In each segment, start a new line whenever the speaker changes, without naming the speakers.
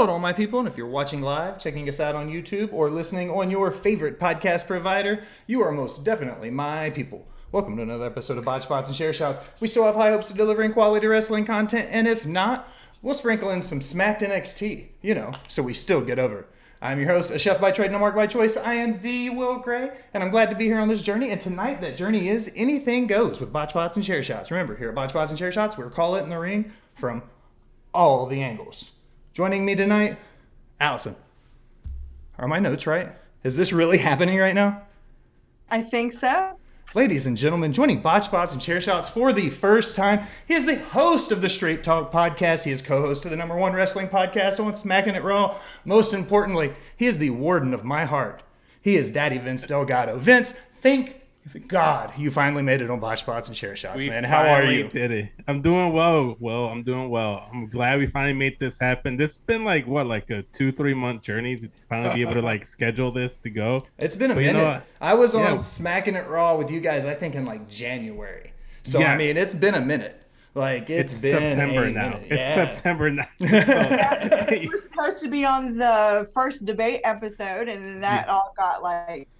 Hello to all my people, and if you're watching live, checking us out on YouTube, or listening on your favorite podcast provider, you are most definitely my people. Welcome to another episode of Botched Spots and Share Shots. We still have high hopes of delivering quality wrestling content, and if not, we'll sprinkle in some Smacked NXT, so we still get over. I'm your host, a chef by trade, no mark by choice. I am the Will Gray, and I'm glad to be here on this journey. And tonight, that journey is anything goes with Botched Spots and Share Shots. Remember, here at Botched Spots and Share Shots, we're call it in the ring from all the angles. Joining me tonight, Allison. Are my notes right? Is this really happening right now?
I think so.
Ladies and gentlemen, joining Botched Spots and Share Shots for the first time, he is the host of the Straight Talk podcast. He is co-host of the #1 wrestling podcast on Smackin It Raw. Most importantly, he is the warden of my heart. He is Daddy Vince Delgado. Vince, thank God you finally made it on Botched Spots and Share Shots, man. How are you?
Did it. I'm doing well. I'm doing well. I'm glad we finally made this happen. This has been like a 2-3 month journey to finally be able to schedule this to go.
It's been a minute. I was on Smackin It Raw with you guys, I think, in January. So yes. I mean, it's been a minute. It's been
September now.
Minute.
It's September now.
We were supposed to be on the first debate episode, and then that all got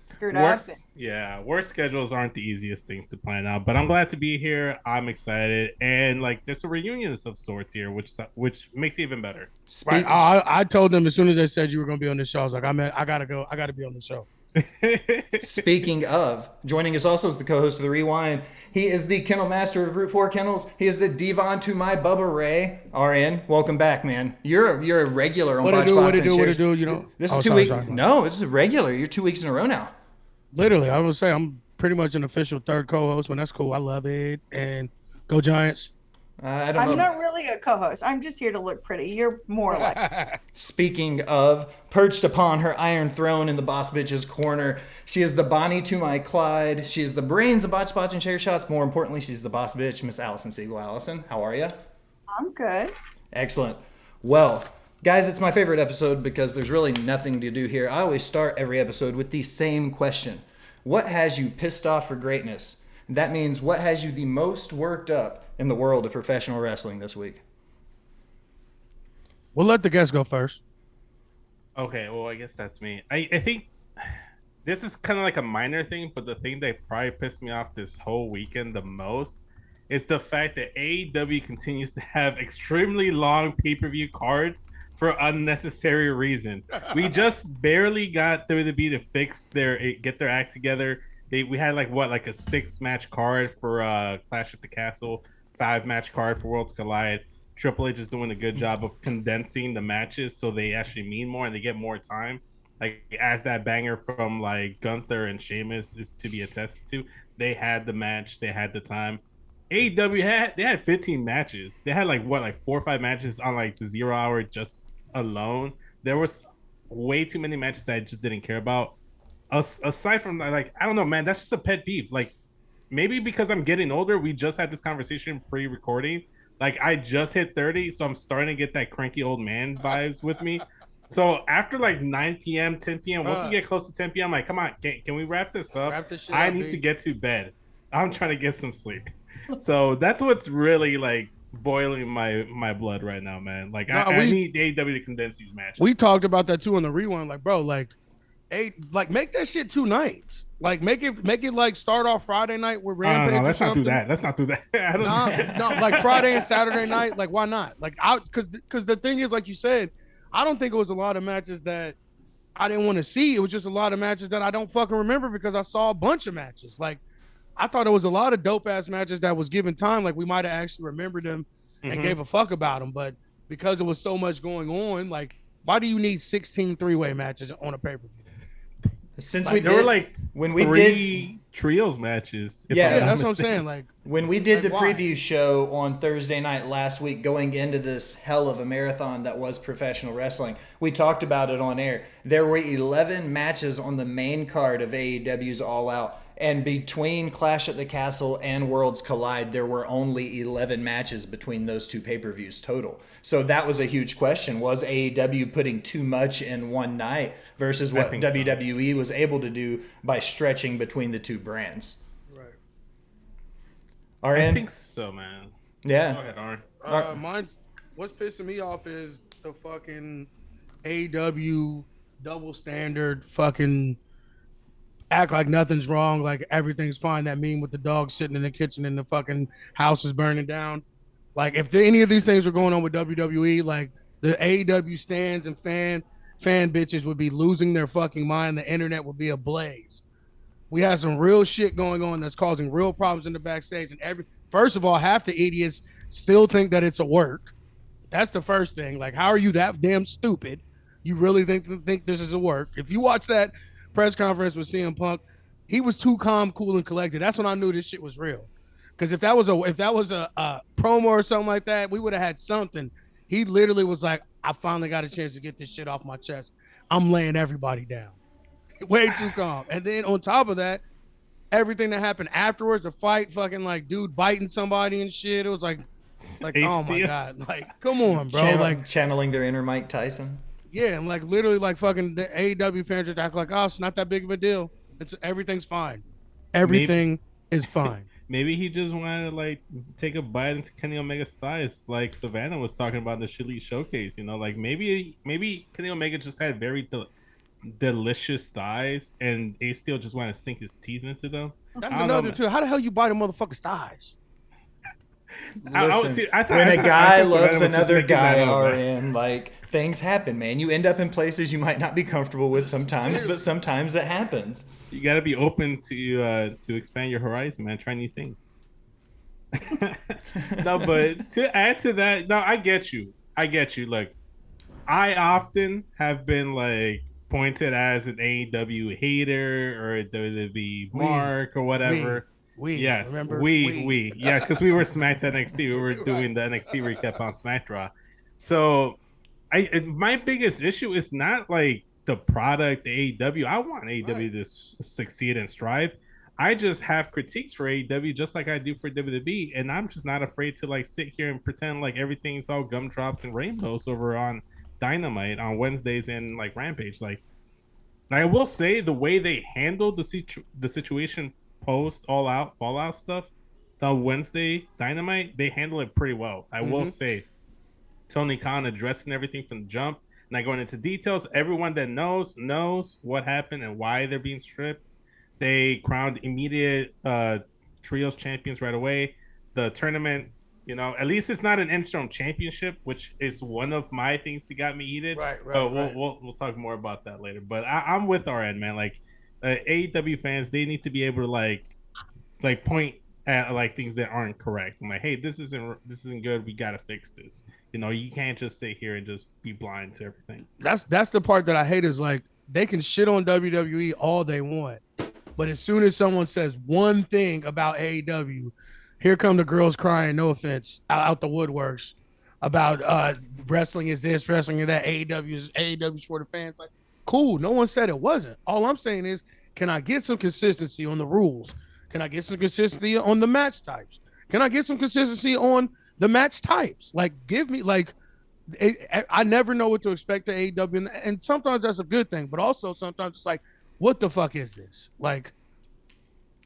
screwed up.
Work schedules aren't the easiest things to plan out, but I'm glad to be here. I'm excited, and there's a reunion of sorts here, which makes it even better.
I told them as soon as they said you were going to be on the show, I was like, I gotta go. I gotta be on the show.
Speaking of, joining us also is the co-host of The Rewind. He is the kennel master of Route 4 Kennels. He is the Devon to my Bubba Ray. RN, welcome back, man. You're a regular on Botched Spots and Share.
What it do?
This is 2 weeks. No, this is a regular. You're 2 weeks in a row now.
Literally, I would say I'm pretty much an official third co-host. When that's cool, I love it. And go Giants.
I don't know.
I'm not really a co-host. I'm just here to look pretty. You're more like.
Speaking of, perched upon her iron throne in the boss bitch's corner, she is the Bonnie to my Clyde. She is the brains of Botched Spots and Share Shots. More importantly, she's the boss bitch, Miss Allison Siegel. Allison, how are you?
I'm good.
Excellent. Well, guys, it's my favorite episode because there's really nothing to do here. I always start every episode with the same question. What has you pissed off for greatness? That means what has you the most worked up in the world of professional wrestling this week?
We'll let the guests go first.
Okay, well, I guess that's me. I think this is kind of like a minor thing, but the thing that probably pissed me off this whole weekend the most is the fact that AEW continues to have extremely long pay-per-view cards for unnecessary reasons. We just barely got WWE to get their act together. We had a 6-match card for Clash at the Castle, 5-match card for Worlds Collide. Triple H is doing a good job of condensing the matches so they actually mean more and they get more time. As that banger from Gunther and Sheamus is to be attested to, they had the match, they had the time. AEW had 15 matches. They had 4 or 5 matches on the 0 hour just alone. There was way too many matches that I just didn't care about. Aside from that, I don't know, man, that's just a pet peeve. Maybe because I'm getting older, we just had this conversation pre-recording. I just hit 30, so I'm starting to get that cranky old man vibes with me. So after 9 p.m., 10 p.m., once we get close to 10 p.m., I'm come on, can we wrap this up?
Wrap this shit
I
up,
need to get to bed. I'm trying to get some sleep. So that's what's really boiling my blood right now, man. I need AEW to condense these matches.
We talked about that too on the Rewind. Make that shit 2 nights. Make it start off Friday night with Rampage.
No, let's not do that. Let's not do that.
No, Friday and Saturday night. Why not? Because the thing is, like you said, I don't think it was a lot of matches that I didn't want to see. It was just a lot of matches that I don't fucking remember because I saw a bunch of matches. I thought it was a lot of dope ass matches that was given time. We might have actually remembered them and gave a fuck about them. But because there was so much going on, why do you need 16 3-way matches on a pay-per-view?
Since
there were when we did trios matches.
That's what I'm saying.
When we did the preview show on Thursday night last week, going into this hell of a marathon that was professional wrestling, we talked about it on air. There were 11 matches on the main card of AEW's All Out. And between Clash at the Castle and Worlds Collide, there were only 11 matches between those two pay-per-views total. So that was a huge question. Was AEW putting too much in one night versus what WWE was able to do by stretching between the two brands?
Right.
RN?
I think so, man.
Yeah.
Go ahead, Arn.
What's pissing me off is the fucking AEW double standard, fucking act like nothing's wrong, like everything's fine. That meme with the dog sitting in the kitchen and the fucking house is burning down. Like if any of these things were going on with WWE, like the AEW stands and fan bitches would be losing their fucking mind. The internet would be ablaze. We have some real shit going on that's causing real problems in the backstage. And first of all, half the idiots still think that it's a work. That's the first thing. Like, how are you that damn stupid? You really think this is a work? If you watch that press conference with CM Punk, he was too calm, cool, and collected. That's when I knew this shit was real. Because if that was a promo or something like that, we would have had something. He literally was like, I finally got a chance to get this shit off my chest. I'm laying everybody down. Way too calm. And then on top of that, everything that happened afterwards, the fight, fucking like dude biting somebody and shit. It was like oh my God. Like, come on, bro.
Channeling their inner Mike Tyson.
Yeah, and like literally like fucking the AEW fans just act like, oh, it's not that big of a deal. Everything's fine. Everything is fine.
Maybe he just wanted to like take a bite into Kenny Omega's thighs, like Savannah was talking about in the Chili Showcase. You know, like maybe Kenny Omega just had very delicious thighs, and Ace Steel just wanted to sink his teeth into them.
That's another too. How the hell you bite a motherfucker's thighs?
Listen, when a guy loves another guy, RN, like things happen, man. You end up in places you might not be comfortable with sometimes, but sometimes it happens.
You got to be open to expand your horizon, man. Try new things. No, but to add to that, no, I get you. Look, I often have been like pointed as an AEW hater or a WWE mark or whatever. Yeah, because we were Smacked NXT. We were doing the NXT recap on Smacked Raw. So, my biggest issue is not like the product, AEW. I want AEW to succeed and strive. I just have critiques for AEW just like I do for WWE, and I'm just not afraid to like sit here and pretend like everything's all gumdrops and rainbows over on Dynamite on Wednesdays and like Rampage. Like I will say the way they handled the situation post Fallout stuff, the Wednesday Dynamite, they handle it pretty well. I will say Tony Khan addressing everything from the jump, not going into details. Everyone that knows what happened and why they're being stripped. They crowned immediate trios champions right away. The tournament, you know, at least it's not an interim championship, which is one of my things that got me heated. Right. We'll talk more about that later. But I'm with RN, man. Like AEW fans, they need to be able to like point at like things that aren't correct. I'm like, hey, this isn't good. We gotta fix this. You know, you can't just sit here and just be blind to everything.
That's the part that I hate is like they can shit on WWE all they want, but as soon as someone says one thing about AEW, here come the girls crying, no offense, out the woodworks about wrestling is this, wrestling is that, AEW's for the fans. Like, cool, no one said it wasn't. All I'm saying is, can I get some consistency on the rules? Can I get some consistency on the match types? Can I get some consistency on the match types? Like, give me, like, I never know what to expect to AEW, and sometimes that's a good thing, but also sometimes it's like, what the fuck is this? Like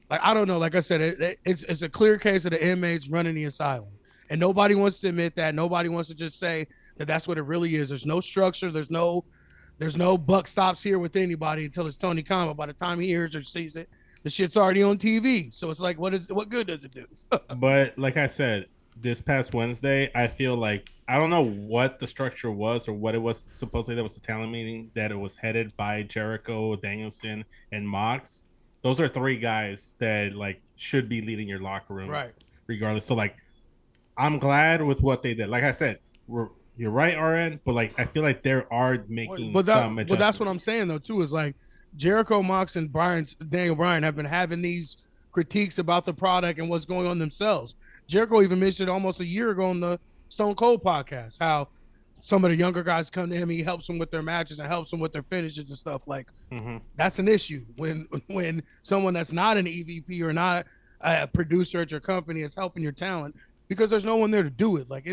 I don't know. Like I said, it's a clear case of the inmates running the asylum, and nobody wants to admit that. Nobody wants to just say that that's what it really is. There's no structure. There's no buck stops here with anybody until it's Tony Khan. By the time he hears or sees it, the shit's already on TV. So it's like, what good does it do?
But like I said, this past Wednesday, I feel like I don't know what the structure was or what it was. Supposedly there was a talent meeting that it was headed by Jericho, Danielson, and Mox. Those are three guys that like should be leading your locker room,
right?
Regardless. So like, I'm glad with what they did. Like I said, you're right, RN, but like I feel like there are making some adjustments.
But that's what I'm saying though too is like Jericho, Mox, and Daniel Bryan have been having these critiques about the product and what's going on themselves. Jericho even mentioned almost a year ago on the Stone Cold podcast how some of the younger guys come to him, he helps them with their matches and helps them with their finishes and stuff. Like that's an issue when someone that's not an EVP or not a producer at your company is helping your talent because there's no one there to do it. Like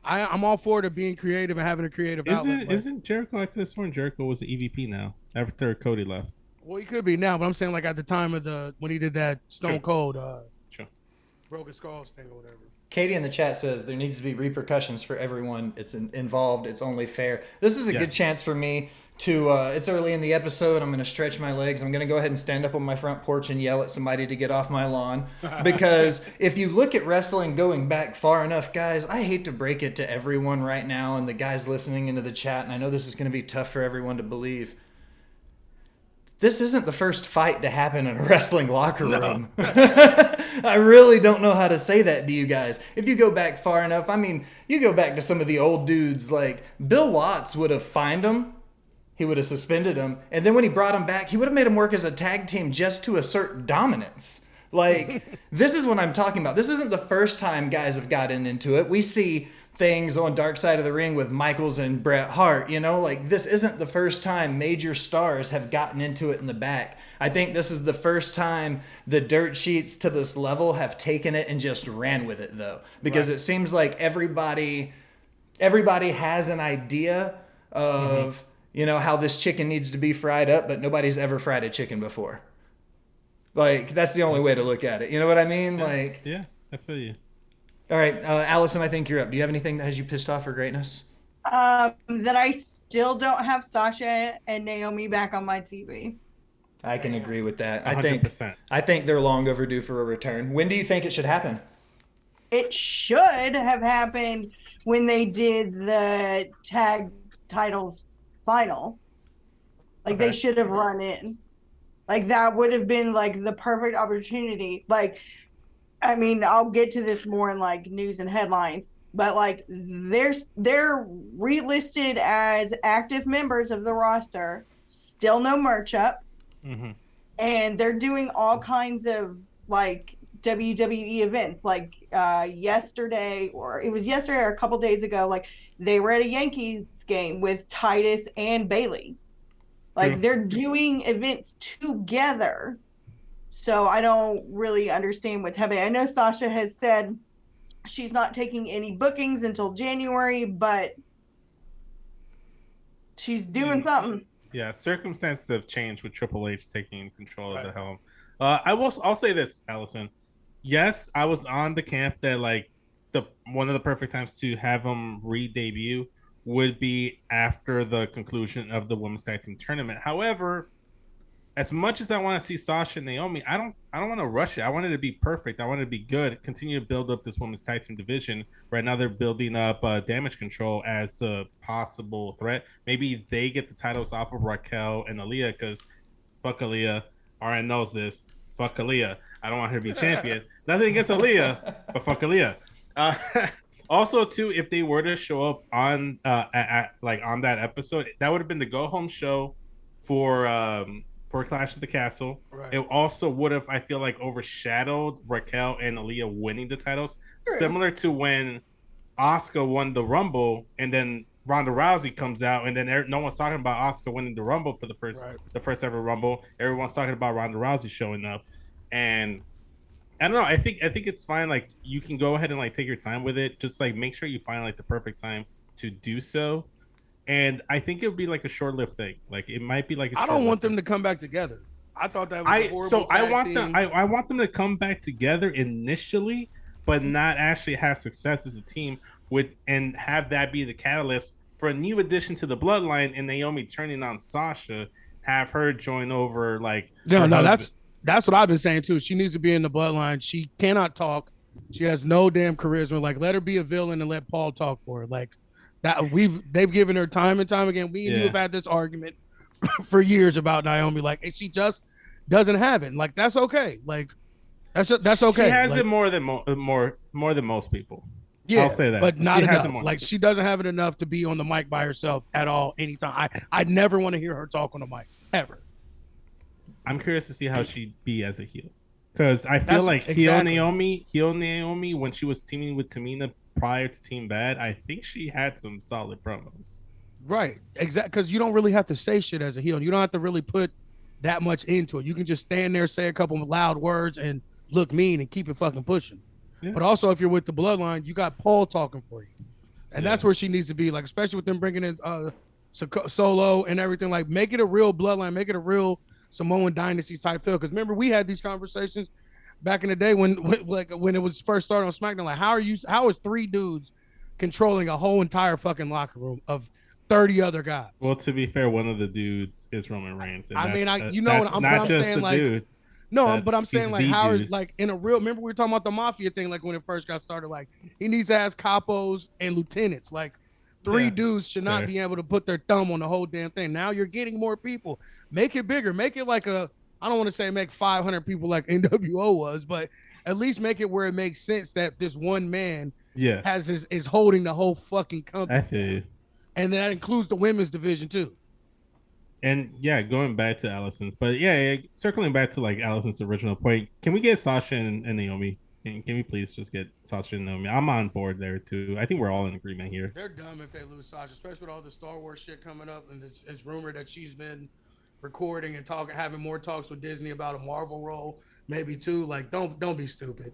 I'm all for it being creative and having a creative outlet.
Isn't Jericho? I could have sworn Jericho was the EVP now after Cody left.
Well, he could be now, but I'm saying like at the time of when he did that Stone Cold broken skulls thing or whatever.
Katie in the chat says there needs to be repercussions for everyone it's involved. It's only fair. This is a good chance for me to, it's early in the episode. I'm going to stretch my legs. I'm going to go ahead and stand up on my front porch and yell at somebody to get off my lawn. Because if you look at wrestling going back far enough, guys, I hate to break it to everyone right now and the guys listening into the chat, and I know this is going to be tough for everyone to believe. This isn't the first fight to happen in a wrestling locker room. No. I really don't know how to say that to you guys. If you go back far enough, I mean, you go back to some of the old dudes, like Bill Watts would have fined him. He would have suspended him. And then when he brought him back, he would have made him work as a tag team just to assert dominance. Like, this is what I'm talking about. This isn't the first time guys have gotten into it. We see things on Dark Side of the Ring with Michaels and Bret Hart, you know, like this isn't the first time major stars have gotten into it in the back. I think this is the first time the dirt sheets to this level have taken it and just ran with it, though, because it seems like everybody has an idea of, you know, how this chicken needs to be fried up, but nobody's ever fried a chicken before. Like, that's the only way to look at it. You know what I mean?
Yeah.
Like,
yeah, I feel you.
All right, Allison, I think you're up. Do you have anything that has you pissed off for greatness?
That I still don't have Sasha and Naomi back on my TV.
I can agree with that.
100%.
I think they're long overdue for a return. When do you think it should happen?
It should have happened when they did the tag titles final. Like, they should have run in. Like, that would have been, like, the perfect opportunity. Like, I mean, I'll get to this more in like news and headlines, but like they're relisted as active members of the roster, still no merch up, and they're doing all kinds of like WWE events. Like yesterday or a couple days ago, like they were at a Yankees game with Titus and Bailey. Like they're doing events together. So I don't really understand what's happening. I know Sasha has said she's not taking any bookings until January, but she's doing something.
Yeah, circumstances have changed with Triple H taking control of the helm. I'll say this, Allison. Yes, I was on the camp that like one of the perfect times to have him re-debut would be after the conclusion of the Women's Tag Team Tournament. However, as much as I want to see Sasha and Naomi, I don't want to rush it. I want it to be perfect. I want it to be good. Continue to build up this women's tag team division. Right now, they're building up Damage Control as a possible threat. Maybe they get the titles off of Raquel and Aaliyah because fuck Aaliyah. RN knows this. Fuck Aaliyah. I don't want her to be champion. Nothing against Aaliyah, but fuck Aaliyah. Also, too, if they were to show up on on that episode, that would have been the go home show for Clash of the Castle. Right. It also would have, I feel like, overshadowed Raquel and Aaliyah winning the titles, similar to when Asuka won the Rumble and then Ronda Rousey comes out and then no one's talking about Asuka winning the Rumble for the first ever Rumble. Everyone's talking about Ronda Rousey showing up, and I don't know. I think it's fine. Like, you can go ahead and like take your time with it. Just like make sure you find like the perfect time to do so. And I think it would be like a short-lived thing. Like, it might be like
I don't want them to come back together. I thought that was a horrible tag team.
I want them to come back together initially, but not actually have success as a team and have that be the catalyst for a new addition to the bloodline and Naomi turning on Sasha, have her join over like
that's what I've been saying too. She needs to be in the bloodline. She cannot talk. She has no damn charisma. Like, let her be a villain and let Paul talk for her. Like, that they've given her time and time again. We and you have had this argument for years about Naomi. Like, she just doesn't have it. Like, that's okay. Like, that's okay.
She has it more than most people.
Yeah,
I'll say that,
but not enough. Like, she doesn't have it enough to be on the mic by herself at all, anytime. I never want to hear her talk on the mic ever.
I'm curious to see how she'd be as a heel, because I feel like heel Naomi when she was teaming with Tamina prior to Team Bad, I think she had some solid promos.
Right, exactly. Because you don't really have to say shit as a heel. You don't have to really put that much into it. You can just stand there, say a couple of loud words, and look mean and keep it fucking pushing. Yeah. But also, if you're with the bloodline, you got Paul talking for you, and that's where she needs to be. Like, especially with them bringing in Solo and everything. Like, make it a real bloodline, make it a real Samoan Dynasty type feel. Because remember, we had these conversations back in the day when it was first started on SmackDown. Like, how is 3 dudes controlling a whole entire fucking locker room of 30 other guys?
Well, to be fair, one of the dudes is Roman Reigns. And
I mean,
that's
I'm
not just
saying,
a
like,
dude.
no, but I'm saying, like, how is,
dude.
like, in a real, remember we were talking about the mafia thing, like when it first got started, like he needs to ask capos and lieutenants, like 3 dudes should not be able to put their thumb on the whole damn thing. Now you're getting more people. Make it bigger. Make it like I don't want to say make 500 people like NWO was, but at least make it where it makes sense that this one man is holding the whole fucking company.
I feel you.
And that includes the women's division too.
And yeah, going back to Allison's, but yeah, circling back to like Allison's original point, can we get Sasha and Naomi? Can we please just get Sasha and Naomi? I'm on board there too. I think we're all in agreement here.
They're dumb if they lose Sasha, especially with all the Star Wars shit coming up, and it's rumored that she's been recording and having more talks with Disney about a Marvel role, maybe too. Like, don't be stupid.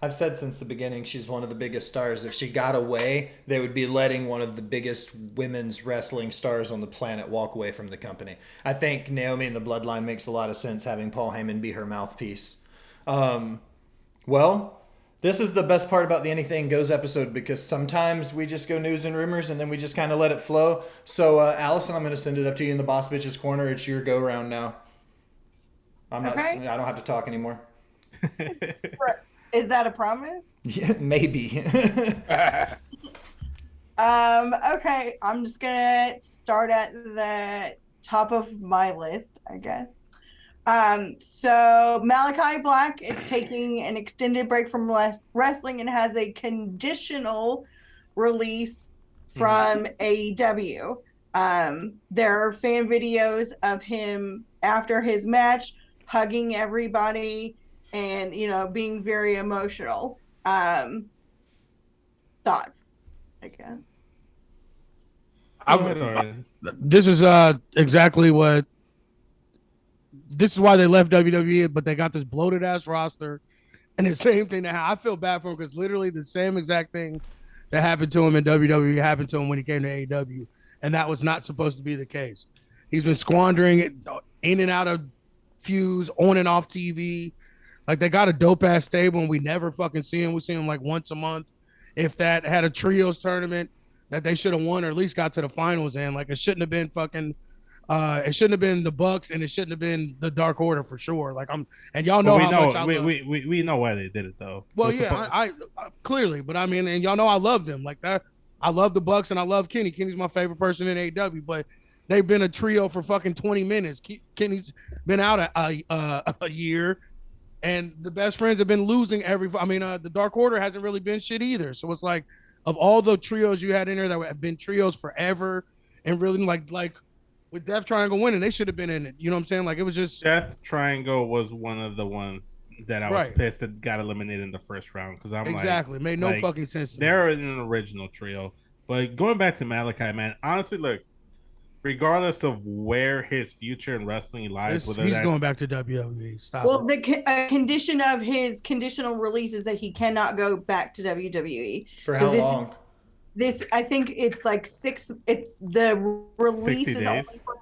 I've said since the beginning she's one of the biggest stars. If she got away, they would be letting one of the biggest women's wrestling stars on the planet walk away from the company. I think Naomi and the Bloodline makes a lot of sense, having Paul Heyman be her mouthpiece. Well, this is the best part about the Anything Goes episode, because sometimes we just go news and rumors and then we just kind of let it flow. So, Allison, I'm going to send it up to you in the Boss Bitches Corner. It's your go round now. I don't have to talk anymore.
Is that a promise?
Yeah, maybe.
Okay, I'm just gonna start at the top of my list, I guess. So Malachi Black is taking an extended break from wrestling and has a conditional release from AEW. There are fan videos of him after his match hugging everybody and, being very emotional. Thoughts, I guess.
This is exactly what. This is why they left WWE, but they got this bloated ass roster, and the same thing that I feel bad for him, because literally the same exact thing that happened to him in WWE happened to him when he came to AEW, and that was not supposed to be the case. He's been squandering it in and out of feuds, on and off TV. Like, they got a dope ass stable, and we never fucking see him. We see him like once a month, if that. Had a trios tournament that they should have won, or at least got to the finals in. Like, it shouldn't have been fucking. It shouldn't have been the Bucks, and it shouldn't have been the Dark Order for sure. Like, and y'all know much I love.
We know why they did it though.
Well, I clearly, but I mean, and y'all know I love them like that. I love the Bucks and I love Kenny. Kenny's my favorite person in AEW, but they've been a trio for fucking 20 minutes. Kenny's been out a year. And the best friends have been losing the Dark Order hasn't really been shit either. So it's like, of all the trios you had in there that have been trios forever, and really like with Death Triangle winning, they should have been in it. You know what I'm saying? Like, it was just
Death Triangle was one of the ones that I was pissed that got eliminated in the first round, because I'm
exactly made no fucking sense.
They're an original trio, but going back to Malachi, man, honestly, look. Regardless of where his future in wrestling lies,
he's going back to WWE. Stop.
Well, the condition of his conditional release is that he cannot go back to WWE.
For how long?
This, I think it's like the release is only for,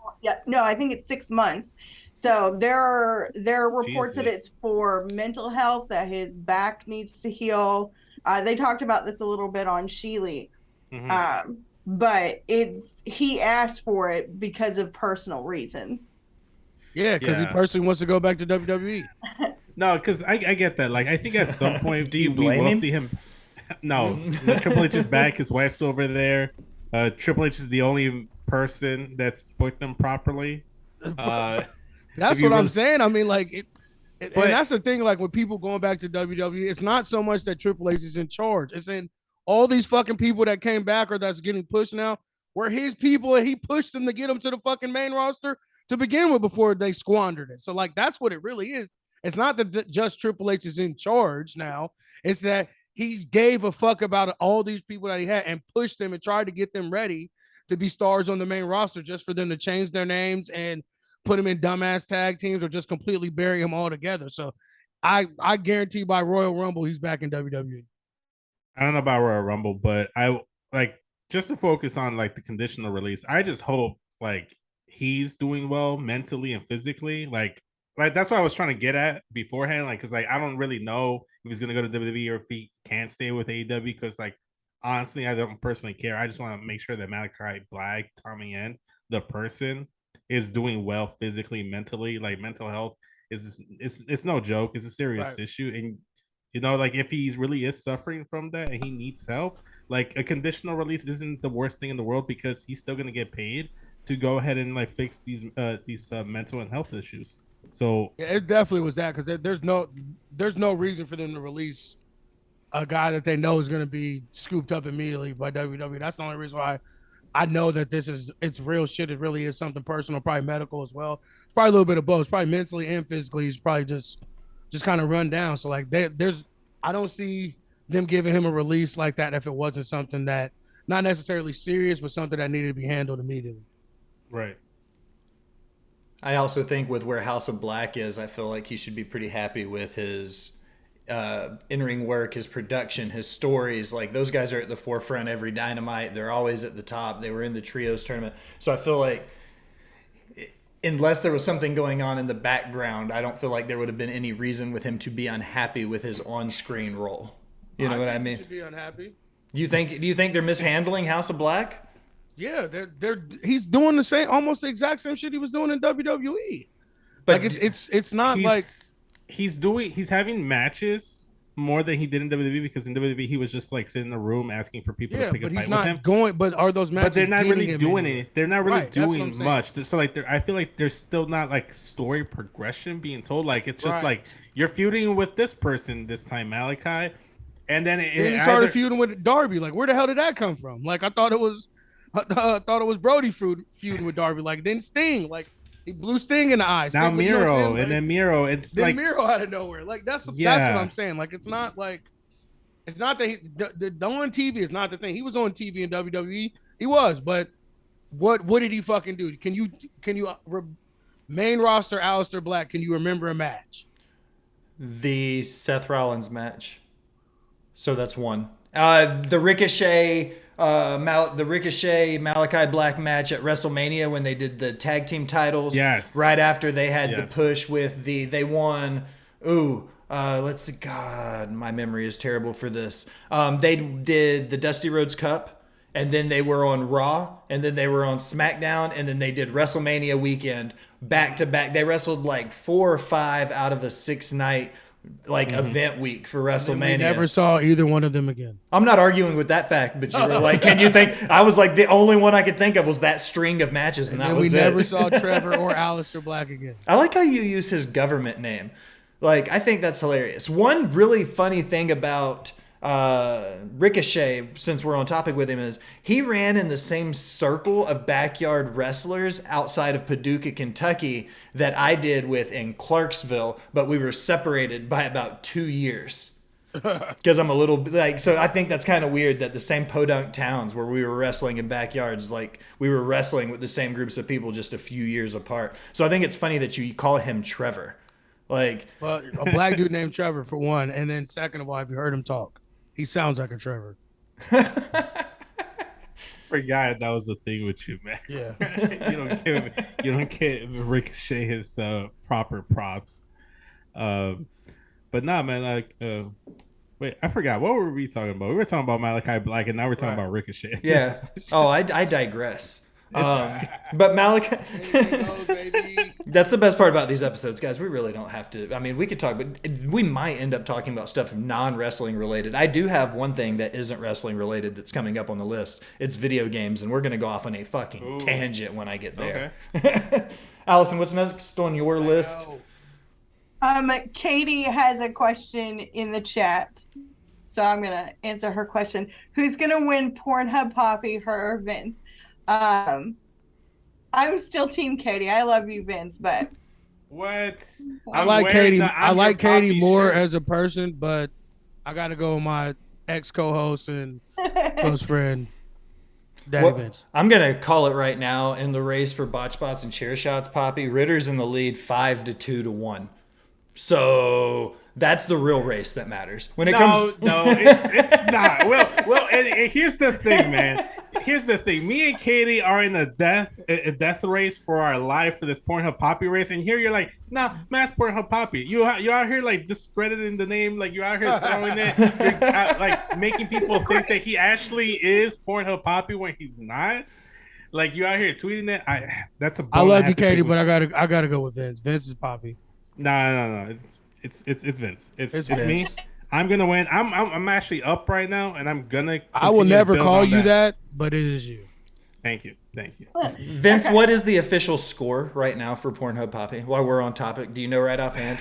I think it's 6 months. So there are reports that it's for mental health, that his back needs to heal. They talked about this a little bit on Sheely. Mm-hmm. But he asked for it because of personal reasons.
Yeah, because he personally wants to go back to WWE.
No, because I get that. Like, I think at some point
we will
see him. No, Triple H is back. His wife's over there. Triple H is the only person that's booked them properly.
That's what I'm saying. I mean, like, and that's the thing. Like, with people going back to WWE, it's not so much that Triple H is in charge. It's in all these fucking people that came back or that's getting pushed now were his people, and he pushed them to get them to the fucking main roster to begin with before they squandered it. So, like, that's what it really is. It's not that just Triple H is in charge now. It's that he gave a fuck about all these people that he had and pushed them and tried to get them ready to be stars on the main roster, just for them to change their names and put them in dumbass tag teams or just completely bury them all together. So I guarantee by Royal Rumble, he's back in WWE.
I don't know about Royal Rumble, but I like, just to focus on like the conditional release. I just hope like he's doing well mentally and physically. Like like that's what I was trying to get at beforehand. Like, cause like I don't really know if he's gonna go to WWE or if he can stay with AEW. Because like honestly, I don't personally care. I just want to make sure that Malachi Black, Tommy End, the person, is doing well physically, mentally. Like mental health it's no joke. It's a serious issue, and you know, like if he really is suffering from that and he needs help, like a conditional release isn't the worst thing in the world because he's still gonna get paid to go ahead and like fix these mental and health issues. So
yeah, it definitely was that because there's no reason for them to release a guy that they know is going to be scooped up immediately by WWE. That's the only reason why I know that it's real shit. It really is something personal, probably medical as well. It's probably a little bit of both. It's probably mentally and physically. He's probably just kind of run down. So like I don't see them giving him a release like that if it wasn't something that not necessarily serious, but something that needed to be handled immediately.
Right.
I also think with where House of Black is, I feel like he should be pretty happy with his in-ring work, his production, his stories. Like those guys are at the forefront every Dynamite. They're always at the top. They were in the trios tournament. So I feel like unless there was something going on in the background, I don't feel like there would have been any reason with him to be unhappy with his on-screen role. You know what I mean?
He should be unhappy.
Do you think they're mishandling House of Black?
Yeah, he's doing the same, almost the exact same shit he was doing in WWE. But like it's not like
he's having matches more than he did in WWE because in WWE he was just like sitting in a room asking for people to pick a fight with him.
But are those matches?
But they're not really doing it. They're not really doing much. So like, I feel like there's still not like story progression being told. Like it's just like you're feuding with this person this time, Malachi, and then
he started feuding with Darby. Like where the hell did that come from? Like I thought it was Brody feuding with Darby. Like then Sting, like he blew Sting in the eyes.
Now Miro, and then Miro. It's
then
like
Miro out of nowhere. Like that's what I'm saying. Like it's not that the on TV is not the thing. He was on TV in WWE. He was, but what did he fucking do? Can you main roster Aleister Black? Can you remember a match?
The Seth Rollins match. So that's one. The Ricochet Malachi Black match at WrestleMania when they did the tag team titles.
Yes.
Right after they had the push with they won. Let's see. God, my memory is terrible for this. They did the Dusty Rhodes Cup, and then they were on Raw, and then they were on SmackDown, and then they did WrestleMania weekend back to back. They wrestled like 4 or 5 out of a 6-night event week for WrestleMania.
We never saw either one of them again.
I'm not arguing with that fact, but you were like, can you think? I was like, the only one I could think of was that string of matches, and that was it.
We never saw Trevor or Aleister Black again.
I like how you use his government name. Like, I think that's hilarious. One really funny thing about Ricochet, since we're on topic with him, is he ran in the same circle of backyard wrestlers outside of Paducah, Kentucky that I did with in Clarksville, but we were separated by about 2 years. Because I'm a little so I think that's kind of weird that the same podunk towns where we were wrestling in backyards, like we were wrestling with the same groups of people just a few years apart. So I think it's funny that you call him Trevor. Like,
well, a black dude named Trevor for one, and then second of all, if you heard him talk, he sounds like a Trevor.
Forgot that was the thing with you, man.
Yeah,
you don't give Ricochet his proper props. But nah, man. Like, wait, I forgot. What were we talking about? We were talking about Malachi Black, and now we're talking about Ricochet.
Yeah. Oh, I digress. But Malachi, that's the best part about these episodes, guys. We really don't have to. I mean, we could talk, but we might end up talking about stuff non-wrestling related. I do have one thing that isn't wrestling related that's coming up on the list. It's video games, and we're going to go off on a fucking tangent when I get there. Okay. Allison, what's next on your list?
Katie has a question in the chat, so I'm going to answer her question. Who's going to win Pornhub Poppy, her or Vince? I'm still Team Katie. I love you, Vince, but
what?
I like Katie. I like Katie more as a person, but I got to go with my ex co-host and close friend, Daddy Vince.
I'm gonna call it right now in the race for botch spots and chair shots. Poppy Ritter's in the lead, 5-2-1. So that's the real race that matters when it comes.
No, it's not. Well, and here's the thing, man. here's the thing. Me and Katie are in a death race for our life for this Pornhub Poppy race, and here you're like, nah, Matt's Pornhub Poppy. You out here like discrediting the name, like you're out here throwing it, you're like making people think that he actually is Pornhub Poppy when he's not. Like you out here tweeting that. That's a.
I love you, Katie, but I gotta go with Vince. Vince is Poppy.
No. It's Vince. It's
Vince.
me. I'm gonna win. I'm actually up right now, and I'm gonna.
I will never call you that, but it is you.
Thank you.
Vince, what is the official score right now for Pornhub Poppy? While we're on topic, do you know right offhand?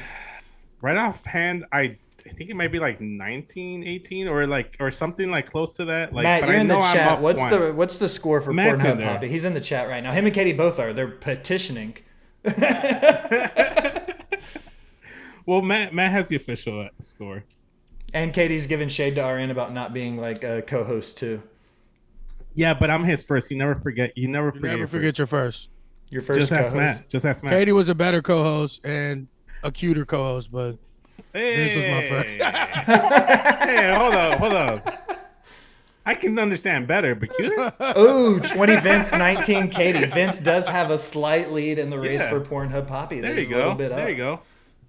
Right offhand, I think it might be like 19, 18, or something like close to that. Like,
Matt,
but
you're
I
in the
know I'm
chat.
up
What's the score for
Matt's in
Pornhub
there.
Poppy? He's in the chat right now. Him and Katie both are. They're petitioning.
Well, Matt has the official score.
And Katie's giving shade to RN about not being like a co-host too.
Yeah, but I'm his first. You never forget
Never forget your first.
Your first
Just
co-host.
ask Matt. Just ask Matt.
Katie was a better co-host and a cuter co-host, but Vince was my first.
Hey, hold up. I can understand better, but cuter?
Ooh, 20 Vince, 19 Katie. Vince does have a slight lead in the race for Pornhub Poppy.
There
There's
you
a little
go.
bit up.
There you go.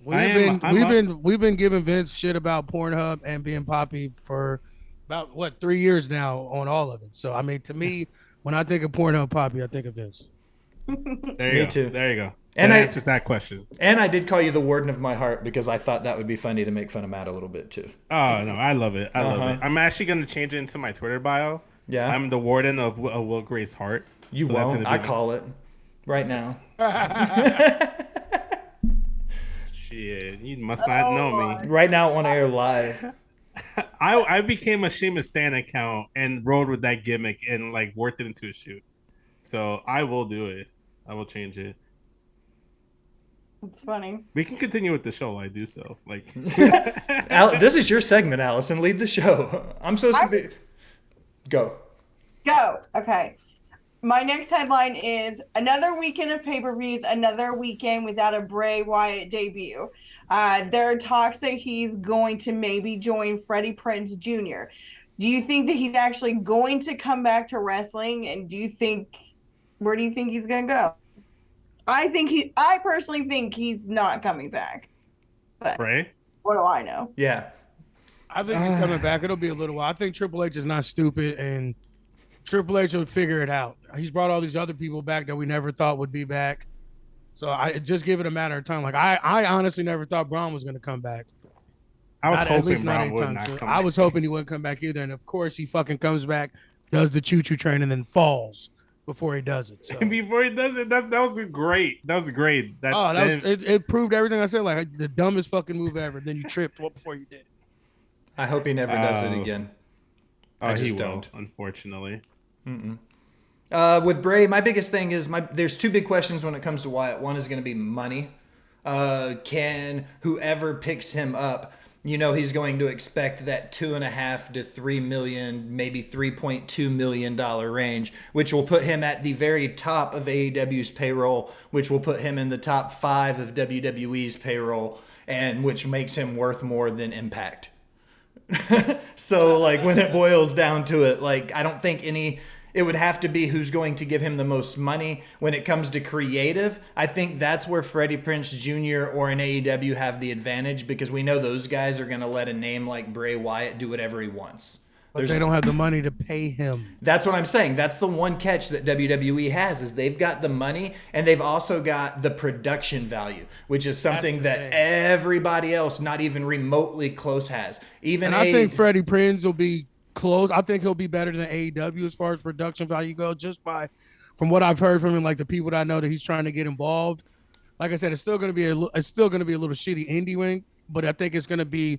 We've been giving Vince shit about Pornhub and being Poppy for about 3 years now on all of it. So I mean, to me, when I think of Pornhub Poppy, I think of Vince.
There you
Me
go.
too.
There you go.
And
that
I-
answers that question.
And I did call you the warden of my heart because I thought that would be funny to make fun of Matt a little bit too.
Oh no, I love it. I love
Uh-huh.
it. I'm actually gonna change it into my Twitter bio.
Yeah.
I'm the warden of Will Gray's heart.
You
So that's
won't.
gonna be
I
my-
call it right now.
Shit, you must not know me.
Right now on air live.
I became a Sheamus Stan account and rode with that gimmick and like worked it into a shoot. So I will do it. I will change it.
It's funny.
We can continue with the show. I do so. Like,
This is your segment, Allison. Lead the show. I'm supposed to be. Go.
Okay. My next headline is another weekend of pay-per-views, another weekend without a Bray Wyatt debut. There are talks that he's going to maybe join Freddie Prinze Jr. Do you think that he's actually going to come back to wrestling? And where do you think he's going to go? I personally think he's not coming back. But
Bray?
what do I know?
Yeah.
I think he's coming back. It'll be a little while. I think Triple H is not stupid, and Triple H will figure it out. He's brought all these other people back that we never thought would be back. So I just give it a matter of time. Like I honestly never thought Braun was going to come back.
I was
At
hoping
least not
Braun would
anytime
not
soon.
come
I
back.
was hoping he wouldn't come back either. And of course, he fucking comes back, does the choo-choo train, and then falls before he does it. So.
Before he does it, that was great. That was great.
It proved everything I said. Like the dumbest fucking move ever. Then you tripped before you did it.
I hope he never does it again. I
he
just
will,
don't.
unfortunately.
With Bray, my biggest thing is there's two big questions when it comes to Wyatt. One is going to be money. Can whoever picks him up, he's going to expect that $2.5 to $3 million, maybe $3.2 million range, which will put him at the very top of AEW's payroll, which will put him in the top 5 of WWE's payroll, and which makes him worth more than Impact. So, like, when it boils down to it, like, I don't think it would have to be who's going to give him the most money. When it comes to creative, I think that's where Freddie Prinze Jr. or an AEW have the advantage, because we know those guys are going to let a name like Bray Wyatt do whatever he wants.
But they don't have the money to pay him.
That's what I'm saying. That's the one catch that WWE has, is they've got the money and they've also got the production value, which is something that everybody else, not even remotely close, has.
I think Freddie Prinze will be close. I think he'll be better than AEW as far as production value goes, just from what I've heard from him, like the people that I know that he's trying to get involved. Like I said, it's still going to be a little shitty indie wing, but I think it's going to be.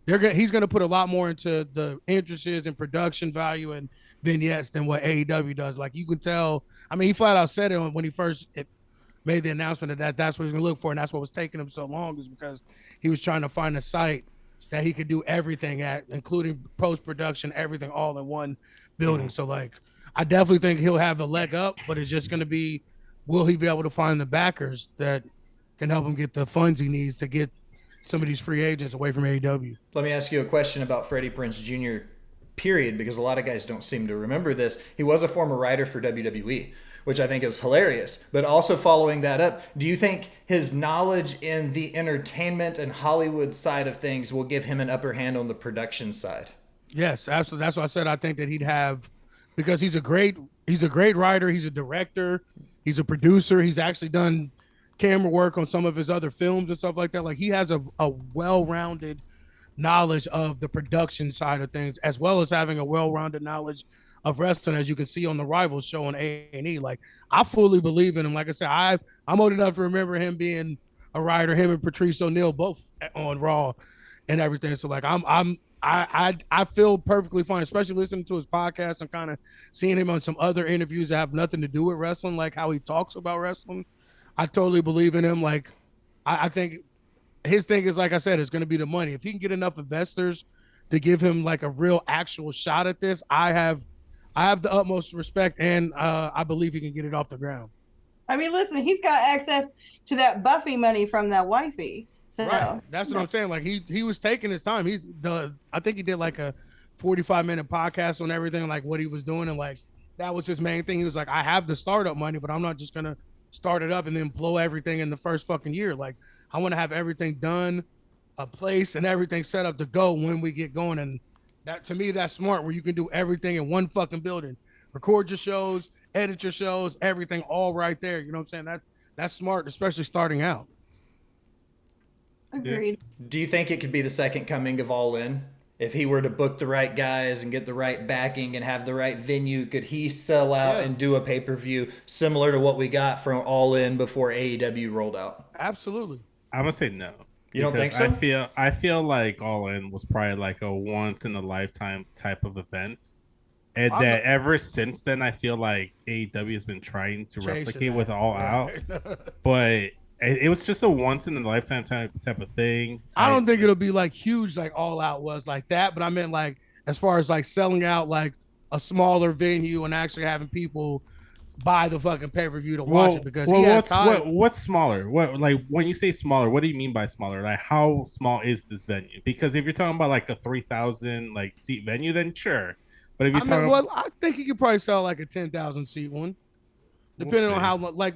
He's going to put a lot more into the interests and production value and vignettes than what AEW does. Like, you can tell. I mean, he flat out said it when he first made the announcement that that's what he's going to look for, and that's what was taking him so long, is because he was trying to find a site that he could do everything at, including post-production, everything all in one building. So, like, I definitely think he'll have a leg up, but it's just going to be, will he be able to find the backers that can help him get the funds he needs to get some of these free agents away from AEW.
Let me ask you a question about Freddie Prinze Jr. period, because a lot of guys don't seem to remember this. He was a former writer for WWE, which I think is hilarious. But also following that up, do you think his knowledge in the entertainment and Hollywood side of things will give him an upper hand on the production side?
Yes, absolutely. That's what I said. I think that he'd have, because he's a great writer. He's a director. He's a producer. He's actually done camera work on some of his other films and stuff like that. Like, he has a well-rounded knowledge of the production side of things, as well as having a well-rounded knowledge of wrestling, as you can see on the Rivals show on A&E. Like, I fully believe in him. Like I said, I'm old enough to remember him being a writer, him and Patrice O'Neal both on Raw and everything. So like, I feel perfectly fine, especially listening to his podcast and kind of seeing him on some other interviews that have nothing to do with wrestling, like how he talks about wrestling. I totally believe in him. Like, I think his thing is, like I said, it's going to be the money. If he can get enough investors to give him like a real actual shot at this, I have the utmost respect, and I believe he can get it off the ground.
I mean, listen, he's got access to that Buffy money from that wifey. So
right. That's what I'm saying. Like, he was taking his time. I think he did like a 45-minute podcast on everything, like what he was doing, and like that was his main thing. He was like, I have the startup money, but I'm not just gonna start it up and then blow everything in the first fucking year. Like, I want to have everything done, a place, and everything set up to go when we get going. And that, to me, that's smart, where you can do everything in one fucking building, record your shows, edit your shows, everything all right there. You know what I'm saying? That's smart, especially starting out.
Agreed.
Do you think it could be the second coming of All In? If he were to book the right guys and get the right backing and have the right venue, could he sell out and do a pay-per-view similar to what we got from All In before AEW rolled out?
Absolutely.
I'm gonna say no.
You don't think so?
I feel like All In was probably like a once in a lifetime type of event. And that ever since then, I feel like AEW has been trying to replicate with All Out. But it was just a once in a lifetime type of thing.
I don't think it'll be like huge like All Out was like that, but I meant like as far as like selling out like a smaller venue and actually having people buy the fucking pay-per-view to watch it, because he has time.
What's smaller? What, like, when you say smaller, what do you mean by smaller? Like, how small is this venue? Because if you're talking about like a 3,000 like seat venue, then sure. But if you're talking,
well, I think he could probably sell like a 10,000 seat one, depending on how like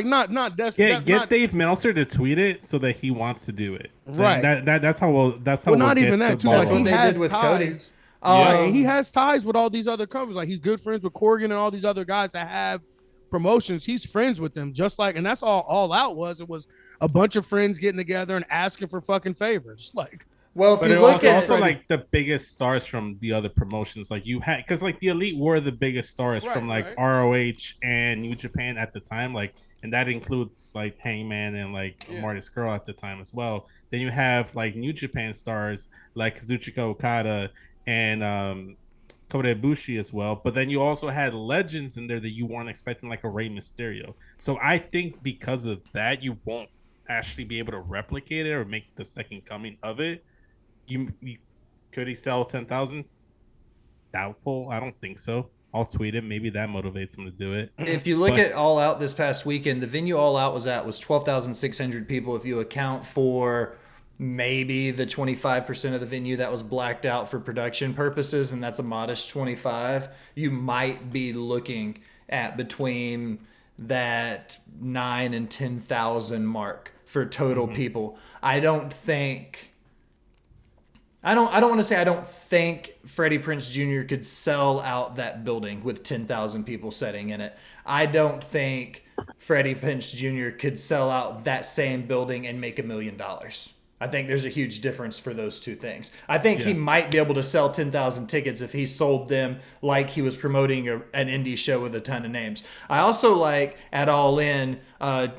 not desperate.
Get Dave Meltzer to tweet it so that he wants to do it.
Right.
That's how we'll. That's how.
Well,
we'll
not even that too. Like, he has
with
ties.
Cody.
He has ties with all these other companies. Like, he's good friends with Corgan and all these other guys that have promotions. He's friends with them, just like, and that's all Out was. It was a bunch of friends getting together and asking for fucking favors. Like,
well, if
but
you
it
look
was
at
also like the biggest stars from the other promotions. Like, you had, because like the Elite were the biggest stars from like ROH and New Japan at the time. Like, and that includes like Hangman and like Marty Scurll at the time as well. Then you have like New Japan stars like Kazuchika Okada and Kota Ibushi as well. But then you also had legends in there that you weren't expecting, like a Rey Mysterio. So I think because of that, you won't actually be able to replicate it or make the second coming of it. Could he sell 10,000? Doubtful. I don't think so. I'll tweet it. Maybe that motivates him to do it.
If you look at All Out this past weekend, the venue All Out was 12,600 people. If you account for maybe the 25% of the venue that was blacked out for production purposes, and that's a modest 25, you might be looking at between that 9 and 10,000 mark for total people. I don't want to say I don't think Freddie Prinze Jr. could sell out that building with 10,000 people sitting in it. I don't think Freddie Prinze Jr. could sell out that same building and make $1 million. I think there's a huge difference for those two things. I think he might be able to sell 10,000 tickets if he sold them like he was promoting an indie show with a ton of names. I also like at All In,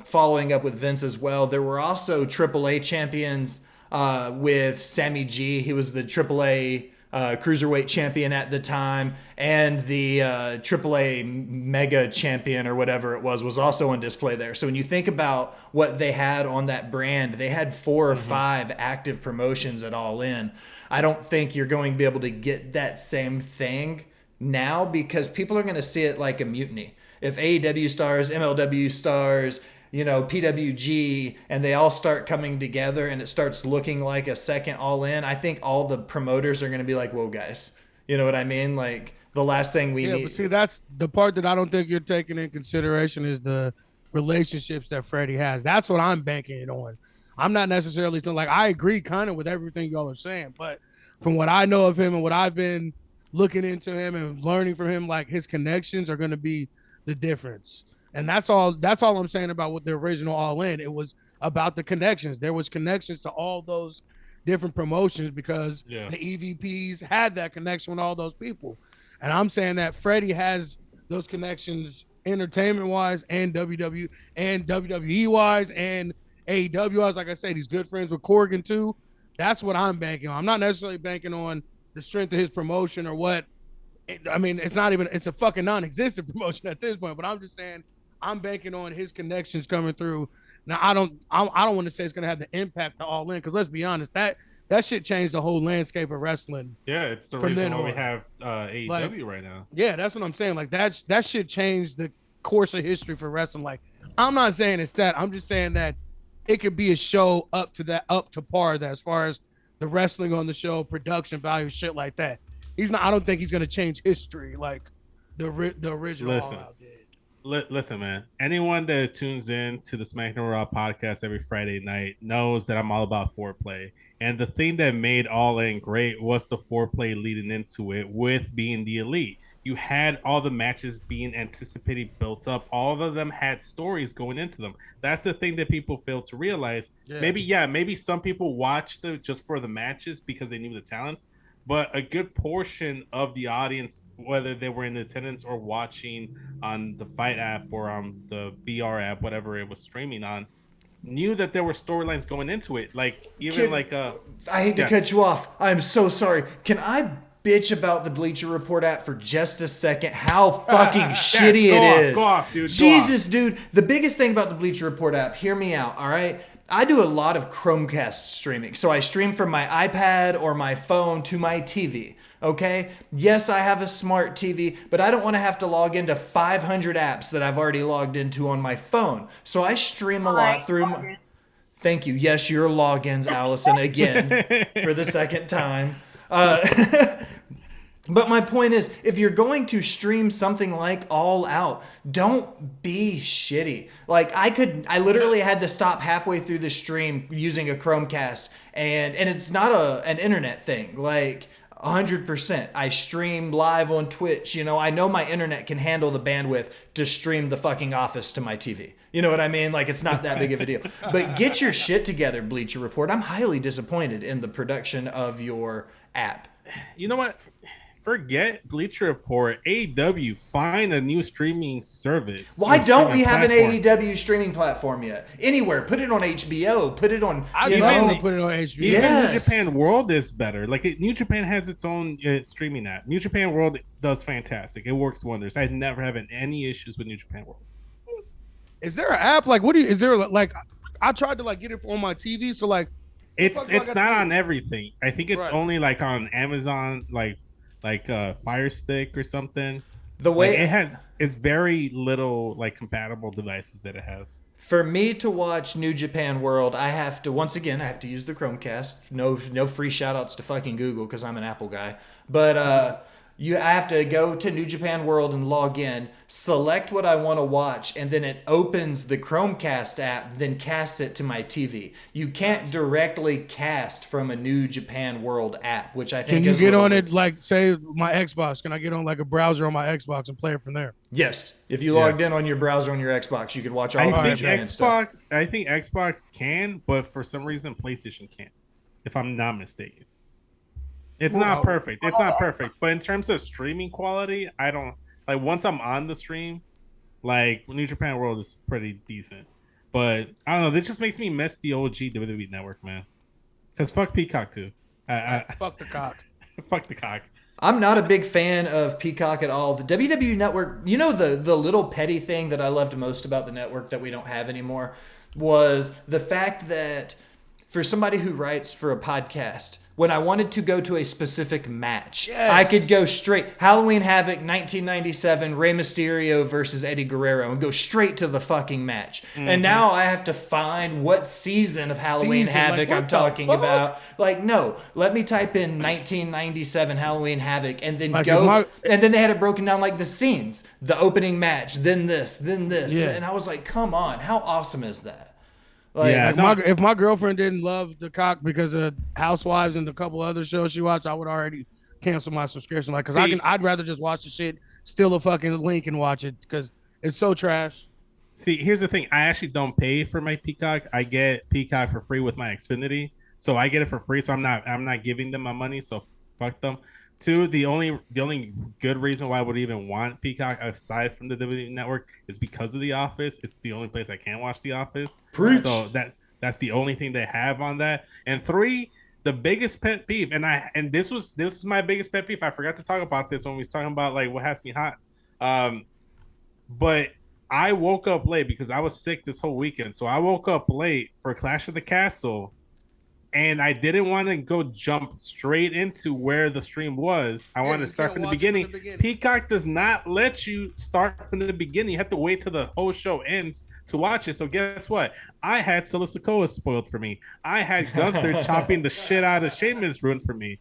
following up with Vince as well, there were also AAA champions with Sammy G. He was the AAA cruiserweight champion at the time, and the AAA mega champion or whatever it was also on display there. So when you think about what they had on that brand, they had 4 or 5 active promotions at All In. I don't think you're going to be able to get that same thing now, because people are going to see it like a mutiny. If AEW stars, MLW stars, PWG, and they all start coming together and it starts looking like a second All In, I think all the promoters are going to be like, whoa, guys, You know what I mean? Like the last thing we need.
But see, that's the part that I don't think you're taking in consideration is the relationships that Freddie has. That's what I'm banking it on. I'm not necessarily like, I agree kind of with everything y'all are saying, but from what I know of him and what I've been looking into him and learning from him, like his connections are going to be the difference. And that's all I'm saying about what the original All In. It was about the connections. There was connections to all those different promotions because the EVPs had that connection with all those people. And I'm saying that Freddie has those connections entertainment wise and WWE wise and AEW wise. Like I said, he's good friends with Corgan too. That's what I'm banking on. I'm not necessarily banking on the strength of his promotion or what. I mean, it's a fucking non-existent promotion at this point, but I'm just saying I'm banking on his connections coming through. Now, I don't want to say it's going to have the impact to All In, because let's be honest, that shit changed the whole landscape of wrestling.
Yeah, it's the reason why we have AEW right now.
Yeah, that's what I'm saying. Like that shit changed the course of history for wrestling. Like, I'm not saying it's that. I'm just saying that it could be a show up to par that as far as the wrestling on the show, production value, shit like that. I don't think he's going to change history like the original All Out did.
Listen, man. Anyone that tunes in to the Smackin It Raw podcast every Friday night knows that I'm all about foreplay. And the thing that made All In great was the foreplay leading into it with being the elite. You had all the matches being anticipated, built up. All of them had stories going into them. That's the thing that people fail to realize. Yeah. Maybe some people watched it just for the matches because they knew the talents. But a good portion of the audience, whether they were in attendance or watching on the Fight app or on the BR app, whatever it was streaming on, knew that there were storylines going into it. Like,
I hate to cut you off. I'm so sorry. Can I bitch about the Bleacher Report app for just a second? How fucking shitty it is.
Go off, dude.
Jesus, dude. The biggest thing about the Bleacher Report app, hear me out, all right? I do a lot of Chromecast streaming. So I stream from my iPad or my phone to my TV, okay? Yes, I have a smart TV, but I don't want to have to log into 500 apps that I've already logged into on my phone. So I stream a lot through my... Thank you. Yes, your logins, Allison, again, for the second time. But my point is, if you're going to stream something like All Out, don't be shitty. Like, I literally had to stop halfway through the stream using a Chromecast, and it's not an internet thing. Like, 100%. I stream live on Twitch. You know, I know my internet can handle the bandwidth to stream The fucking Office to my TV. You know what I mean? Like, it's not that big of a deal. But get your shit together, Bleacher Report. I'm highly disappointed in the production of your app.
You know what? Forget Bleacher Report. AEW, find a new streaming service.
Why don't we have an AEW streaming platform yet? Anywhere. Put it on HBO. Put it on...
I love to put it on HBO.
Even New Japan World is better. Like, New Japan has its own streaming app. New Japan World does fantastic. It works wonders. I never have any issues with New Japan World.
Is there an app? Like, is there, like... I tried to, like, get it on my TV, so, like...
It's not on everything. I think it's only, like, on Amazon, like Fire Stick or something. The way it's very little like compatible devices that it has.
For me to watch New Japan World, I have to use the Chromecast. No free shout outs to fucking Google because I'm an Apple guy. But I have to go to New Japan World and log in, select what I want to watch, and then it opens the Chromecast app, then casts it to my TV. You can't directly cast from a New Japan World app, which I think
is... Can you get on it, like, say, my Xbox? Can I get on, like, a browser on my Xbox and play it from there?
Yes. If you logged in on your browser on your Xbox, you could watch all of Xbox.
I think Xbox can, but for some reason, PlayStation can't, if I'm not mistaken. It's not perfect. It's not perfect. But in terms of streaming quality, I don't... Like, once I'm on the stream, like, New Japan World is pretty decent. But, I don't know. This just makes me miss the OG WWE Network, man. Because fuck Peacock, too.
Fuck the cock.
Fuck the cock.
I'm not a big fan of Peacock at all. The WWE Network... You know, the little petty thing that I loved most about the network that we don't have anymore was the fact that for somebody who writes for a podcast... when I wanted to go to a specific match.
Yes.
I could go straight. Halloween Havoc 1997, Rey Mysterio versus Eddie Guerrero, and go straight to the fucking match. And now I have to find what season of Halloween Havoc
what
I'm
the
talking
fuck?
about. Like, no, let me type in 1997 Halloween Havoc and then
Like,
go. And then they had it broken down like the scenes. The opening match, then this.
Yeah.
And I was like, come on, how awesome is that? Like,
Yeah.
If my girlfriend didn't love the cock because of Housewives and a couple other shows she watched, I would already cancel my subscription. Like, I'd rather just watch the shit, steal a fucking link and watch it because it's so trash.
See, here's the thing. I actually don't pay for my Peacock. I get Peacock for free with my Xfinity, so I get it for free. So I'm not giving them my money. So fuck them. Two, the only good reason why I would even want Peacock aside from the WWE Network is because of The Office. It's the only place I can watch The Office.
Preach.
So that's the only thing they have on that. And three, the biggest pet peeve, and this was my biggest pet peeve. I forgot to talk about this when we was talking about like what has me hot. But I woke up late because I was sick this whole weekend. So I woke up late for Clash of the Castle. And I didn't want to go jump straight into where the stream was. I wanted to start from the beginning. Peacock does not let you start from the beginning. You have to wait till the whole show ends to watch it. So guess what? I had Solo Sikoa spoiled for me. I had Gunther chopping the shit out of Sheamus ruined for me.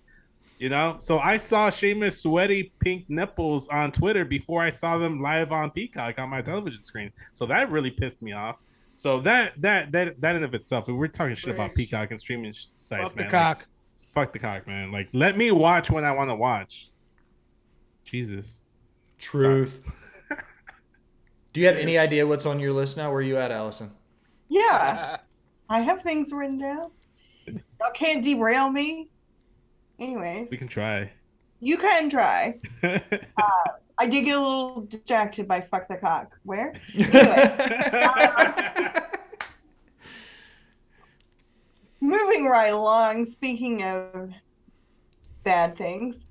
You know? So I saw Sheamus' sweaty pink nipples on Twitter before I saw them live on Peacock on my television screen. So that really pissed me off. So that in of itself, we're talking shit about Peacock and streaming sites,
Fuck
man.
the cock.
Like, fuck the cock, man. Like, let me watch when I want to watch. Jesus.
truth. Do you have any idea what's on your list now? Where are you at, Allison?
Yeah, I have things written down. Y'all can't derail me. Anyway,
We can try.
you can try. I did get a little distracted by fuck the cock. Where? Anyway, moving right along. Speaking of bad things,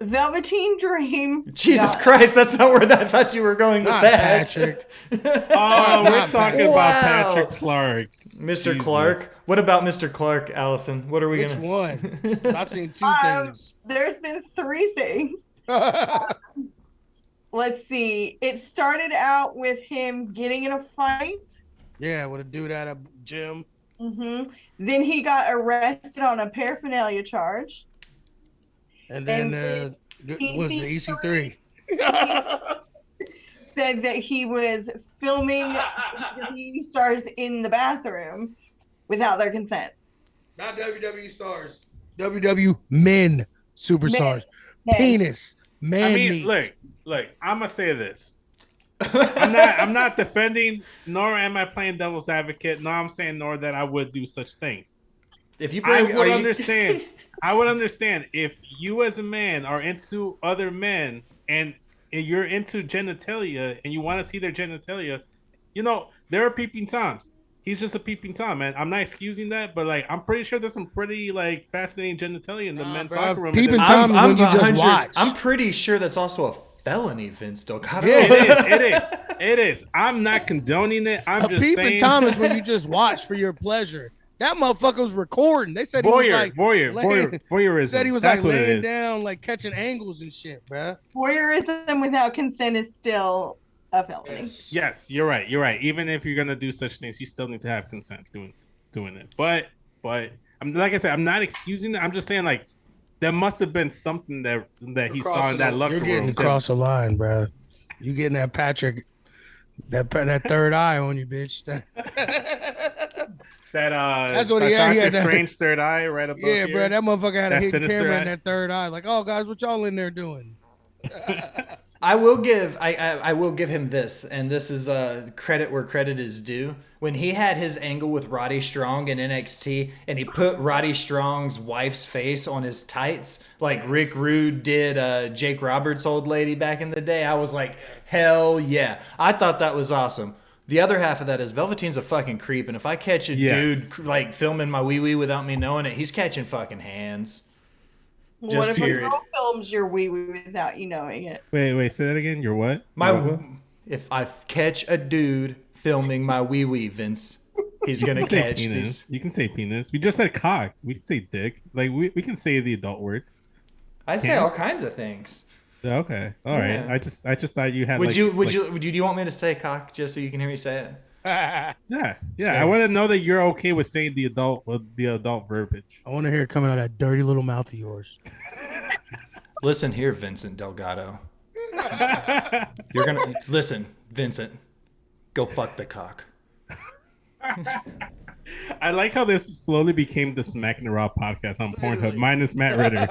Velveteen Dream.
Jesus Christ, that's not where I thought you were going with
Not
that.
Patrick.
Oh, we're talking about
Wow.
Patrick Clark.
Mr.
Jesus.
Clark. What about Mr. Clark, Allison? What are we
Which
gonna?
one? I've seen two things.
There's been 3 things. Let's see. It started out with him getting in a fight.
Yeah, with a dude at a gym.
Then he got arrested on a paraphernalia charge.
And then
And
was the EC3.
Said that he was filming WWE stars in the bathroom without their consent.
Not WWE stars. WWE men superstars.
Men.
Penis. Man
I mean,
meat.
look, I'm gonna say this. I'm not defending, nor am I playing devil's advocate, nor I'm saying nor that I would do such things.
If you
I
bring,
would understand. I would understand if you as a man are into other men and you're into genitalia and you want to see their genitalia, you know, there are peeping toms. He's just a peeping tom, man. I'm not excusing that, but like I'm pretty sure there's some pretty like fascinating genitalia in the men's
bro.
locker room.
Peeping
And then-
tom is when you just watch.
I'm pretty sure that's also a felony, Vince Delgado.
Yeah.
It is. I'm not condoning it. I'm
A
just
peeping
saying.
tom is when you just watch for your pleasure. That motherfucker was recording. They said he was like
voyeurism.
said he was
That's
like
what it
laying
is.
down, like catching angles and shit, bruh.
Voyeurism without consent is still a felony.
Yes, you're right. You're right. Even if you're gonna do such things, you still need to have consent doing it. But I'm like I said, I'm not excusing it. I'm just saying like there must have been something that he saw in that locker
You're
room.
getting across the line, bruh. You getting that Patrick, that third eye on you, bitch.
That's
what he had. He
Doctor
had that-
Strange third eye right above
Yeah,
here.
bro, that motherfucker had a
That
hidden
sinister
camera
eye.
in that third eye. Like, oh, guys, what y'all in there doing?
I will give him this, and this is credit where credit is due. When he had his angle with Roddy Strong in NXT, and he put Roddy Strong's wife's face on his tights, like Rick Rude did Jake Roberts' old lady back in the day, I was like, hell yeah! I thought that was awesome. The other half of that is Velveteen's a fucking creep, and if I catch a
Yes.
dude like filming my wee wee without me knowing it, he's catching fucking hands. Just
What if
period.
a girl films your wee wee without you knowing it?
Wait, say that again. You're what?
If I catch a dude filming my wee wee, Vince, He's gonna
You can say
catch
penis.
these.
You can say penis. We just said cock. We can say dick. Like we can say the adult words.
I say all kinds of things.
Okay. All right.
Yeah.
I just thought you had.
Would
like,
you?
like,
Do you want me to say cock just so you can hear me say it?
Yeah.
Say
I
it.
want to know that you're okay with saying the adult verbiage.
I want to hear it coming out of that dirty little mouth of yours.
Listen here, Vincent Delgado. You're gonna listen, Vincent. Go fuck the cock.
I like how this slowly became the Smackin It Raw podcast on Pornhub, minus Matt Ritter.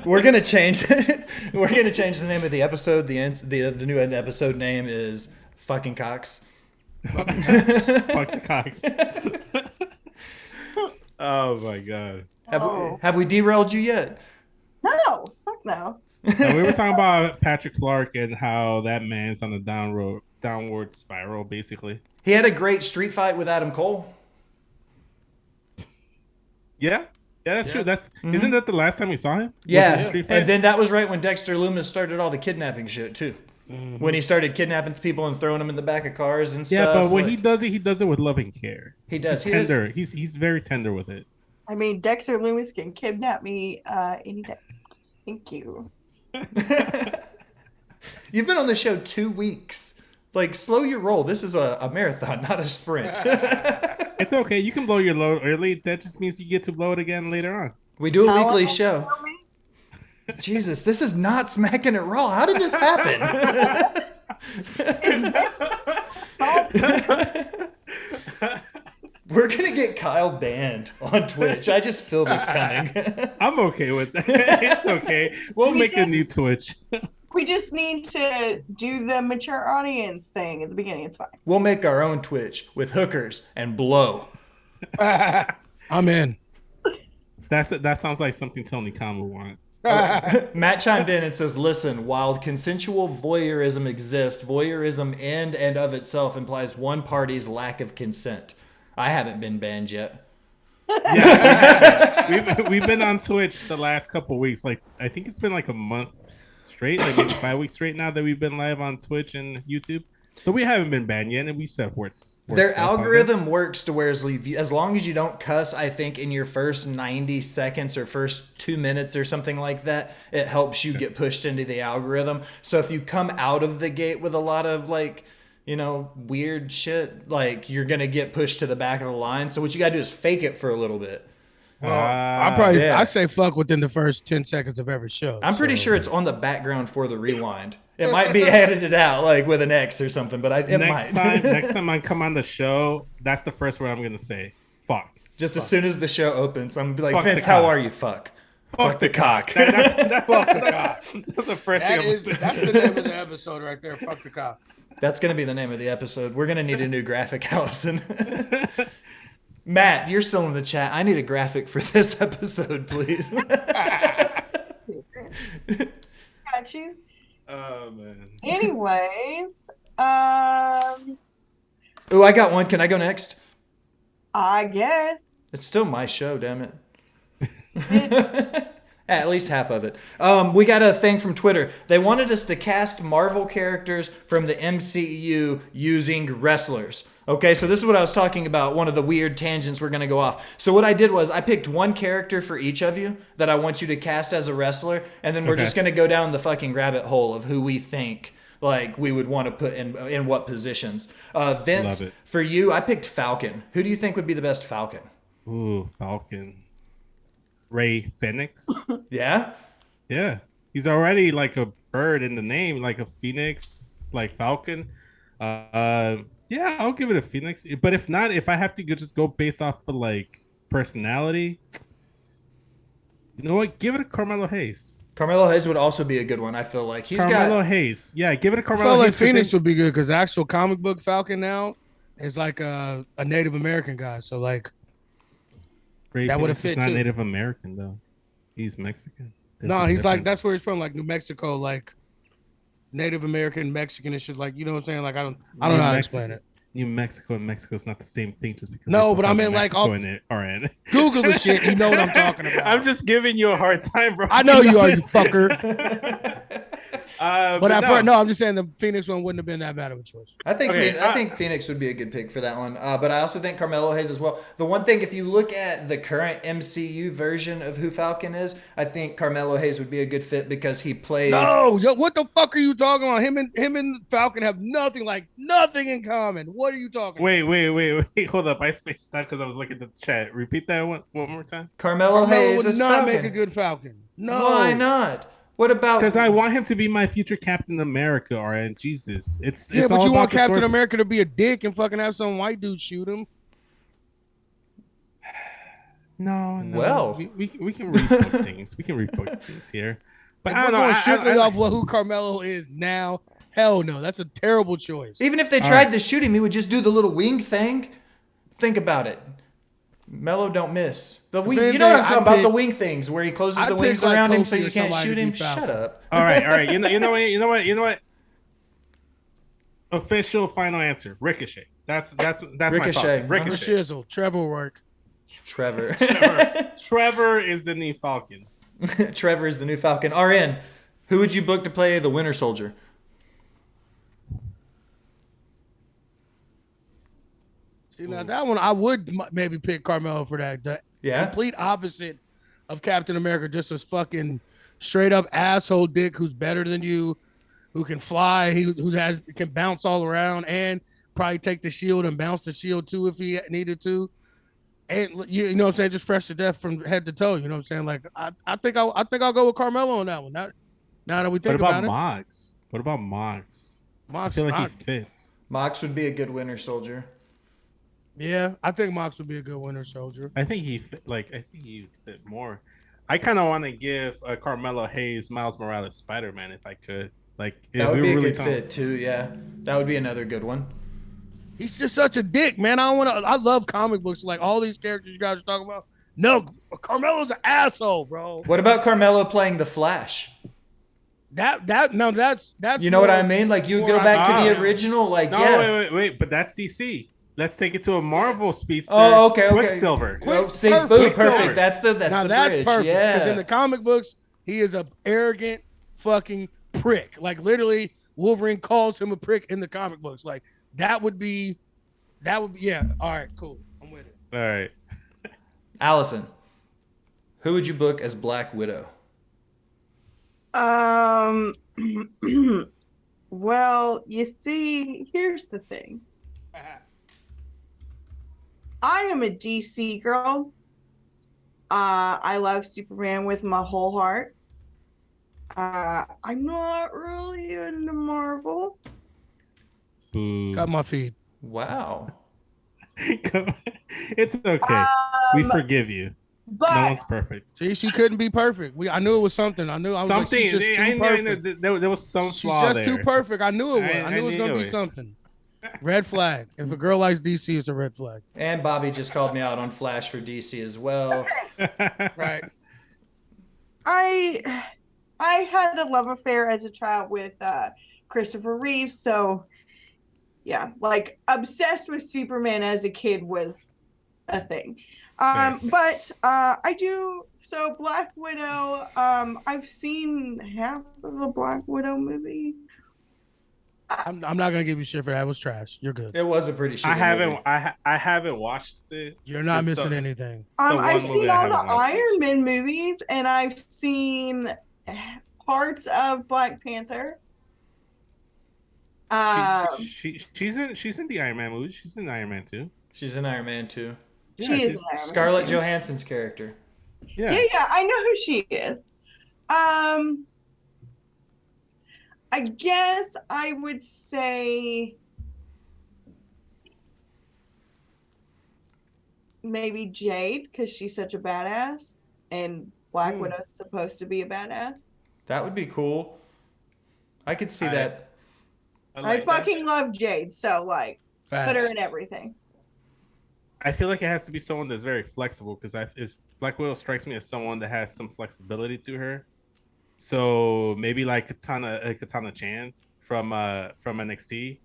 We're gonna change it. We're gonna change the name of the episode. The new episode name is "Fucking Cocks."
Fuck the cocks. Oh my god.
Have we derailed you yet?
No, fuck no.
And we were talking about Patrick Clark and how that man's on the downward spiral, basically.
He had a great street fight with Adam Cole.
Yeah, that's true. Isn't that the last time we saw him?
Yeah,
Was it a street fight?
and then that was right when Dexter Lumis started all the kidnapping shit too. When he started kidnapping people and throwing them in the back of cars and stuff.
Yeah, but when
like,
he does it with love and care.
He does.
He's tender. He's very tender with it.
I mean, Dexter Loomis can kidnap me any day. Thank you.
You've been on the show 2 weeks. Like, slow your roll. This is a marathon, not a sprint.
It's okay. You can blow your load early. That just means you get to blow it again later on.
We do a
How
weekly
long
show.
for me?
Jesus, this is not Smackin It Raw. How did this happen? We're gonna get Kyle banned on Twitch. I just feel this coming.
I'm okay with that. It's okay. We'll make a new Twitch.
We just need to do the mature audience thing at the beginning. It's fine.
We'll make our own Twitch with hookers and blow.
I'm in.
That sounds like something Tony Khan would want.
Matt chimed in and says, listen, while consensual voyeurism exists, voyeurism in and of itself implies one party's lack of consent. I haven't been banned yet.
Yeah, we've been on Twitch the last couple weeks. Like, I think it's been like a month straight, like maybe 5 weeks straight now that we've been live on Twitch and YouTube. So we haven't been banned yet, and we've said words.
Their algorithm works to where as long as you don't cuss, I think in your first 90 seconds or first 2 minutes or something like that, it helps you get pushed into the algorithm. So if you come out of the gate with a lot of like, you know, weird shit, like you're going to get pushed to the back of the line. So what you got to do is fake it for a little bit.
Well, I say fuck within the first 10 seconds of every show.
I'm pretty sure it's on the background for the rewind. It might be edited out like with an X or something, but
next time I come on the show, that's the first word I'm gonna say. Fuck.
Just as soon as the show opens, I'm gonna be like,
Fuck
Vince,
the
how
cock.
are you? Fuck the cock.
That's fuck the cock. That's the first thing I'm gonna say.
That's the name of the episode right there. Fuck the cop.
That's gonna be the name of the episode. We're gonna need a new graphic, Allison. Matt, you're still in the chat. I need a graphic for this episode, please.
Got you.
Oh man.
Anyways,
Oh, I got one. Can I go next?
I guess.
It's still my show, damn it. At least half of it. We got a thing from Twitter. They wanted us to cast Marvel characters from the MCU using wrestlers. Okay, so this is what I was talking about, one of the weird tangents we're going to go off. So what I did was I picked one character for each of you that I want you to cast as a wrestler, and then we're just going to go down the fucking rabbit hole of who we think like we would want to put in what positions. Vince, for you, I picked Falcon. Who do you think would be the best Falcon?
Ooh, Falcon. Ray Phoenix.
Yeah?
Yeah. He's already like a bird in the name, like a phoenix, like Falcon. Yeah, I'll give it a Phoenix. But if not, if I have to just go based off of like personality, you know what? Give it a Carmelo Hayes.
Carmelo Hayes would also be a good one, I feel like.
Carmelo Hayes. Yeah, give it a
I
Carmelo
felt like
Hayes.
Phoenix would be good because the actual comic book Falcon now is like a Native American guy. So like
Ray
that would have
Phoenix
fit
is not
too.
Native American though. He's Mexican.
No, he's like that's where he's from, like New Mexico, like Native American, Mexican and shit. Like you know what I'm saying? Like I don't know how to explain it.
New Mexico and Mexico is not the same thing just because.
No, but I mean like
all in.
Google the shit. You know what I'm talking about.
I'm just giving you a hard time, bro.
I know you are, you fucker. But at first, no, I'm just saying the Phoenix one wouldn't have been that bad of a choice.
I think Phoenix would be a good pick for that one. But I also think Carmelo Hayes as well. The one thing, if you look at the current MCU version of who Falcon is, I think Carmelo Hayes would be a good fit because he plays.
No, yo, what the fuck are you talking about? Him and Falcon have nothing in common. What are you talking
about? Wait. Hold up. I spaced out because I was looking at the chat. Repeat that one more time.
Carmelo Hayes
would
is
not
Falcon.
make a good Falcon. No.
Why not? What about?
Because I want him to be my future Captain America, RN. Jesus. It's
but
all
you
about
want
the
Captain
story.
America to be a dick and fucking have some white dude shoot him?
No.
Well,
we can report things. We can report things here. But I don't know.
Strictly off who Carmelo is now. Hell no, that's a terrible choice.
Even if they tried to shoot him, he would just do the little wing thing. Think about it. Melo don't miss. The wing, you know what I'm talking about? The wing things where he closes the wings around him so you can't shoot him. Shut up.
All right. You know what? Official final answer. Ricochet. That's
Ricochet.
my thought. Ricochet.
Shizzle. Trevor work.
Trevor.
Trevor is the new Falcon.
Trevor is the new Falcon. RN, who would you book to play the Winter Soldier?
See, now that one I would maybe pick Carmelo for that. The complete opposite of Captain America, just as fucking straight up asshole dick who's better than you, who can fly, who can bounce all around and probably take the shield and bounce the shield too if he needed to. And you know what I'm saying, just fresh to death from head to toe. You know what I'm saying? Like I think I'll go with Carmelo on that one. Now that we think about it.
What about Mox?
Mox,
I feel like he fits.
Mox would be a good Winter Soldier.
Yeah, I think Mox would be a good Winter Soldier.
I think he fit more. I kind of want to give Carmelo Hayes, Miles Morales, Spider-Man if I could. Like
that would be a good fit too. Yeah, that would be another good one.
He's just such a dick, man. I love comic books. Like all these characters you guys are talking about. No, Carmelo's an asshole, bro.
What about Carmelo playing the Flash?
That's
you know what I mean? Like you go back to the original. Like
wait, but that's DC. Let's take it to a Marvel speedster.
Oh, okay.
Quicksilver.
Perfect. That's the bridge.
Perfect.
Yeah.
Because in the comic books, he is a arrogant fucking prick. Like literally, Wolverine calls him a prick in the comic books. Like that would be. Yeah. All right. Cool. I'm with it.
All right.
Allison, who would you book as Black Widow?
Well, you see, here's the thing. I am a DC girl. I love Superman with my whole heart. I'm not really into Marvel.
Got my feed.
Wow.
It's okay. We forgive you.
But
no one's perfect.
See, she couldn't be perfect. I knew it was something. I was
something.
Like, she's just too perfect.
There was some flaw there.
She's just too perfect. I knew it was. I knew it was going to be something. Red flag. If a girl likes DC, it's a red flag.
And Bobby just called me out on Flash for DC as well.
Right.
I had a love affair as a child with Christopher Reeve, so yeah, like obsessed with Superman as a kid was a thing. But I do. So Black Widow. I've seen half of a Black Widow movie.
I'm not gonna give you shit for that. It was trash. You're good.
It was a pretty shitty movie.
I haven't watched it.
You're not missing anything.
I've seen all the Iron Man movies, and I've seen parts of Black Panther.
She's in the Iron Man movie. She's in Iron Man 2.
She's in Iron Man 2.
Yeah, she is
Scarlett Johansson's character.
Yeah, I know who she is. I guess I would say maybe Jade, because she's such a badass, and Black Widow's supposed to be a badass.
That would be cool. I could see that.
I fucking love Jade, so like, put her in everything.
I feel like it has to be someone that's very flexible, because Black Widow strikes me as someone that has some flexibility to her. So maybe like Katana Chance from NXT.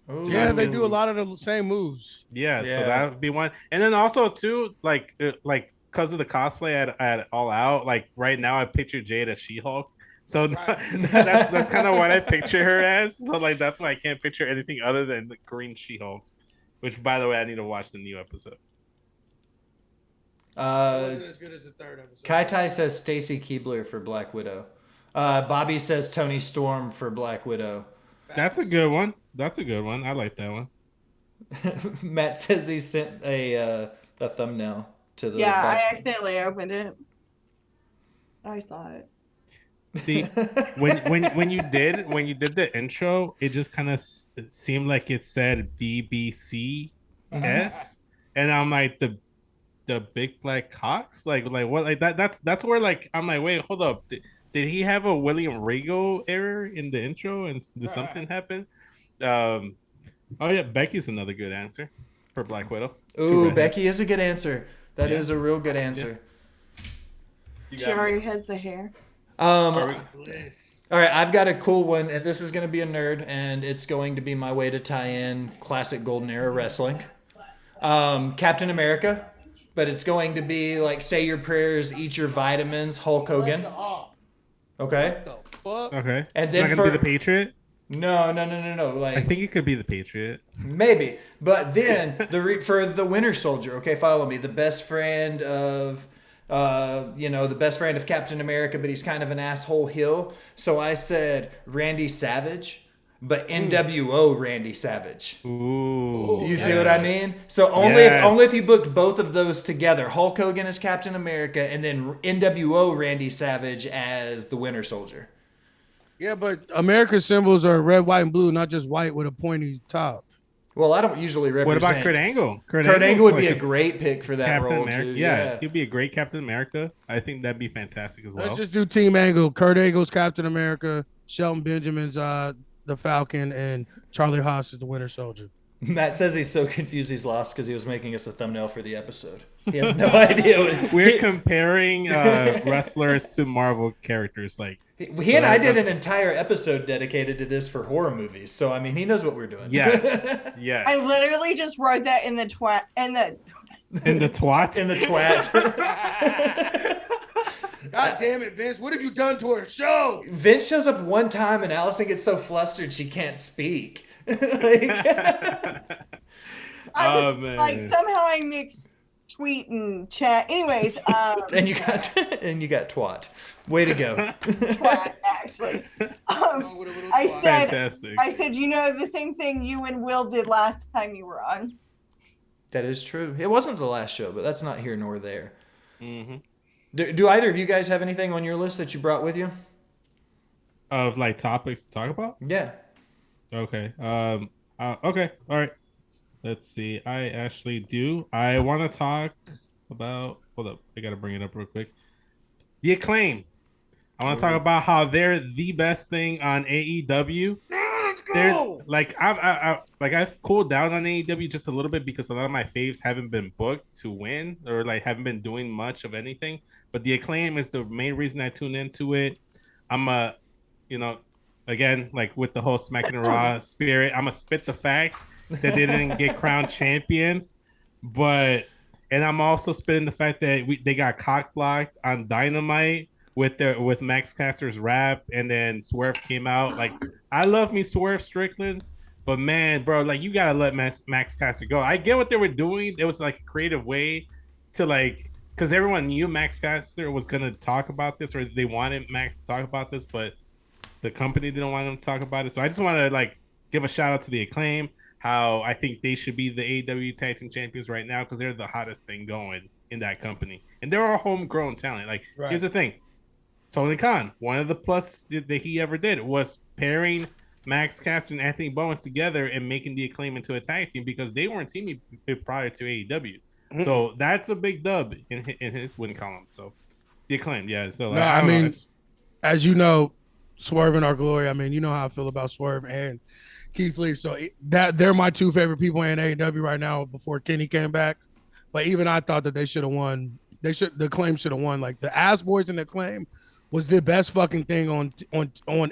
Ooh. Yeah, they do a lot of the same moves.
Yeah, so that would be one. And then also too, like because of the cosplay at All Out, like right now I picture Jade as She-Hulk. So that's kind of what I picture her as. So like that's why I can't picture anything other than the Green She-Hulk. Which, by the way, I need to watch the new episode.
It wasn't as good as the third episode.
Kai Tai says Stacy Keibler for Black Widow. Bobby says Tony Storm for Black Widow.
That's a good one. That's a good one. I like that one.
Matt says he sent a thumbnail to the.
Yeah, I accidentally opened it. I saw it.
See, when you did the intro, it just kind of seemed like it said BBCS, and I'm like the big black cocks, like what, like that. That's where like I'm like, wait, hold up. Did he have a William Regal error in the intro and did something happen? Oh yeah, Becky's another good answer for Black Widow.
Ooh, Becky is a good answer. That is a real good answer.
Yeah.
She already has the hair.
All right, I've got a cool one, and this is going to be a nerd, and it's going to be my way to tie in classic Golden Era wrestling. Captain America, but it's going to be like say your prayers, eat your vitamins, Hulk Hogan. Okay.
What the fuck?
Okay.
And
It's
then
not gonna be the Patriot.
No. Like
I think it could be the Patriot.
maybe, but then for the Winter Soldier. Okay, follow me. The best friend of. The best friend of Captain America, but he's kind of an asshole heel. So I said Randy Savage, but NWO Randy Savage.
Ooh.
You see what I mean? So only if you booked both of those together, Hulk Hogan as Captain America, and then NWO Randy Savage as the Winter Soldier.
Yeah, but America's symbols are red, white, and blue, not just white with a pointy top.
Well, I don't usually represent.
What about Kurt Angle?
Kurt Angle would be a great pick for that
Captain
role
America.
too.
Yeah, he'd be a great Captain America. I think that'd be fantastic as well.
Let's just do Team Angle. Kurt Angle's Captain America, Shelton Benjamin's the Falcon, and Charlie Haas is the Winter Soldier.
Matt says he's so confused he's lost because he was making us a thumbnail for the episode. He has no idea.
We're comparing wrestlers to Marvel characters. Like
he and I did an entire episode dedicated to this for horror movies. So I mean, he knows what we're doing.
Yes, yes.
I literally just wrote that in the twat
in the twat.
In the twat.
God damn it, Vince! What have you done to our show?
Vince shows up one time and Allison gets so flustered she can't speak.
Like somehow I mixed tweet and chat. Anyways,
and you got twat. Way to go.
Twat, actually. I said, you know, the same thing you and Will did last time you were on.
That is true. It wasn't the last show, but that's not here nor there.
Mm-hmm.
Do either of you guys have anything on your list that you brought with you?
Of like topics to talk about?
Yeah.
Okay. Okay. All right. Let's see. I actually do. I want to talk about. Hold up. I gotta bring it up real quick. The Acclaim. I want to talk about how they're the best thing on AEW.
Let's go.
I've cooled down on AEW just a little bit because a lot of my faves haven't been booked to win or like haven't been doing much of anything. But the Acclaim is the main reason I tune into it. I'm again, like with the whole Smackin It Raw spirit, I'm gonna spit the fact that they didn't get crowned champions, and I'm also spitting the fact that they got cock blocked on Dynamite with Max Caster's rap, and then Swerve came out. Like, I love me Swerve Strickland, but man, bro, like you gotta let Max Caster go. I get what they were doing. It was like a creative way to like, because everyone knew Max Caster was gonna talk about this, or they wanted Max to talk about this, but the company didn't want him to talk about it. So I just want to like give a shout out to the Acclaim. How I think they should be the AEW Tag Team Champions right now because they're the hottest thing going in that company, and they're all homegrown talent. Like, Here's the thing: Tony Khan, one of the plus that he ever did was pairing Max Caster and Anthony Bowens together and making the Acclaim into a tag team because they weren't teaming prior to AEW. Mm-hmm. So that's a big dub in his win column. So the Acclaim, yeah. So
as you know, Swerve in our glory. I mean, you know how I feel about Swerve and Keith Lee. So that they're my two favorite people in AEW right now before Kenny came back. But even I thought that they should have won. The Acclaim should have won. Like the Ass Boys and the Acclaim was the best fucking thing on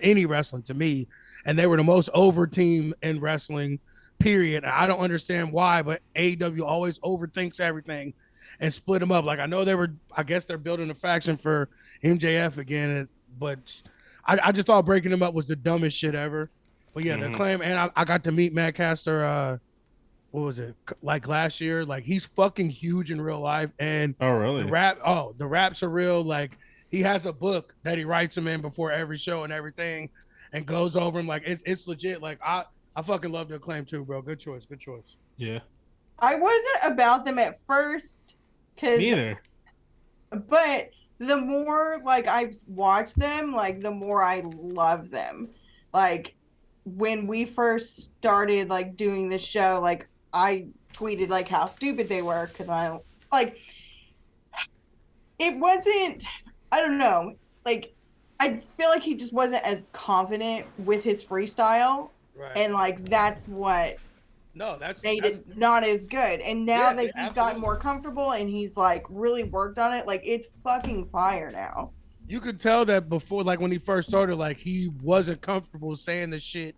any wrestling to me. And they were the most over team in wrestling, period. I don't understand why, but AEW always overthinks everything and split them up. Like I know I guess they're building a faction for MJF again, but I just thought breaking them up was the dumbest shit ever. But yeah, the Acclaim, and I got to meet Matt Caster. What was it, like last year? Like, he's fucking huge in real life, and
Oh, really?
the raps are real. Like, he has a book that he writes them in before every show and everything, and goes over them. Like, it's legit. Like, I fucking love the Acclaim too, bro. Good choice.
Yeah.
I wasn't about them at first,
Neither.
but the more like I've watched them, like the more I love them. Like, when we first started like doing this show, like I tweeted like how stupid they were because I don't like. It wasn't. I don't know. Like, I feel like he just wasn't as confident with his freestyle,
Right.
and like that's what
That's
made it not as good. And now that he's gotten
absolutely.
more comfortable and he's like really worked on it, like it's fucking fire now.
You could tell that before, like when he first started, like he wasn't comfortable saying the shit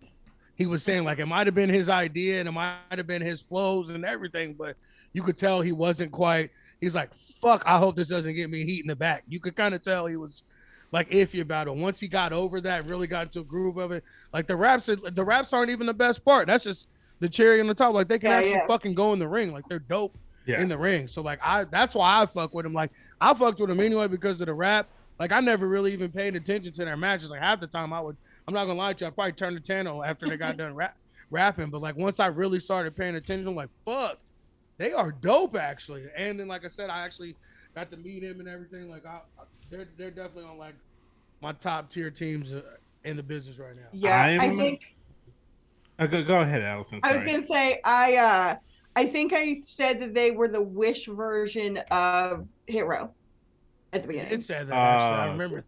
he was saying. Like, it might have been his idea and it might have been his flows and everything, but you could tell he wasn't quite. He's like, fuck, I hope this doesn't get me heat in the back. You could kind of tell he was like iffy about it. Once he got over that, really got into a groove of it. Like, the raps aren't even the best part. That's just the cherry on the top. Like, they can actually fucking go in the ring. Like, they're dope in the ring. So like, that's why I fuck with him. Like, I fucked with him anyway because of the rap. Like, I never really even paid attention to their matches. Like, half the time I'm not gonna lie to you, I probably turned the channel after they got done rapping. But like, once I really started paying attention, I'm like, fuck, they are dope actually. And then, like I said, I actually got to meet him and everything. Like, they're definitely on like my top tier teams in the business right now.
Yeah, I think.
Go ahead, Allison. Sorry.
I was gonna say I think I said that they were the Wish version of Hero at the beginning.
It said that actually. I remember.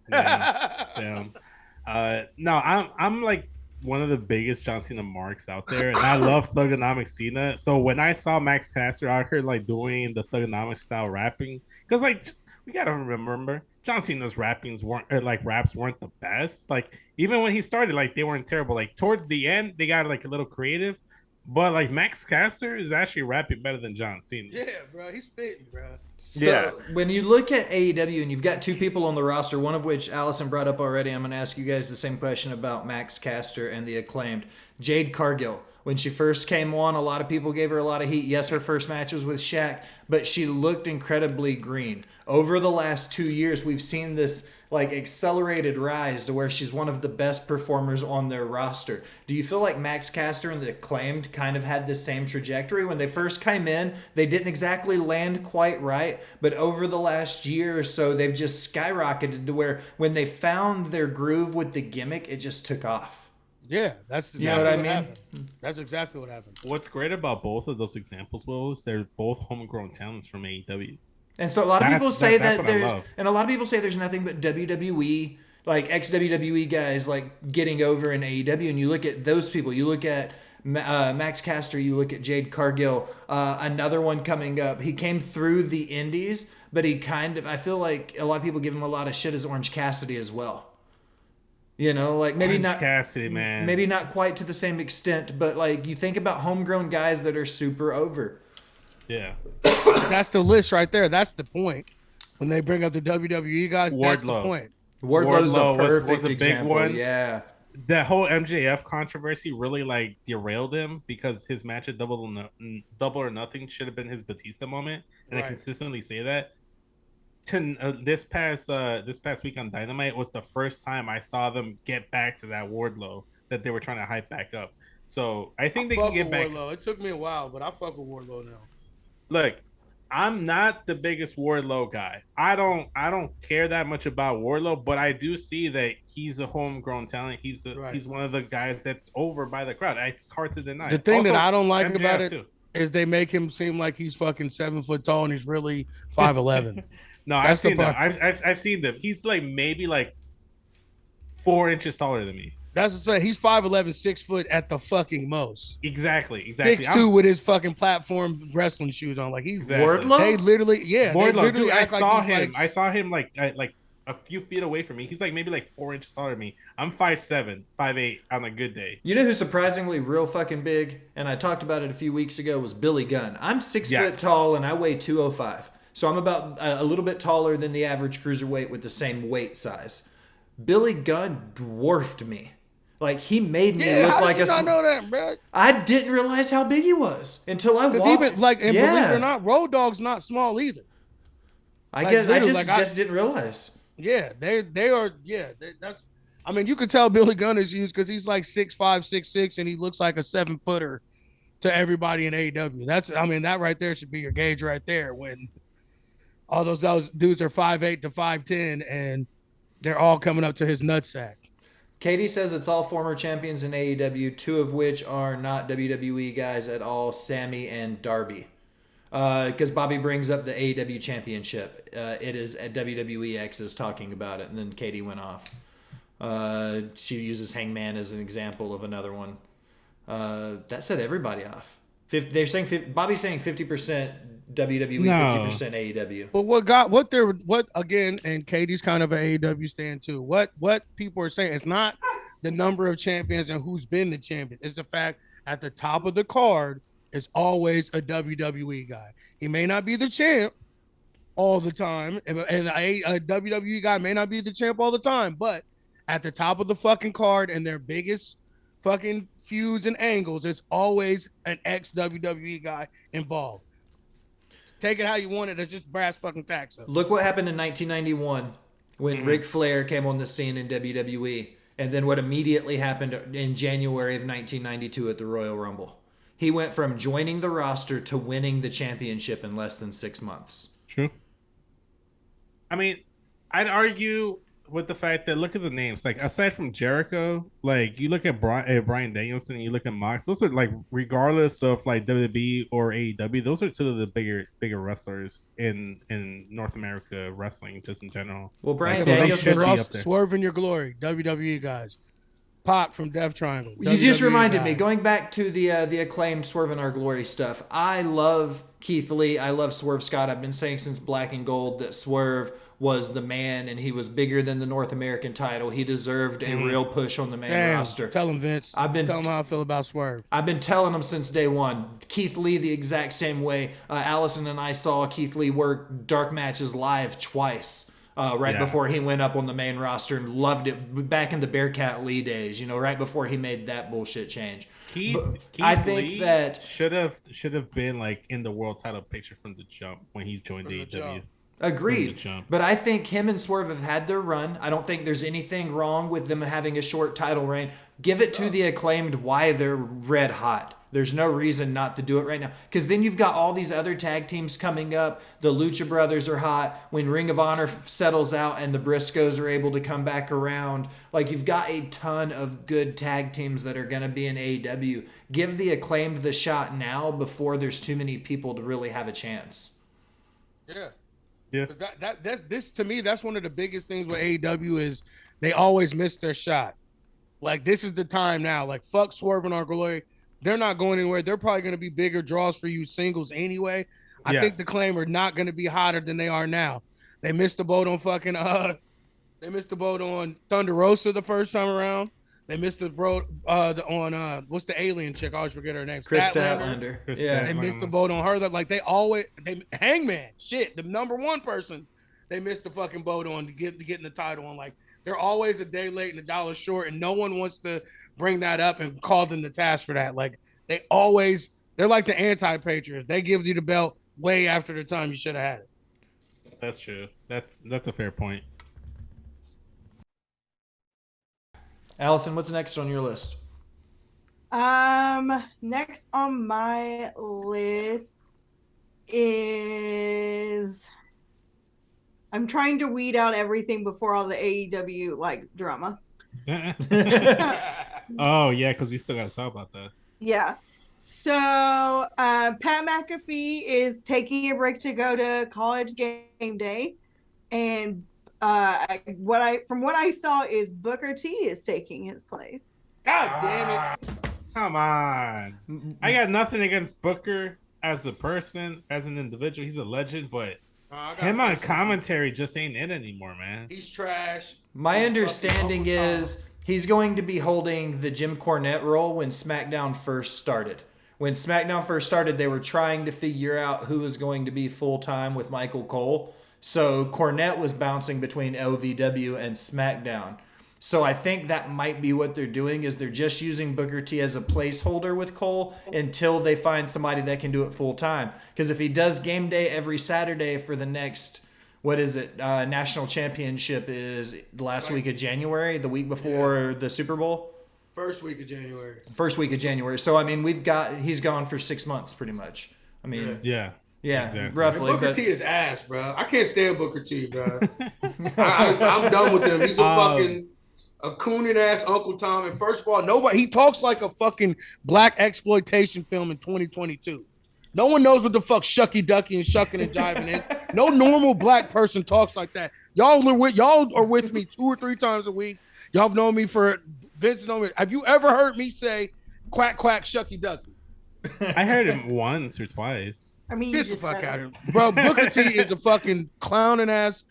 Damn. No, I'm like one of the biggest John Cena marks out there, and I love Thugonomics Cena. So when I saw Max Caster out here like doing the Thugonomics style rapping, because like we gotta remember John Cena's raps weren't the best. Like, even when he started, like they weren't terrible. Like towards the end, they got like a little creative, but like Max Caster is actually rapping better than John Cena.
Yeah, bro, he's spitting, bro.
So when you look at AEW and you've got two people on the roster, one of which Allison brought up already, I'm going to ask you guys the same question about Max Caster and the Acclaimed. Jade Cargill. When she first came on, a lot of people gave her a lot of heat. Yes, her first match was with Shaq, but she looked incredibly green. Over the last 2 years, we've seen this like accelerated rise to where she's one of the best performers on their roster. Do you feel like Max Caster and the Acclaimed kind of had the same trajectory? When they first came in, they didn't exactly land quite right, but over the last year or so, they've just skyrocketed to where when they found their groove with the gimmick, it just took off.
Yeah, that's exactly
you know what I mean?
Happened. That's exactly what happened.
What's great about both of those examples, Will, is they're both homegrown talents from AEW.
And so a lot of people say that there's, and a lot of people say there's nothing but WWE, like ex-WWE guys, like getting over in AEW. And you look at those people, you look at Max Caster, you look at Jade Cargill, another one coming up. He came through the indies, but I feel like a lot of people give him a lot of shit as Orange Cassidy as well. You know, like maybe
Orange
not
Cassidy, man.
Maybe not quite to the same extent, but like you think about homegrown guys that are super over.
Yeah.
That's the list right there. That's the point. When they bring up the WWE guys, that's the point.
Wardlow's a perfect
was a big
example.
one.
Yeah.
That whole MJF controversy really like derailed him because his match at Double or Nothing should have been his Batista moment, and I consistently say that. This past week on Dynamite was the first time I saw them get back to that Wardlow that they were trying to hype back up. So I think they can get back.
Wardlow. It took me a while, but I fuck with Wardlow now.
Look, I'm not the biggest Wardlow guy. I don't care that much about Wardlow, but I do see that he's a homegrown talent. He's one of the guys that's over by the crowd. It's hard to deny.
The thing
also,
that I don't like
MJF
about it
too.
is they make him seem like he's fucking 7 foot tall and he's really 5'11".
No, I've seen them. I've seen them. He's like maybe like 4 inches taller than me.
That's what I'm saying. He's 5'11", 6 foot at the fucking most.
Exactly.
6'2" with his fucking platform wrestling shoes on. Like he's
Wardlow.
They literally,
Wardlow. Dude, I saw him.
Like,
I saw him like a few feet away from me. He's like maybe like 4 inches taller than me. I'm 5'7", 5'8" on a good day.
You know who's surprisingly real fucking big, and I talked about it a few weeks ago, was Billy Gunn. I'm 6 foot tall and I weigh 205. So I'm about a little bit taller than the average cruiserweight with the same weight size. Billy Gunn dwarfed me. Like, he made me look
how
like
did you not know that, bro?
I didn't realize how big he was until I walked.
Because even like, and believe it or not, Road Dogg's not small either.
I
like,
guess I
literally,
just didn't realize.
Yeah, they are. Yeah, that's. I mean, you can tell Billy Gunn is used because he's like 6'5", 6'6", and he looks like a 7-footer to everybody in AEW. That's, I mean, that right there should be your gauge right there. When all those dudes are 5'8" to 5'10", and they're all coming up to his nutsack.
Katie says it's all former champions in AEW, 2 of which are not WWE guys at all, Sammy and Darby. Because Bobby brings up the AEW championship. It is at WWE X is talking about it, and then Katie went off. She uses Hangman as an example of another one. That set everybody off. They're saying Bobby's saying 50% WWE, 50% AEW.
But what again? And Katie's kind of an AEW stand too. What people are saying, it's not the number of champions and who's been the champion. It's the fact at the top of the card is always a WWE guy. He may not be the champ all the time, and a WWE guy may not be the champ all the time, but at the top of the fucking card and their biggest fucking feuds and angles, it's always an ex-WWE guy involved. Take it how you want it. It's just brass fucking tacks up.
Look what happened in 1991 when Ric Flair came on the scene in WWE, and then what immediately happened in January of 1992 at the Royal Rumble. He went from joining the roster to winning the championship in less than 6 months.
True. I mean, I'd argue with the fact that, look at the names. Like, aside from Jericho, like, you look at Bryan Danielson and you look at Mox, those are, like, regardless of, like, WWE or AEW, those are 2 of the bigger wrestlers in North America wrestling, just in general.
Well, Bryan
like,
Danielson,
Swerve in Your Glory, WWE guys. Pop from Death Triangle.
You just reminded me, going back to the acclaimed Swerve in Our Glory stuff, I love Keith Lee. I love Swerve Scott. I've been saying since Black and Gold that Swerve was the man, and he was bigger than the North American title. He deserved a real push on the main roster.
Tell him, Vince. Tell him how I feel about Swerve.
I've been telling him since day one. Keith Lee the exact same way. Allison and I saw Keith Lee work dark matches live twice. Before he went up on the main roster, and loved it back in the Bearcat Lee days, right before he made that bullshit change.
Keith
I think
Lee
that
should have been like in the world title picture from the jump when he joined AEW.
Agreed. But I think him and Swerve have had their run. I don't think there's anything wrong with them having a short title reign. Give it to the acclaimed why they're red hot. There's no reason not to do it right now. Because then you've got all these other tag teams coming up. The Lucha Brothers are hot. When Ring of Honor settles out and the Briscoes are able to come back around, like, you've got a ton of good tag teams that are going to be in AEW. Give the acclaimed the shot now before there's too many people to really have a chance.
Yeah.
Yeah.
This to me, that's one of the biggest things with AEW is they always miss their shot. Like, this is the time now. Like, fuck Swerve in Our Glory. They're not going anywhere. They're probably going to be bigger draws for you singles anyway. I think the Claim are not going to be hotter than they are now. They missed the boat on fucking they missed the boat on Thunder Rosa the first time around. They missed the boat on what's the alien chick? I always forget her name.
Chris Statlander.
Yeah, they missed the boat on her. That, like, Hangman, shit, the number one person they missed the fucking boat on to getting the title on. Like, they're always a day late and a dollar short, and no one wants to bring that up and call them to task for that. Like, they're like the anti-Patriots. They give you the belt way after the time you should have had it.
That's true. That's a fair point.
Allison, what's next on your list?
Next on my list is, I'm trying to weed out everything before all the AEW like drama.
Oh yeah, because we still got to talk about that.
Yeah. So Pat McAfee is taking a break to go to College Game Day, and from what I saw is Booker T is taking his place.
God damn it!
Come on, I got nothing against Booker as a person, as an individual. He's a legend, but him on commentary just ain't it anymore, man.
He's trash.
My understanding is he's going to be holding the Jim Cornette role when SmackDown first started. When SmackDown first started, they were trying to figure out who was going to be full-time with Michael Cole. So Cornette was bouncing between LVW and SmackDown. So I think that might be what they're doing is they're just using Booker T as a placeholder with Cole until they find somebody that can do it full time. Because if he does game day every Saturday for the next, what is it, national championship is the last week of January, the week before the Super Bowl?
First week of January.
First week of January. So, I mean, he's gone for 6 months pretty much. I mean,
Yeah.
yeah,
Exactly.
roughly.
Booker T is ass, bro. I can't stand Booker T, bro. I'm done with him. He's a fucking a cooning ass Uncle Tom. And first of all, he talks like a fucking black exploitation film in 2022. No one knows what the fuck shucky ducky and shucking and jiving is. No normal black person talks like that. Y'all are with me 2 or 3 times a week. Y'all have known me for Vince. Know me. Have you ever heard me say quack quack shucky ducky?
I heard him once or twice.
I mean,
Get the fuck out of here, bro. Booker T is a fucking clowning ass,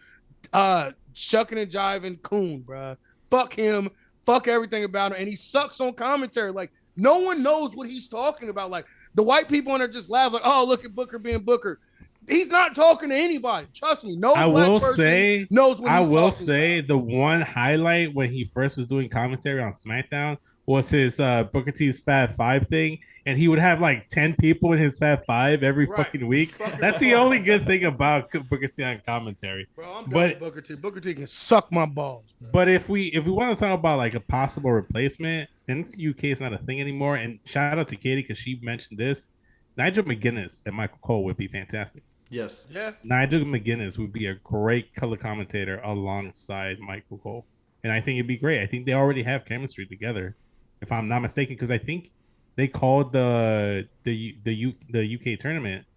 shucking and jiving coon, bro. Fuck him. Fuck everything about him, and he sucks on commentary. Like no one knows what he's talking about. Like the white people in there just laugh like, "Oh, look at Booker being Booker." He's not talking to anybody. Trust me. No black person knows what he's talking about.
The one highlight when he first was doing commentary on SmackDown was his Booker T's Fab Five thing, and he would have like 10 people in his Fab Five every fucking week. That's the only good thing about Booker T on commentary.
Bro, I'm done with Booker T. Booker T can suck my balls. Bro.
But if we want to talk about like a possible replacement, and UK is not a thing anymore, and shout out to Katie because she mentioned this, Nigel McGuinness and Michael Cole would be fantastic.
Yes.
Yeah.
Nigel McGuinness would be a great color commentator alongside Michael Cole, and I think it'd be great. I think they already have chemistry together, if I'm not mistaken, because I think they called the UK tournament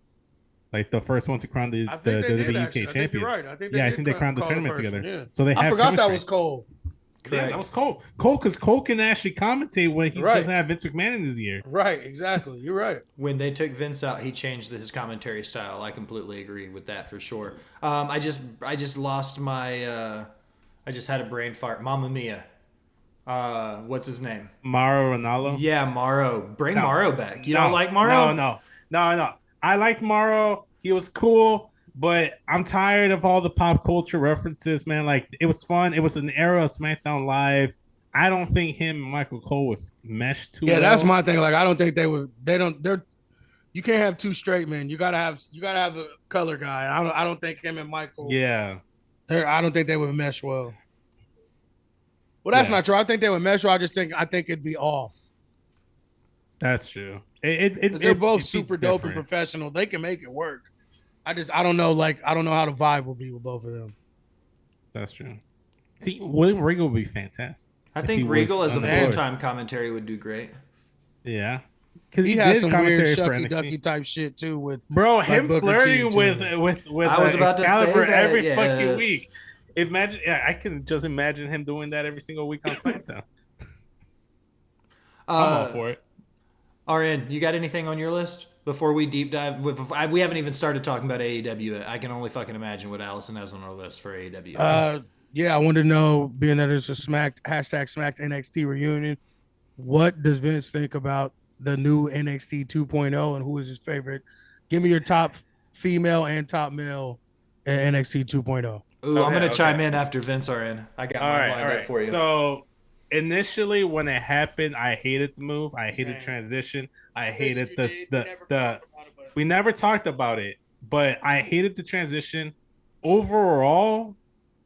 like the first one to crown the UK champion.
Right.
I think they crowned the tournament together.
Yeah.
So they have.
I forgot
chemistry.
that was Cole.
Correct. Yeah, that was Cole. Because Cole can actually commentate when he doesn't have Vince McMahon in his ear.
Right, exactly. You're right.
When they took Vince out, he changed his commentary style. I completely agree with that for sure. I just lost my. I just had a brain fart. Mamma Mia. What's his name?
Mauro Ranallo.
Yeah, Mauro. Bring Mauro back. You don't like Mauro?
No. I liked Mauro. He was cool. But I'm tired of all the pop culture references, man. Like, it was fun. It was an era of SmackDown Live. I don't think him and Michael Cole would mesh too well.
Yeah, that's my thing. Like, I don't think they would. You can't have 2 straight men. You gotta have a color guy. I don't think him and Michael.
Yeah.
I don't think they would mesh well. Well, that's not true. I think they would mesh well. I think it'd be off.
That's true.
They're both super dope and professional. They can make it work. I don't know how the vibe will be with both of them.
That's true. See, William Regal would be fantastic.
I think Regal as a full-time commentary would do great.
Yeah. Because
he has some weird shucky ducky type shit too with
him flirting with I was about Excalibur every fucking week. Imagine, I can just imagine him doing that every single week on SmackDown. I'm all for it.
RN, you got anything on your list? Before we deep dive, we haven't even started talking about AEW. I can only fucking imagine what Allison has on her list for AEW.
Yeah, I wanted to know, being that it's a Smacked NXT reunion, what does Vince think about the new NXT 2.0 and who is his favorite? Give me your top female and top male in NXT 2.0.
Ooh, I'm going to chime in after Vince are in. I got mine lined up for you.
So initially when it happened, I hated the move. I hated transition. I hated the we never talked about it, but I hated the transition. Overall,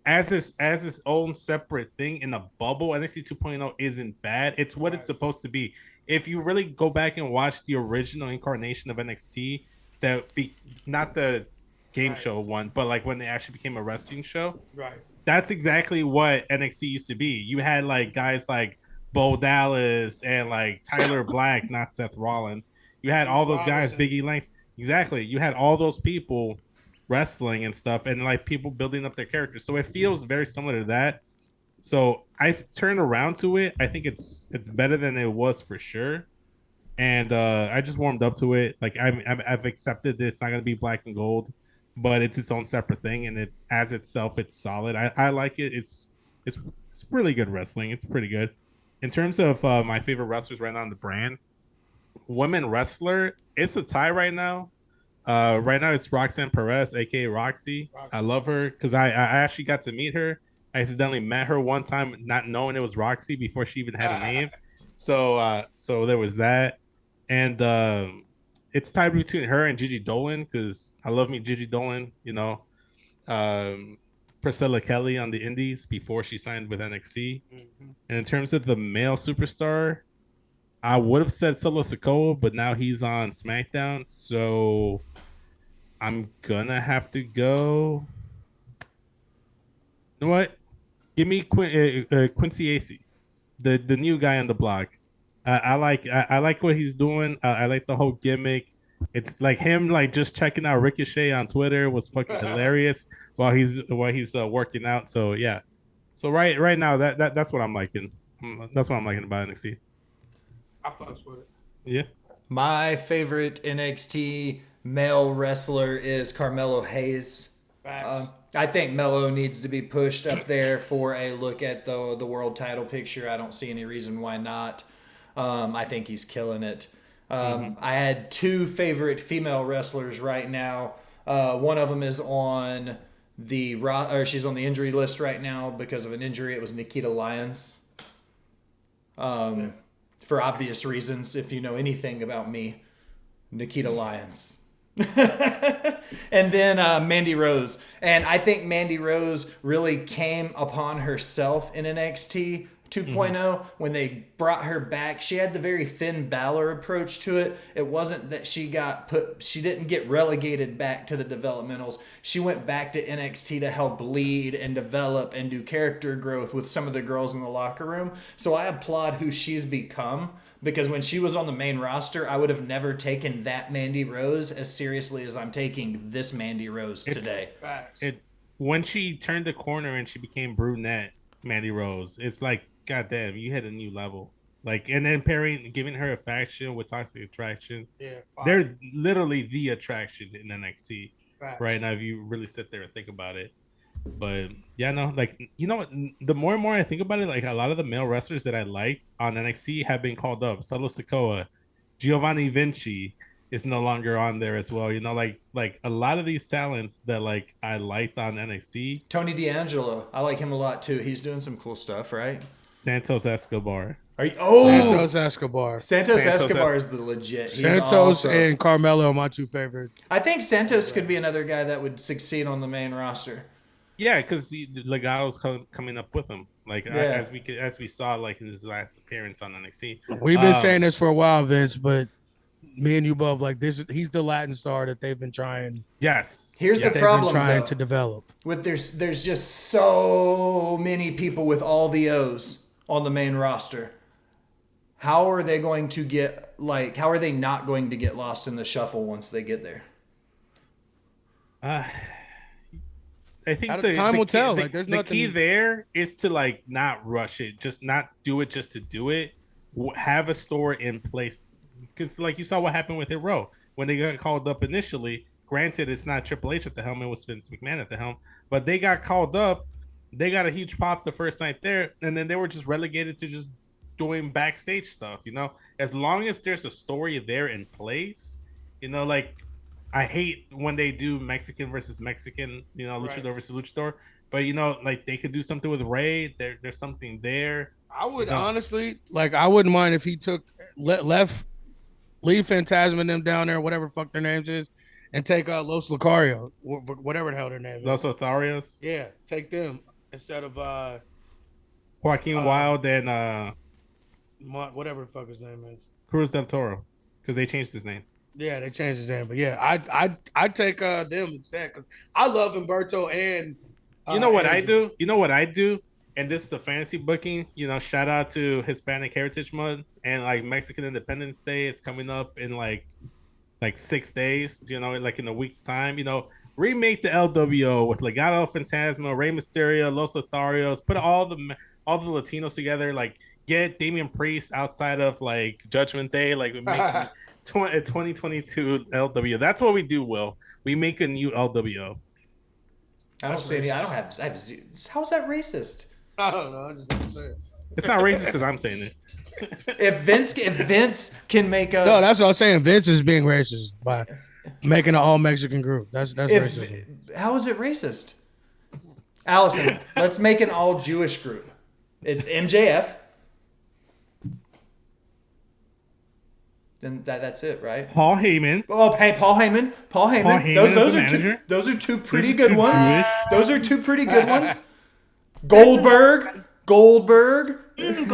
as its own separate thing in a bubble, NXT 2.0 isn't bad. It's what it's supposed to be. If you really go back and watch the original incarnation of NXT, not the game show one, but like when they actually became a wrestling show.
Right.
That's exactly what NXT used to be. You had like guys like Bo Dallas and like Tyler Black, not Seth Rollins. You had all those guys, Biggie Lengths. Exactly. You had all those people wrestling and stuff, and like people building up their characters. So it feels very similar to that. So I've turned around to it. I think it's better than it was for sure. And I just warmed up to it. Like I've accepted that it's not going to be black and gold, but it's its own separate thing, and it as itself, it's solid. I like it. It's really good wrestling. It's pretty good. In terms of my favorite wrestlers right now on the brand, women wrestler, it's a tie right now. Right now it's Roxanne Perez, aka Roxy. I love her because I actually got to meet her I accidentally met her one time, not knowing it was Roxy before she even had a name. So there was that, and it's tied between her and Gigi Dolan because I love me Gigi Dolan. Priscilla Kelly on the Indies before she signed with NXT. Mm-hmm. And in terms of the male superstar, I would have said Solo Sikoa, but now he's on SmackDown, so I'm gonna have to go. You know what? Give me Quincy Acey, the new guy on the block. I like what he's doing. I like the whole gimmick. It's like him like just checking out Ricochet on Twitter was fucking hilarious while he's working out. So yeah. So right now that's what I'm liking. That's what I'm liking about NXT.
I fucks with it.
Yeah.
My favorite NXT male wrestler is Carmelo Hayes. I think Melo needs to be pushed up there for a look at the world title picture. I don't see any reason why not. I think he's killing it. I had two favorite female wrestlers right now. One of them is on she's on the injury list right now because of an injury. It was Nikita Lyons. For obvious reasons, if you know anything about me, Nikita Lyons. And then Mandy Rose. And I think Mandy Rose really came upon herself in NXT 2.0 when they brought her back. She had the very Finn Balor approach to it. It wasn't that she didn't get relegated back to the developmentals. She went back to NXT to help lead and develop and do character growth with some of the girls in the locker room. So I applaud who she's become, because when she was on the main roster, I would have never taken that Mandy Rose as seriously as I'm taking this Mandy Rose today.
When she turned the corner and she became brunette Mandy Rose, it's like, goddamn, you hit a new level. Like, and then giving her a faction with Toxic Attraction. Yeah, they're literally the attraction in NXT right now if you really sit there and think about it. But yeah, no, like, you know what? The more and more I think about it, like a lot of the male wrestlers that I like on NXT have been called up. Solo Sikoa, Giovanni Vinci is no longer on there as well. You know, like a lot of these talents that like I liked on NXT.
Tony D'Angelo, I like him a lot too. He's doing some cool stuff, right?
Santos Escobar.
Santos Escobar.
Santos Escobar is the legit. He's
Santos
awesome.
And Carmelo are my two favorites.
I think Santos could be another guy that would succeed on the main roster.
Yeah, because Legato's coming up with him. Like as we saw like in his last appearance on NXT.
We've been saying this for a while, Vince, but me and you both like this. He's the Latin star that they've been trying.
Yes.
Here's the problem.
Trying to develop.
There's just so many people with all the O's on the main roster. How are they going to get how are they not going to get lost in the shuffle once they get there?
I think
time will tell. Like, there's
the key there is to like not rush it, just not do it just to do it. Have a story in place, because like you saw what happened with Hit Row when they got called up initially. Granted, it's not Triple H at the helm; it was Vince McMahon at the helm. But they got called up. They got a huge pop the first night there, and then they were just relegated to just doing backstage stuff. You know, as long as there's a story there in place, you know, like. I hate when they do Mexican versus Mexican, you know, luchador versus luchador. But, you know, like they could do something with Ray. There's something there.
I would honestly, like, I wouldn't mind if he leave Phantasm and them down there, whatever the fuck their names is, and take Los Lucario, whatever the hell their name is.
Los Lotharios?
Yeah, take them instead of
Joaquin Wilde and
whatever the fuck his name is.
Cruz del Toro, because they changed his name.
Yeah, they changed his name, but yeah, I'd take them instead because I love Humberto and
you know what I do? You know what I do? And this is a fantasy booking. You know, shout out to Hispanic Heritage Month and like Mexican Independence Day. It's coming up in like 6 days. You know, like in a week's time. You know, remake the LWO with Legado, Fantasma, Rey Mysterio, Los Lotharios. Put all the Latinos together. Like get Damian Priest outside of like Judgment Day. Like we make. 2022 LWO. That's what we do, Will. We make a new LWO.
I don't see any. I have. How's that racist?
I don't know. I just want to say it.
It's not racist because I'm saying it.
If Vince can make a
that's what I'm saying. Vince is being racist by making an all Mexican group. That's racist.
How is it racist? Allison, let's make an all Jewish group. It's MJF. Then that's it, right?
Paul Heyman.
Oh, hey, Paul Heyman.
Paul Heyman
those
as a
are
manager.
Those are two pretty
Those are
good
two
ones.
Jewish.
Those are two pretty good ones. Goldberg.
Goldberg.
RN's favorite.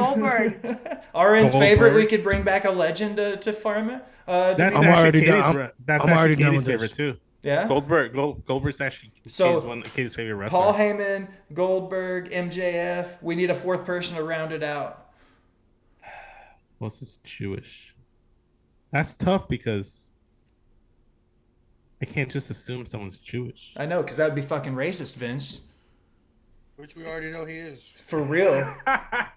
Goldberg.
We could bring back a legend to farm it.
That's
I'm
actually
already
Katie's,
done.
that's
I'm already
actually
done
Katie's
with
favorite
this.
too.
Yeah.
Goldberg's actually Katie's favorite wrestler.
Paul Heyman, Goldberg, MJF. We need a fourth person to round it out.
What's this Jewish? That's tough because I can't just assume someone's Jewish.
I know, because that would be fucking racist, Vince.
Which we already know he is.
For real.
I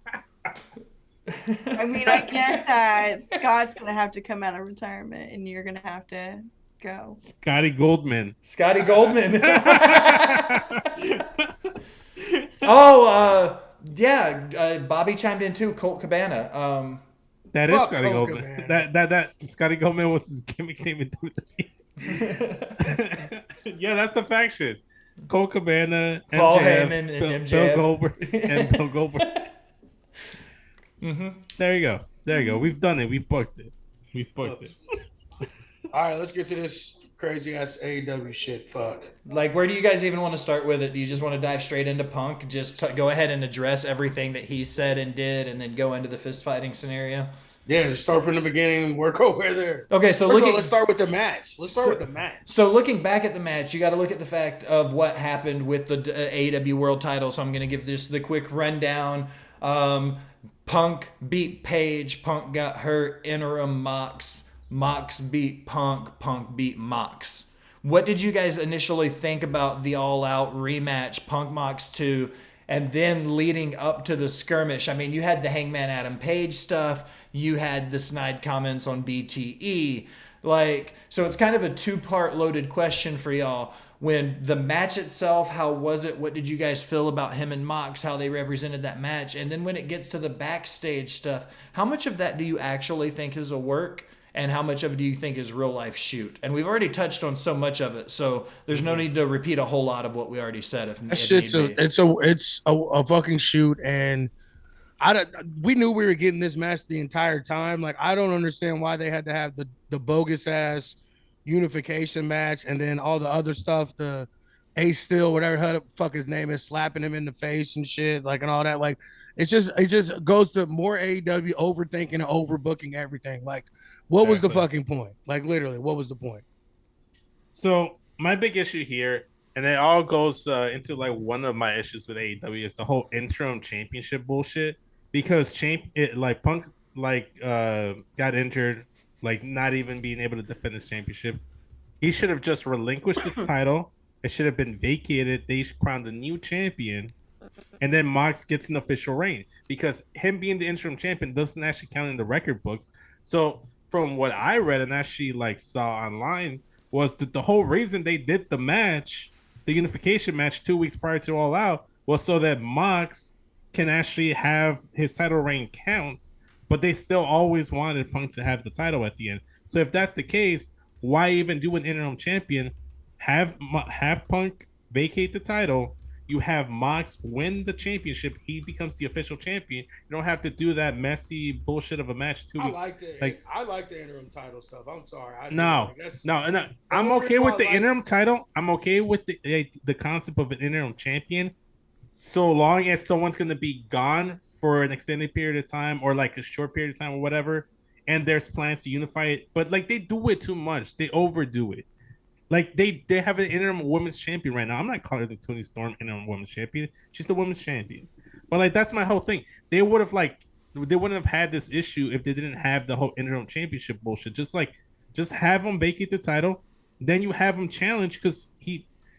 mean, I guess Scott's gonna have to come out of retirement, and you're gonna have to go.
Scotty Goldman.
Scotty Goldman. Bobby chimed in too. Colt Cabana.
That is
Fuck
Scotty
Colt
Goldman.
Cabana.
That Scotty Goldman was his gimmick name in WWE. Yeah, that's the faction. Colt Cabana, MJF,
Paul Heyman, and
Bill
MJF.
Goldberg, and Bill Goldberg. There you go. We've done it. We booked it.
All right, let's get to this crazy ass AEW shit. Fuck.
Like, where do you guys even want to start with it? Do you just want to dive straight into Punk? Just go ahead and address everything that he said and did, and then go into the fist fighting scenario?
Yeah, just start from the beginning and work over there.
Okay, so
First of all, let's start with the match.
So looking back at the match, you got to look at the fact of what happened with the AEW World Title. So I'm going to give this the quick rundown. Punk beat Page. Punk got hurt. Interim Mox. Mox beat Punk. Punk beat Mox. What did you guys initially think about the all-out rematch, Punk Mox 2, and then leading up to the skirmish? I mean, you had the Hangman Adam Page stuff. You had the snide comments on BTE. So it's kind of a two-part loaded question for y'all. When the match itself, how was it? What did you guys feel about him and Mox, how they represented that match? And then when it gets to the backstage stuff, how much of that do you actually think is a work? And how much of it do you think is real life shoot? And we've already touched on so much of it, so there's no need to repeat a whole lot of what we already said.
That shit's a fucking shoot, and we knew we were getting this match the entire time. Like, I don't understand why they had to have the bogus ass unification match, and then all the other stuff, the Ace Steel, whatever the fuck his name is, slapping him in the face and shit, like, and all that. Like, it just goes to more AEW overthinking and overbooking everything. Like, what was the fucking point? Like, literally, what was the point?
So my big issue here, and it all goes into like one of my issues with AEW, is the whole interim championship bullshit. Because Punk got injured, like not even being able to defend his championship. He should have just relinquished the title. It should have been vacated. They crowned a new champion, and then Mox gets an official reign. Because him being the interim champion doesn't actually count in the record books. So from what I read and actually saw online, was that the whole reason they did the match, the unification match 2 weeks prior to All Out, was so that Mox can actually have his title reign counts, but they still always wanted Punk to have the title at the end. So if that's the case, why even do an interim champion? Have Punk vacate the title. You have Mox win the championship. He becomes the official champion. You don't have to do that messy bullshit of a match 2 weeks.
I like the interim title stuff. I'm sorry.
No. I'm okay with the interim title. I'm okay with the concept of an interim champion, so long as someone's going to be gone for an extended period of time or like a short period of time or whatever, and there's plans to unify it. But like, they do it too much. They overdo it. Like, they have an interim women's champion right now. I'm not calling the Toni Storm interim women's champion. She's the women's champion. But like, that's my whole thing. They wouldn't have had this issue if they didn't have the whole interim championship bullshit. Just have him vacate the title, then you have him challenge, because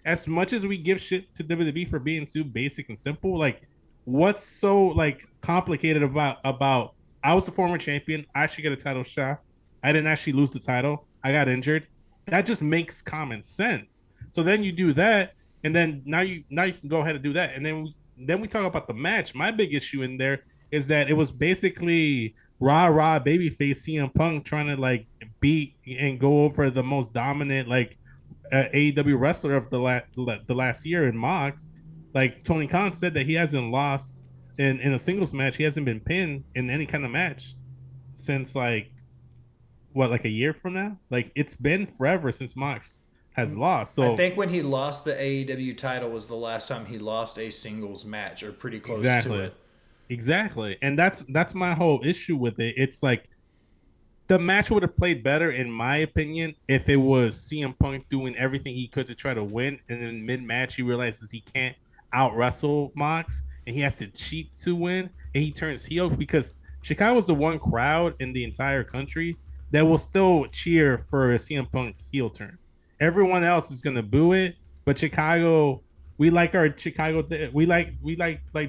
as much as we give shit to WWE for being too basic and simple, like, what's so complicated about I was the former champion, I actually get a title shot, I didn't actually lose the title, I got injured. That just makes common sense. So then you do that, and then now you can go ahead and do that, and then we talk about the match. My big issue in there is that it was basically rah babyface CM Punk trying to beat and go over the most dominant AEW wrestler of the last year in Mox. Like Tony Khan said that he hasn't lost in a singles match. He hasn't been pinned in any kind of match since like a year from now. Like it's been forever since Mox has lost. So
I think when he lost the AEW title was the last time he lost a singles match, or pretty close to it.
Exactly. And that's my whole issue with it. It's like the match would have played better, in my opinion, if it was CM Punk doing everything he could to try to win, and then mid-match he realizes he can't out-wrestle Mox, and he has to cheat to win, and he turns heel, because Chicago is the one crowd in the entire country that will still cheer for a CM Punk heel turn. Everyone else is gonna boo it, but Chicago, we like our Chicago. We like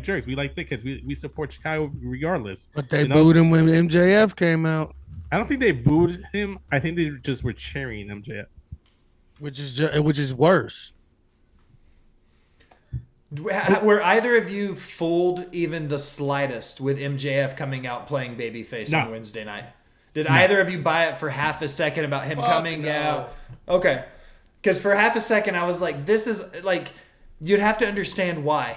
jerks. We like thickheads. We support Chicago regardless.
But they booed him when MJF came out.
I don't think they booed him. I think they just were cheering MJF,
which is worse.
Were either of you fooled even the slightest with MJF coming out playing babyface on Wednesday night? Did either of you buy it for half a second about him coming out? Okay. Because for half a second, I was like, this is like, you'd have to understand why.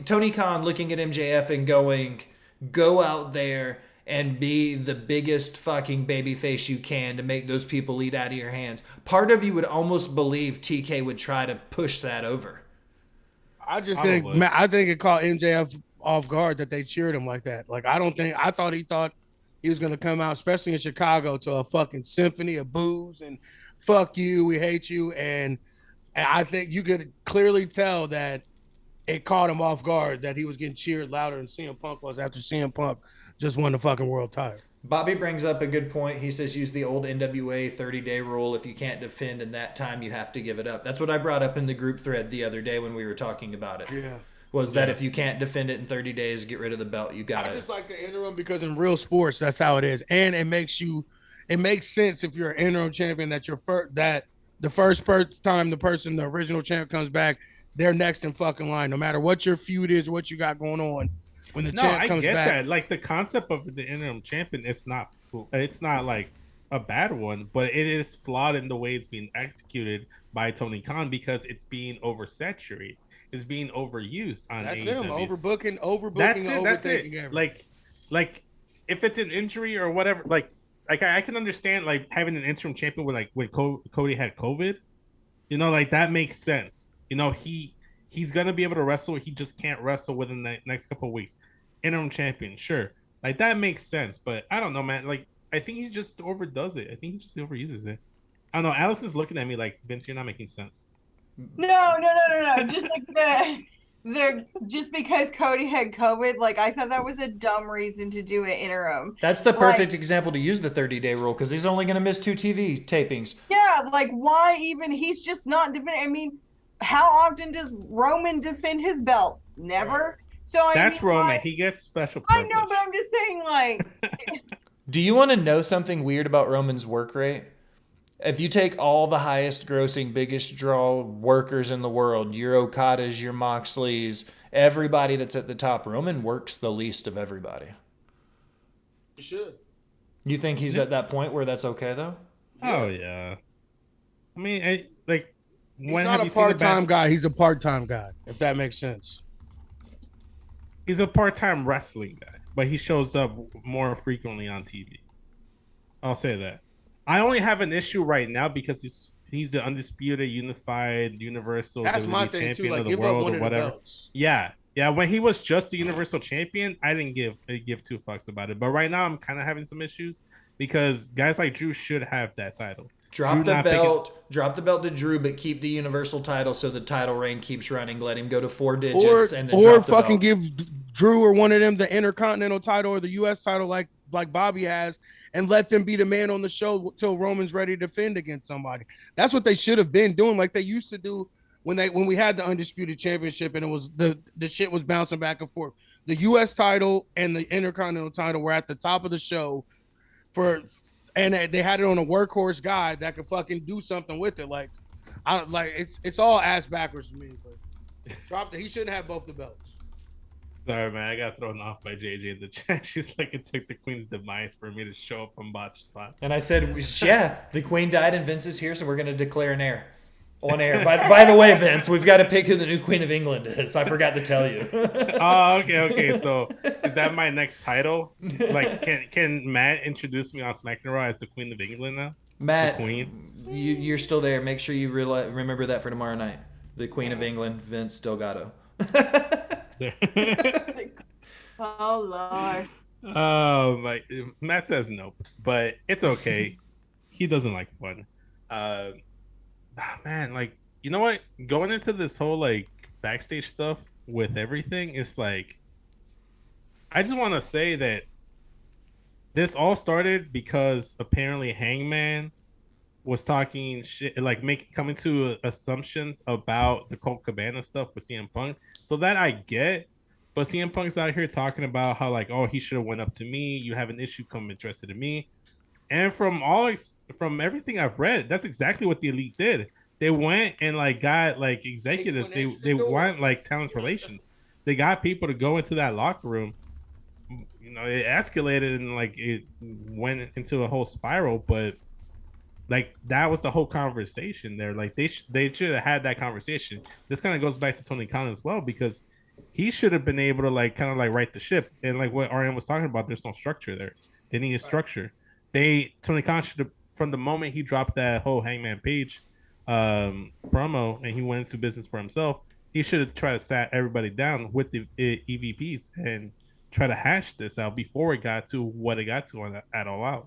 Tony Khan looking at MJF and going, go out there and be the biggest fucking babyface you can to make those people eat out of your hands. Part of you would almost believe TK would try to push that over.
I think it caught MJF off guard that they cheered him like that. Like, I thought he thought he was going to come out, especially in Chicago, to a fucking symphony of boos and fuck you, we hate you. And I think you could clearly tell that it caught him off guard that he was getting cheered louder than CM Punk was after CM Punk just won the fucking world title.
Bobby brings up a good point. He says use the old NWA 30-day rule. If you can't defend in that time, you have to give it up. That's what I brought up in the group thread the other day when we were talking about it.
Yeah.
That if you can't defend it in 30 days, get rid of the belt. You got it.
I just like the interim because in real sports, that's how it is. And it makes sense if you're an interim champion that the first time the original champ comes back, they're next in fucking line. No matter what your feud is or what you got going on, when the champ comes back. I get that.
Like the concept of the interim champion, it's not like a bad one, but it is flawed in the way it's being executed by Tony Khan because it's being oversaturated. Is being overused on
that's
AEW.
Him overbooking.
That's it. Everything. Like if it's an injury or whatever, like I can understand like having an interim champion when Cody had COVID, like that makes sense. He's gonna be able to wrestle. He just can't wrestle within the next couple of weeks. Interim champion, sure, like that makes sense. But I don't know, man. Like I think he just overdoes it. I think he just overuses it. I don't know. Allison's looking at me like, Vince, you're not making sense.
No. Just like just because Cody had COVID, like I thought that was a dumb reason to do an interim.
That's the perfect example to use the 30-day rule because he's only going to miss 2 TV tapings.
Yeah, like why even? He's just not defending. I mean, how often does Roman defend his belt? Never. So
that's Roman. He gets special privilege.
I know, but I'm just saying, like.
Do you want to know something weird about Roman's work rate? If you take all the highest grossing, biggest draw workers in the world, your Okadas, your Moxleys, everybody that's at the top, Roman works the least of everybody.
You should.
You think he's at that point where that's okay, though?
Oh, yeah. I mean, he's
not a part-time guy. He's a part-time guy, if that makes sense.
He's a part-time wrestling guy, but he shows up more frequently on TV. I'll say that. I only have an issue right now because he's the undisputed, unified, universal WWE champion of the world or whatever. Yeah. When he was just the universal champion, I didn't give 2 fucks about it. But right now, I'm kind of having some issues because guys like Drew should have that title.
Drop the belt to Drew, but keep the universal title so the title reign keeps running. Let him go to 4 digits and then
or fucking give Drew or one of them the Intercontinental title or the U.S. title like Bobby has, and let them be the man on the show till Roman's ready to defend against somebody. That's what they should have been doing, like they used to do when we had the Undisputed Championship and it was the shit was bouncing back and forth. The U.S. title and the Intercontinental title were at the top of the show and they had it on a workhorse guy that could fucking do something with it. Like it's all ass backwards to me. But he shouldn't have both the belts.
Sorry, man. I got thrown off by JJ in the chat. She's like, it took the Queen's demise for me to show up on Botched spots.
And I said, yeah, the Queen died and Vince is here, so we're going to declare an heir. On air. By the way, Vince, we've got to pick who the new Queen of England is. I forgot to tell you.
Oh, okay. So is that my next title? Like, can Matt introduce me on Smackin It Raw as the Queen of England now?
Matt,
the Queen.
You're still there. Make sure you remember that for tomorrow night. The Queen of England, Vince Delgado.
Oh Lord.
Oh my! Matt says nope, but it's okay. He doesn't like fun. Man, like, you know what? Going into this whole like backstage stuff with everything, it's like I just want to say that this all started because apparently Hangman was talking shit, like coming to assumptions about the Colt Cabana stuff with CM Punk. So that I get, but CM Punk's out here talking about how like, oh, he should have went up to me. You have an issue, come interested in me. And from everything I've read, that's exactly what the Elite did. They went and like got like executives. They want like talent relations. They got people to go into that locker room. You know, it escalated and like it went into a whole spiral. But like that was the whole conversation there. Like they should have had that conversation. This kind of goes back to Tony Khan as well, because he should have been able to like kind of like right the ship. And like what RM was talking about, there's no structure there. They need a structure. Tony Khan should have, from the moment he dropped that whole Hangman Page promo and he went into business for himself, he should have tried to sat everybody down with the EVPs and try to hash this out before it got to what it got to at All Out.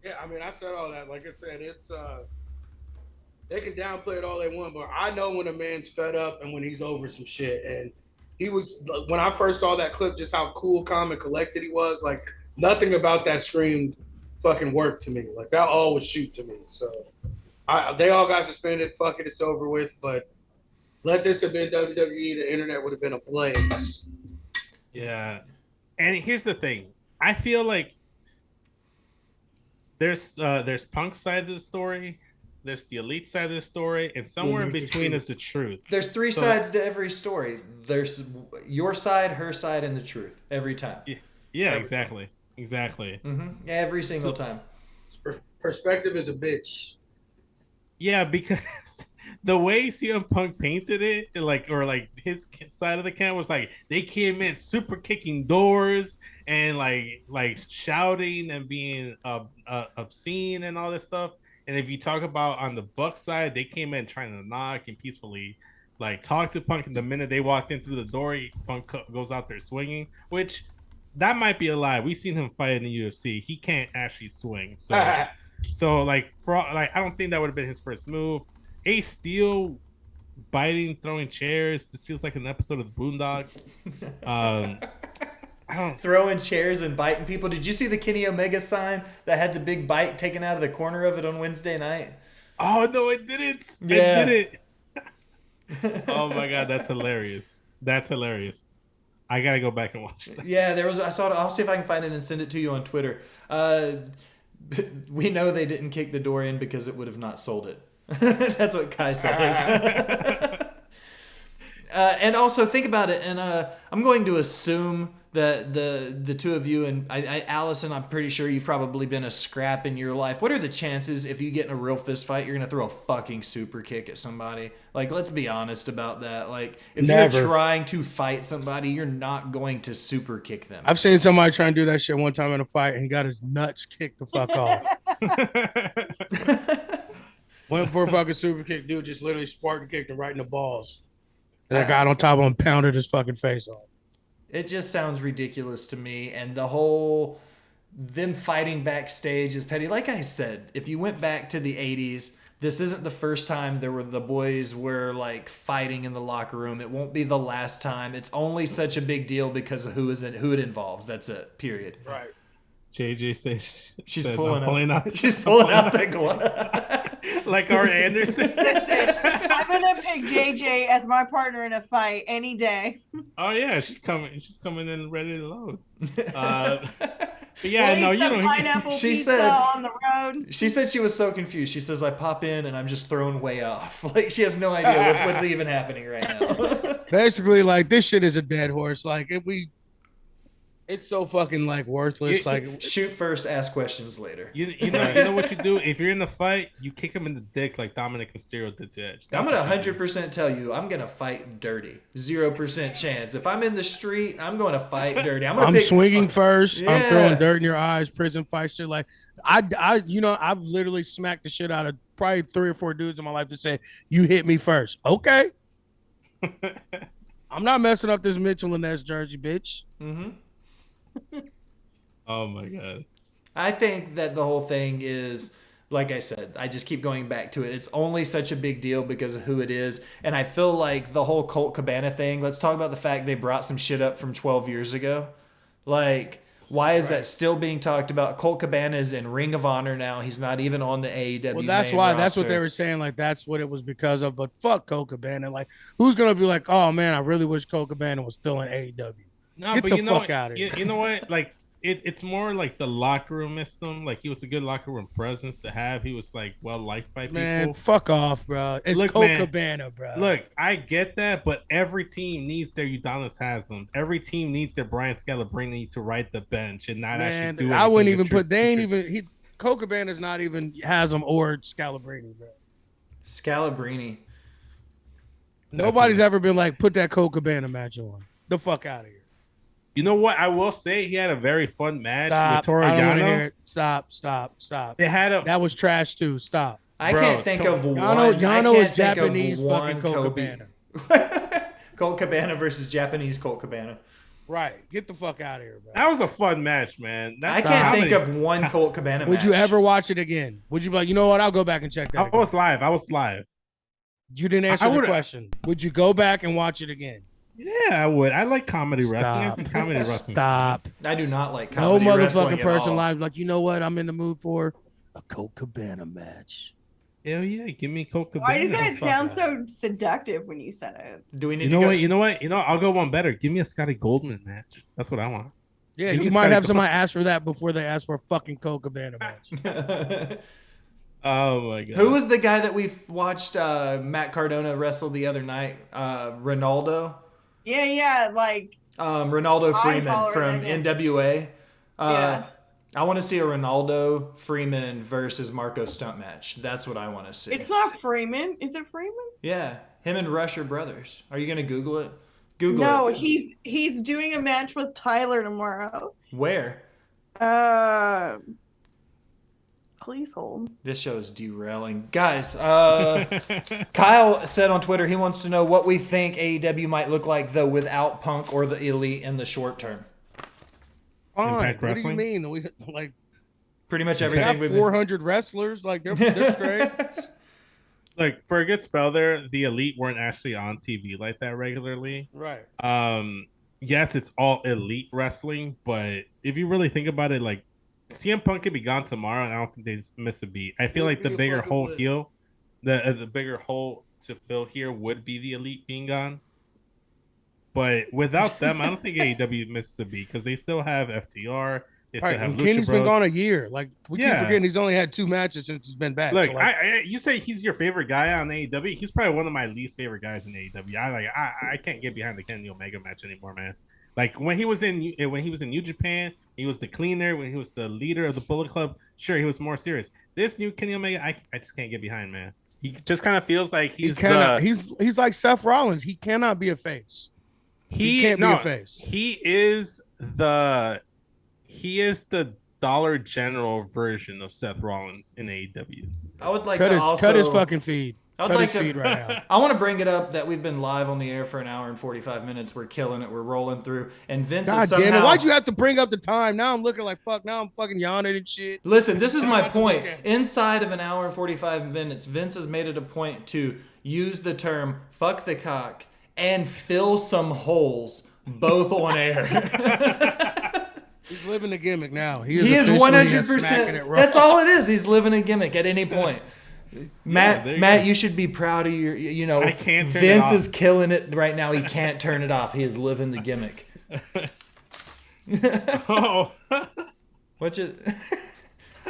Yeah, I mean, I said all that. Like I said, it's they can downplay it all they want, but I know when a man's fed up and when he's over some shit. And he was, when I first saw that clip, just how cool, calm, and collected he was. Like, nothing about that screamed fucking work to me. Like, that all was shoot to me. So they all got suspended. Fuck it, it's over with. But let this have been WWE, the internet would have been ablaze.
Yeah. And here's the thing. I feel like there's Punk's side of the story, there's the Elite side of the story, and somewhere in between is the truth.
There's three sides to every story. There's your side, her side, and the truth every time.
Yeah, exactly. Exactly.
Mm-hmm. Every single time.
Perspective is a bitch.
Yeah, because the way CM Punk painted it, like his side of the camp was like they came in super kicking doors and like shouting and being obscene and all this stuff. And if you talk about on the Buck side, they came in trying to knock and peacefully like talk to Punk. And the minute they walked in through the door, Punk goes out there swinging, which that might be a lie. We've seen him fight in the UFC. He can't actually swing. So I don't think that would have been his first move. Ace Steel biting, throwing chairs. This feels like an episode of the Boondocks.
Throwing chairs and biting people. Did you see the Kenny Omega sign that had the big bite taken out of the corner of it on Wednesday night?
Oh no, I didn't.
Yeah.
I didn't. Oh my god, that's hilarious. That's hilarious. I gotta go back and watch that.
Yeah, there was. I saw it. I'll see if I can find it and send it to you on Twitter. We know they didn't kick the door in because it would have not sold it. That's what Kai says. And also think about it, and I'm going to assume that the two of you and Allison, I'm pretty sure you've probably been a scrap in your life. What are the chances if you get in a real fist fight, you're gonna throw a fucking super kick at somebody? Like, let's be honest about that. Like, if you're trying to fight somebody, you're not going to super kick them.
I've seen somebody try and do that shit one time in a fight and got his nuts kicked the fuck off. Went for a fucking super kick, dude just literally Spartan kicked him right in the balls. And that guy on top of him pounded his fucking face off.
It just sounds ridiculous to me, and the whole them fighting backstage is petty. Like I said, if you went back to the 80s, this isn't the first time the boys were like fighting in the locker room. It won't be the last time. It's only such a big deal because of who it involves. That's it. Period.
Right.
JJ says
she's pulling out. She's pulling out the glove.
Like our Anderson.
Listen, I'm gonna pick JJ as my partner in a fight any day.
Oh yeah, she's coming in ready to load. But yeah, no, you don't.
Pineapple
she
pizza
said
on the road.
She said she was so confused. She says, "I pop in and I'm just thrown way off." Like she has no idea what's even happening right now.
Basically, like this shit is a dead horse. Like if we It's so fucking like worthless. Like
Shoot first, ask questions later.
You know what you do if you're in the fight, you kick him in the dick like Dominic Mysterio did to Edge.
I'm gonna 100% tell you, I'm gonna fight dirty. 0% chance. If I'm in the street, I'm going to fight dirty. I'm
swinging first.
Yeah.
I'm throwing dirt in your eyes. Prison fight shit. Like I've literally smacked the shit out of probably 3 or 4 dudes in my life that said, "You hit me first." Okay. I'm not messing up this Mitchell and Ness jersey, bitch.
Mm-hmm.
Oh my god.
I think that the whole thing is, like I said, I just keep going back to it. It's only such a big deal because of who it is. And I feel like the whole Colt Cabana thing, let's talk about the fact they brought some shit up from 12 years ago. Like, why is that still being talked about? Colt Cabana is in Ring of Honor now. He's not even on the AEW.
Well, that's
main
why.
roster.
That's what they were saying. Like, that's what it was because of. But fuck Colt Cabana. Like, who's going to be like, oh, man, I really wish Colt Cabana was still in AEW.
No,
Get
but
the
you know
fuck out of here.
You know what? Like, it's more like the locker room system. Like, he was a good locker room presence to have. He was like well liked by people.
Man, fuck off, bro. It's Colt Cabana, bro.
Look, I get that, but every team needs their Udonis Haslam. Every team needs their Brian Scalabrine to ride the bench and not actually do it.
I wouldn't even put. They ain't even. Colt Cabana's not even Haslam or Scalabrine, bro.
Scalabrine.
Nobody's ever been like, put that Colt Cabana match on. The fuck out of here.
You know what? I will say he had a very fun match with Toru
I don't wanna
Yano.
hear it. Stop.
They had
that was trash too. Stop.
I can't think of one.
Yano is Japanese fucking Colt Cabana.
Colt Cabana versus Japanese Colt Cabana.
Right. Get the fuck out of here, bro.
That was a fun match, man.
I can't think of one Colt Cabana match.
Would you ever watch it again? Would you be like, you know what? I'll go back and check that.
I was live.
You didn't answer the question. Would you go back and watch it again?
Yeah, I would. I like comedy wrestling. I think comedy wrestling.
Stop.
I do not like comedy wrestling. No motherfucking
person live like, you know what? I'm in the mood for a Colt Cabana match.
Hell yeah, give me Colt Cabana.
Why did that sound so seductive when you said it?
Do we need
You know what? I'll go one better. Give me a Scotty Goldman match. That's what I want.
Yeah, you might have somebody ask for that before they ask for a fucking Colt Cabana match.
Oh my god.
Who was the guy that we watched Matt Cardona wrestle the other night? Ronaldo?
Yeah, like
Ronaldo Freeman from NWA.
Yeah.
I want to see a Ronaldo Freeman versus Marco Stunt match. That's what I want to see.
It's not Freeman. Is it Freeman?
Yeah, him and Rush are brothers. Are you gonna Google it?
No, he's doing a match with Tyler tomorrow.
Where?
Please hold.
This show is derailing. Guys, Kyle said on Twitter he wants to know what we think AEW might look like, though, without Punk or the Elite in the short term.
Fine. What do you mean? We
pretty much everything.
We have 400 wrestlers. Like, they're straight.
Like, for a good spell there, the Elite weren't actually on TV like that regularly.
Right.
Yes, it's all Elite wrestling, but if you really think about it, like, CM Punk could be gone tomorrow, and I don't think they miss a beat. I feel like the bigger hole heel, the bigger hole to fill here would be the Elite being gone. But without them, I don't think AEW misses a beat because they still have FTR. They still have Lucha
Kenny's
Bros.
Been gone a year. Like, we keep forgetting he's only had 2 matches since he's been back.
Look,
so like,
you say he's your favorite guy on AEW. He's probably one of my least favorite guys in AEW. I can't get behind the Kenny Omega match anymore, man. Like when he was in New Japan, he was the cleaner. When he was the leader of the Bullet Club, sure, he was more serious. This new Kenny Omega, I just can't get behind, man. He just kind of feels like he's
like Seth Rollins. He cannot be a face. He can't be a face.
He is the Dollar General version of Seth Rollins in AEW.
I would like
cut his fucking feed.
I would like to feed right now. I want to bring it up that we've been live on the air for an hour and 45 minutes. We're killing it. We're rolling through. And Vince is somehow...
damn it. Why'd you have to bring up the time? Now I'm looking like fuck. Now I'm fucking yawning and shit.
Listen, this is my point. Inside of an hour and 45 minutes, Vince has made it a point to use the term fuck the cock and fill some holes both on air.
He's living the gimmick now.
He is 100%. That's all it is. He's living a gimmick at any point. Matt, you should be proud of your.
I can't turn
Vince is killing it right now. He can't turn it off. He is living the gimmick.
Oh,
what's it?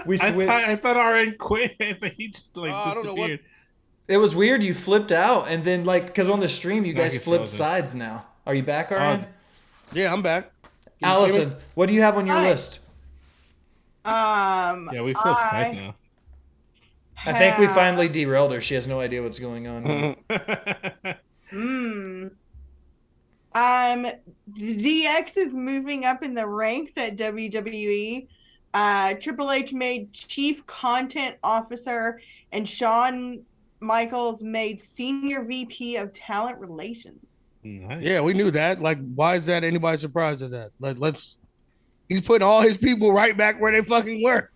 We switched.
I thought RN quit, but he just disappeared.
It was weird. You flipped out, and then because on the stream you guys flipped sides now. Are you back, RN?
Yeah, I'm back. Can you see me?
Allison, what do you have on your
Hi.
list?
Yeah, we flipped sides now.
I think we finally derailed her. She has no idea what's going on.
DX is moving up in the ranks at WWE. Triple H made Chief Content Officer, and Shawn Michaels made Senior VP of Talent Relations.
Nice.
Yeah, we knew that. Like, why is that anybody surprised at that? Like, he's putting all his people right back where they fucking were.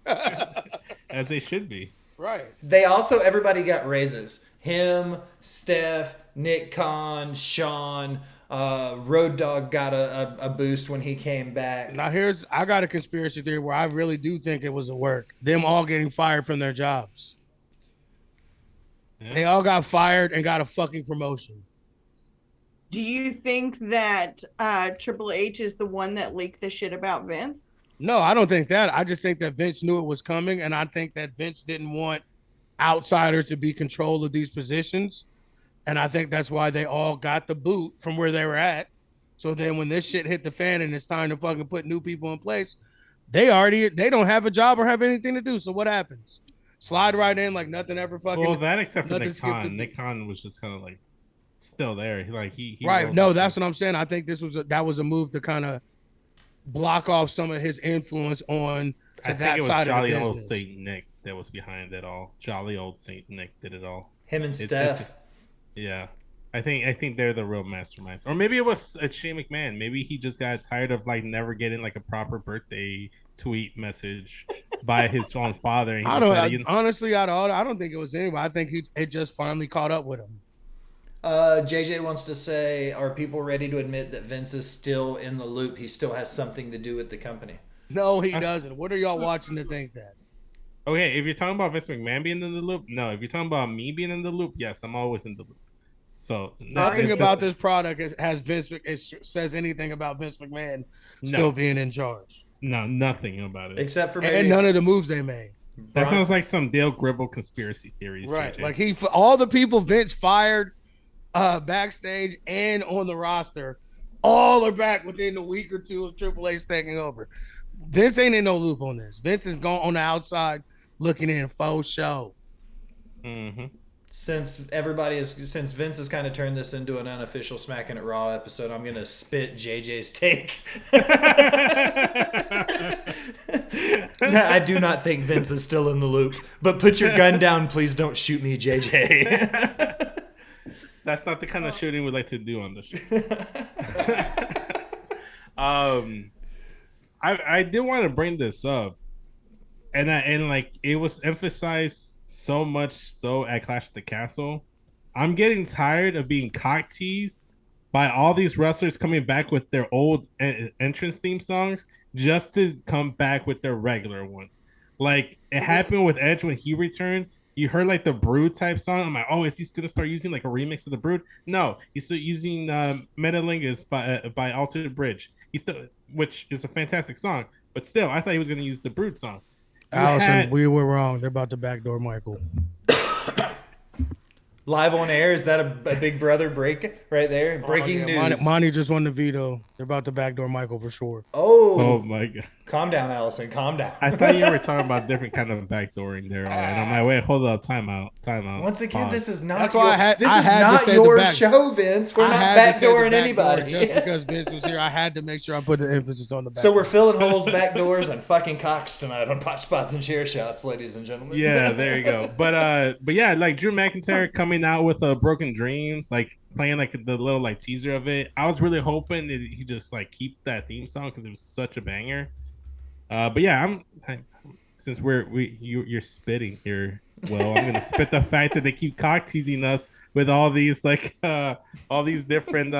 As they should be.
Right.
They also, everybody got raises. Him, Steph, Nick Khan, Sean, Road Dogg got a boost when he came back.
Now I got a conspiracy theory where I really do think it was a work. Them all getting fired from their jobs. Yeah. They all got fired and got a fucking promotion.
Do you think that Triple H is the one that leaked the shit about Vince?
No, I don't think that. I just think that Vince knew it was coming, and I think that Vince didn't want outsiders to be control of these positions. And I think that's why they all got the boot from where they were at. So then when this shit hit the fan and it's time to fucking put new people in place, they don't have a job or have anything to do. So what happens? Slide right in like nothing ever fucking.
Well, that except for Nick Khan. Nick Khan was just kind of like still there. He
right. No, that's what I'm saying. I think that was a move to kind of block off some of his influence on to that side of the business.
Jolly old Saint Nick that was behind it all. Jolly old Saint Nick did it all.
Him and Steph.
Yeah. I think they're the real masterminds. Or maybe it was Shane McMahon. Maybe he just got tired of like never getting like a proper birthday tweet message by his own father. And
honestly, I don't think it was anybody. I think it just finally caught up with him.
JJ wants to say, are people ready to admit that Vince is still in the loop? He still has something to do with the company.
No, he doesn't. What are y'all watching to think that?
Okay, if you're talking about Vince McMahon being in the loop, no. If you're talking about me being in the loop, yes, I'm always in the loop. So
nothing about this product has says anything about Vince McMahon still being in charge.
No, nothing about it.
Except for
and none of the moves they made.
That sounds like some Dale Gribble conspiracy theories.
Right.
JJ.
Like all the people Vince fired backstage and on the roster, all are back within a week or two of Triple H taking over. Vince ain't in no loop on this. Vince is going on the outside looking in faux show.
Mm-hmm.
Since Vince has kind of turned this into an unofficial Smackin It Raw episode, I'm gonna spit JJ's take. I do not think Vince is still in the loop, but put your gun down, please don't shoot me, JJ.
That's not the kind of shooting we like to do on the show. I did want to bring this up, and it was emphasized so much so at Clash of the Castle. I'm getting tired of being cock teased by all these wrestlers coming back with their old entrance theme songs just to come back with their regular one. Like it happened with Edge when he returned. You heard like the Brood type song. I'm like, oh, is he gonna start using like a remix of the Brood? No, he's still using Metalingus by Altered Bridge. Which is a fantastic song, but still, I thought he was gonna use the Brood song.
Allison, we were wrong. They're about to backdoor Michael.
Live on air, is that a Big Brother break right there? Breaking news.
Monty just won the veto. They're about to backdoor Michael for sure.
Oh my God.
Calm down, Allison. Calm down.
I thought you were talking about different kind of backdooring there. And I'm like, wait, hold up. Time out.
Once again, this is not
That's why
this is not your show, Vince. We're not backdooring anybody.
Just because Vince was here, I had to make sure I put the emphasis on the back.
So we're filling holes, back doors, and fucking cocks tonight on Botched Spots and Share Shots, ladies and gentlemen.
Yeah, there you go. But yeah, like Drew McIntyre coming out with Broken Dreams, like playing like the little like teaser of it. I was really hoping that he just like keep that theme song because it was such a banger. But yeah, since you're spitting here. Well, I'm gonna spit the fact that they keep cock teasing us with all these like all these different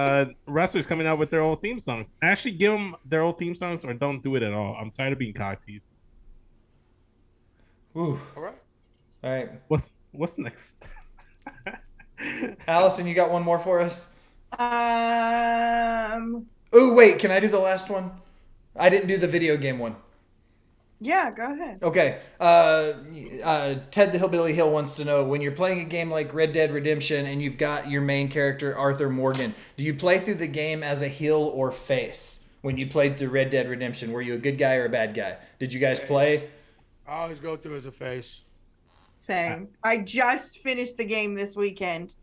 wrestlers coming out with their old theme songs. Actually, give them their old theme songs or don't do it at all. I'm tired of being cock teased.
Ooh.
All
right.
What's next?
Allison, you got one more for us? Oh wait, can I do the last one? I didn't do the video game one.
Yeah, go ahead.
Okay. Ted the Hillbilly Hill wants to know, when you're playing a game like Red Dead Redemption and you've got your main character, Arthur Morgan, do you play through the game as a heel or face? when you played through Red Dead Redemption? Were you a good guy or a bad guy? Did you guys play?
I always go through as a face.
Same. I just finished the game this weekend.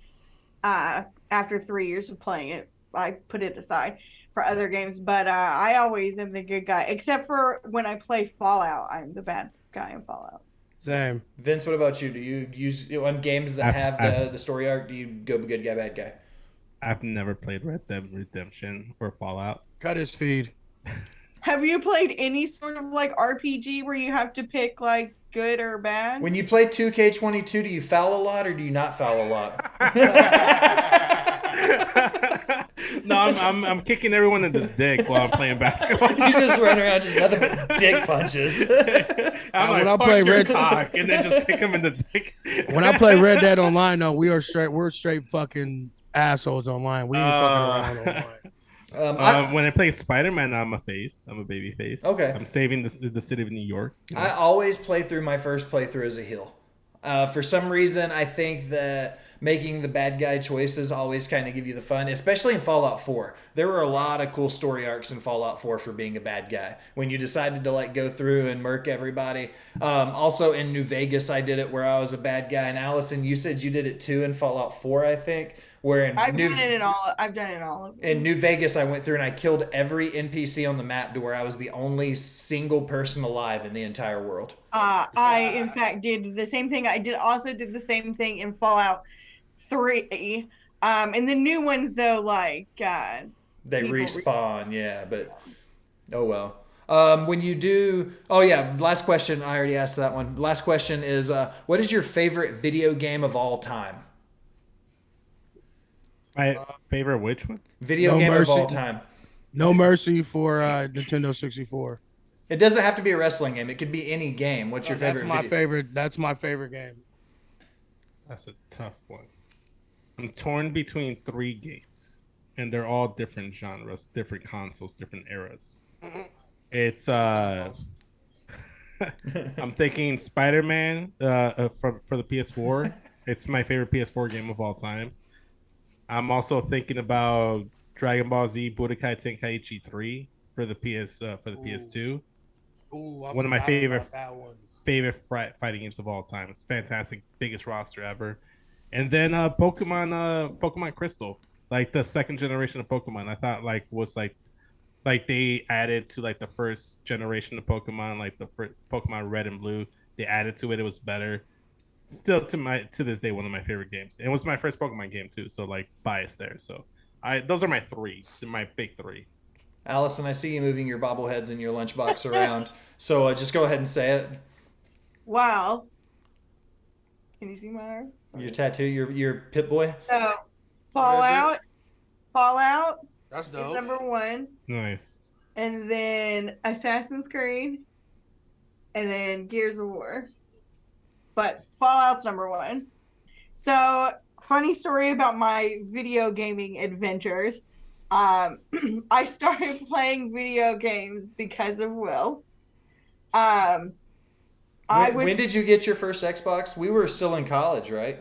After 3 years of playing it, I put it aside for other games, but I always am the good guy, except for when I play Fallout. I'm the bad guy in Fallout.
Same.
Vince, what about you? Do you use on games that have the story arc? Do you go good guy, bad guy?
I've never played Red Dead Redemption or Fallout.
Cut his feed.
Have you played any sort of like RPG where you have to pick like good or bad?
When you play 2K22, do you foul a lot or do you not foul a lot?
No, I'm kicking everyone in the dick while I'm playing basketball.
You just run around just nothing but dick punches.
I'm
when I
like,
play
fuck your
Red-
cock, and then just kick him in the dick.
When I play Red Dead Online, though, we're straight fucking assholes online. We ain't fucking around online.
When I play Spider-Man, I'm a face. I'm a baby face.
Okay.
I'm saving the city of New York. You know?
I always play through my first playthrough as a heel. For some reason, I think that making the bad guy choices always kind of give you the fun, especially in Fallout 4. There were a lot of cool story arcs in Fallout 4 for being a bad guy. When you decided to like go through and murk everybody. Also in New Vegas, I did it where I was a bad guy. And Allison, you said you did it too in Fallout 4, I think. Where in
I've done it in all of them.
In New Vegas, I went through and I killed every NPC on the map to where I was the only single person alive in the entire world.
I in fact did the same thing. I did the same thing in Fallout 3. And the new ones though, like
they respawn, yeah, but oh well. When you do, last question. I already asked that one. Last question is, what is your favorite video game of all time?
My favorite which one?
Video game of all time.
No Mercy for Nintendo 64.
It doesn't have to be a wrestling game. It could be any game. What's your favorite?
That's my favorite game.
That's a tough one. I'm torn between 3 games, and they're all different genres, different consoles, different eras. It's I'm thinking Spider-Man for the PS4. It's my favorite PS4 game of all time. I'm also thinking about Dragon Ball Z Budokai Tenkaichi 3 for the PS2. One of my favorite fighting games of all time. It's fantastic, biggest roster ever. And then Pokemon Crystal, like the second generation of Pokemon. I thought was they added to like the first generation of Pokemon, like the first Pokemon Red and Blue. They added to it. It was better. Still to this day one of my favorite games. It was my first Pokemon game too, so like bias there. So those are my 3, my big 3.
Allison, I see you moving your bobbleheads and your lunchbox around. So just go ahead and say it.
Wow. Can you see my arm? Sorry.
Your tattoo, your Pit Boy.
So Fallout.
That's
is
dope.
number 1.
Nice.
And then Assassin's Creed. And then Gears of War. But Fallout's number 1. So, funny story about my video gaming adventures. I started playing video games because of Will. When
did you get your first Xbox? We were still in college, right?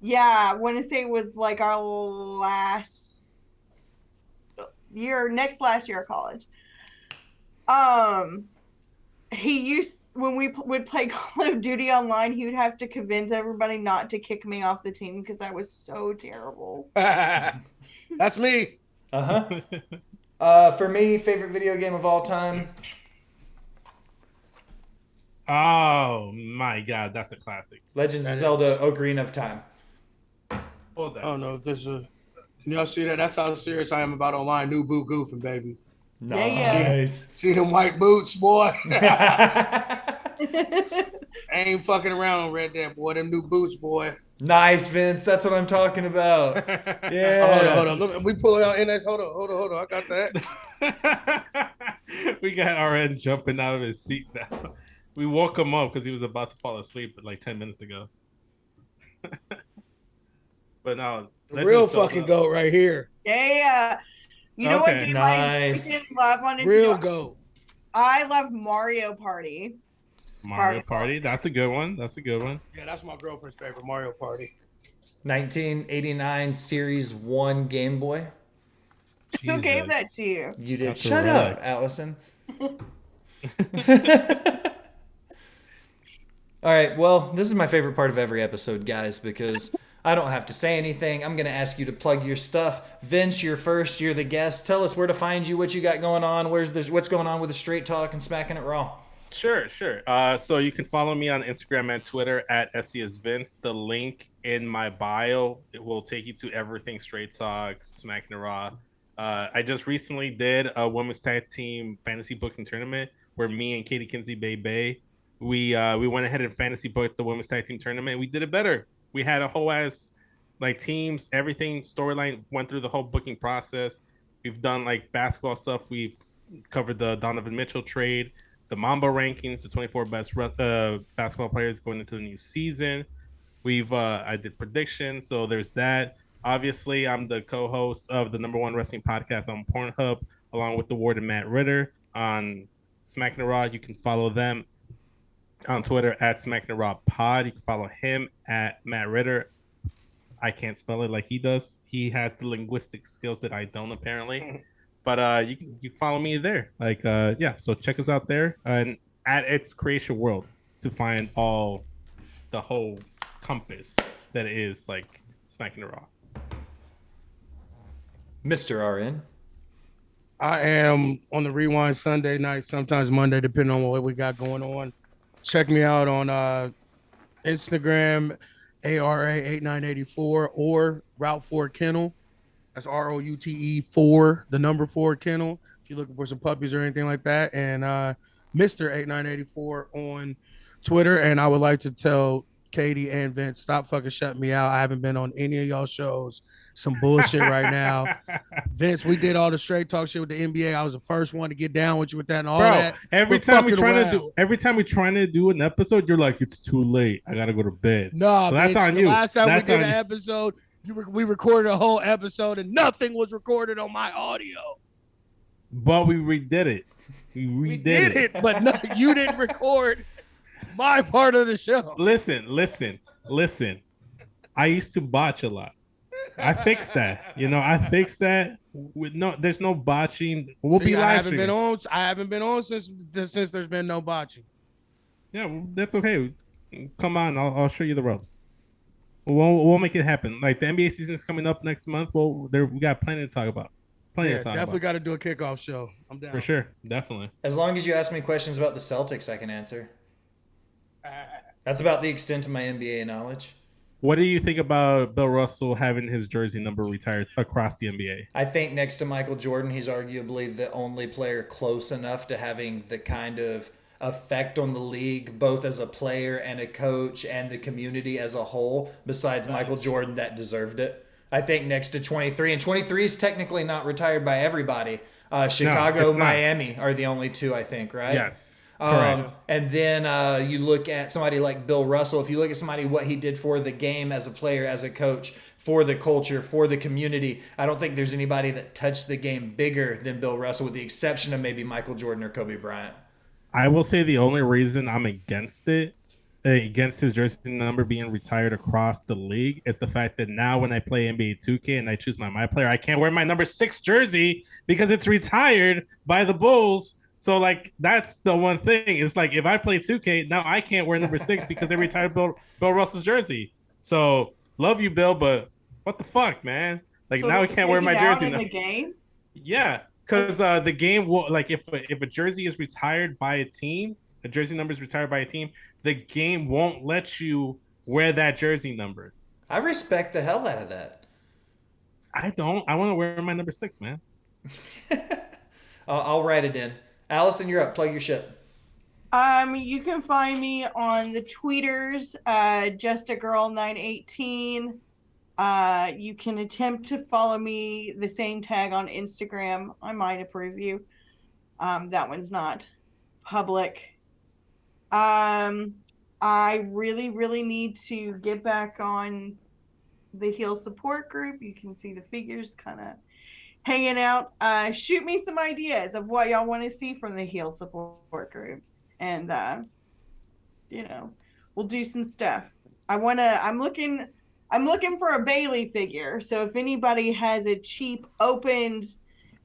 Yeah, I want to say it was like our last year of college. When we would play Call of Duty online, he would have to convince everybody not to kick me off the team because I was so terrible.
That's me.
For me, favorite video game of all time.
Oh my god, that's a classic.
Legends of Zelda: Ocarina of Time.
Hold on.
I don't know if this is. Can y'all see that? That's how serious I am about online. New boot goofing, baby.
Nice.
See them white boots, boy. I ain't fucking around on Red Dead, boy. Them new boots, boy.
Nice, Vince. That's what I'm talking about. Yeah.
Hold on. Look, we pull it out in that. Hold on. I got that.
We got RN jumping out of his seat now. We woke him up because he was about to fall asleep like 10 minutes ago. But now,
the real fucking goat right here.
Yeah. You know what game
nice.
I love on Nintendo?
Real goat.
I love Mario Party.
Mario Party. That's a good one.
Yeah, that's my girlfriend's favorite, Mario Party.
1989 Series 1 Game Boy.
Who gave that
Jesus.
to you?
You did.
That's a
Shut
relic.
up, Allison. All right, well, this is my favorite part of every episode, guys, because I don't have to say anything. I'm going to ask you to plug your stuff. Vince, you're first. You're the guest. Tell us where to find you, what you got going on, what's going on with the Straight Talk and Smackin' It Raw.
Sure. So you can follow me on Instagram and Twitter at SCSVince. The link in my bio, it will take you to everything Straight Talk, Smackin' It Raw. I just recently did a women's tag team fantasy booking tournament where me and Katie Kinsey Bay we went ahead and fantasy booked the women's tag team tournament. We did it better. We had a whole ass like teams, everything storyline, went through the whole booking process. We've done like basketball stuff. We've covered the Donovan Mitchell trade, the Mamba rankings, the 24 best basketball players going into the new season. I did predictions, so there's that. Obviously, I'm the co-host of the #1 wrestling podcast on Pornhub, along with the Warden Matt Ritter on Smackin' It Raw. You can follow them on Twitter at Smackin' It Raw Pod. You can follow him at Matt Ritter. I can't spell it like he does. He has the linguistic skills that I don't, apparently. But you can follow me there. So check us out there and at It's Creation World to find the whole compass that is like Smackin' It Raw.
Mr. RN.
I am on the Rewind Sunday night, sometimes Monday, depending on what we got going on. Check me out on Instagram, ARA8984 or Route 4 Kennel. That's ROUTE4, the number 4 Kennel. If you're looking for some puppies or anything like that. And Mr. 8984 on Twitter. And I would like to tell Katie and Vince, stop fucking shutting me out. I haven't been on any of y'all shows. Some bullshit right now. Vince, we did all the straight talk shit with the NBA. I was the first one to get down with you with that and all that.
Every time we're trying to do an episode, you're like, it's too late. I gotta go to bed.
No,
so that's on you.
Last time
that's
we did an episode, we recorded a whole episode and nothing was recorded on my audio.
But we redid it. We did it.
But no, you didn't record my part of the show.
Listen. I used to botch a lot. I fixed that. I fixed that. There's no botching. We'll be live streaming.
I haven't been on since there's been no botching.
Yeah, well, that's okay. Come on, I'll show you the ropes. We'll make it happen. Like the NBA season is coming up next month. Well, we got plenty to talk about.
Definitely got to do a kickoff show. I'm down
for sure. Definitely.
As long as you ask me questions about the Celtics, I can answer. That's about the extent of my NBA knowledge.
What do you think about Bill Russell having his jersey number retired across the NBA?
I think next to Michael Jordan, he's arguably the only player close enough to having the kind of effect on the league, both as a player and a coach and the community as a whole, besides Michael Jordan, that deserved it. I think next to 23, and 23 is technically not retired by everybody. Chicago, Miami are the only two, I think, right?
Yes. Correct.
And then you look at somebody like Bill Russell. If you look at somebody, what he did for the game as a player, as a coach, for the culture, for the community, I don't think there's anybody that touched the game bigger than Bill Russell, with the exception of maybe Michael Jordan or Kobe Bryant.
I will say the only reason I'm against his jersey number being retired across the league, is the fact that now when I play NBA 2K and I choose my player, I can't wear my number 6 jersey because it's retired by the Bulls. So like that's the one thing. It's like if I play 2K, now I can't wear number 6 because they retired Bill Russell's jersey. So love you, Bill, but what the fuck, man? Like so now I can't wear my jersey.
In the game?
Yeah, because the game will, like if a jersey is retired by a team, a jersey number is retired by a team, the game won't let you wear that jersey number.
I respect the hell out of that.
I don't. I want to wear my number 6, man.
I'll write it in. Allison, you're up. Plug your shit.
You can find me on the tweeters, justagirl918. You can attempt to follow me, the same tag on Instagram. I might approve you. That one's not public. I really, really need to get back on the heel support group. You can see the figures kind of hanging out. Shoot me some ideas of what y'all want to see from the heel support group, and we'll do some stuff. I'm looking for a Bailey figure. So if anybody has a cheap opened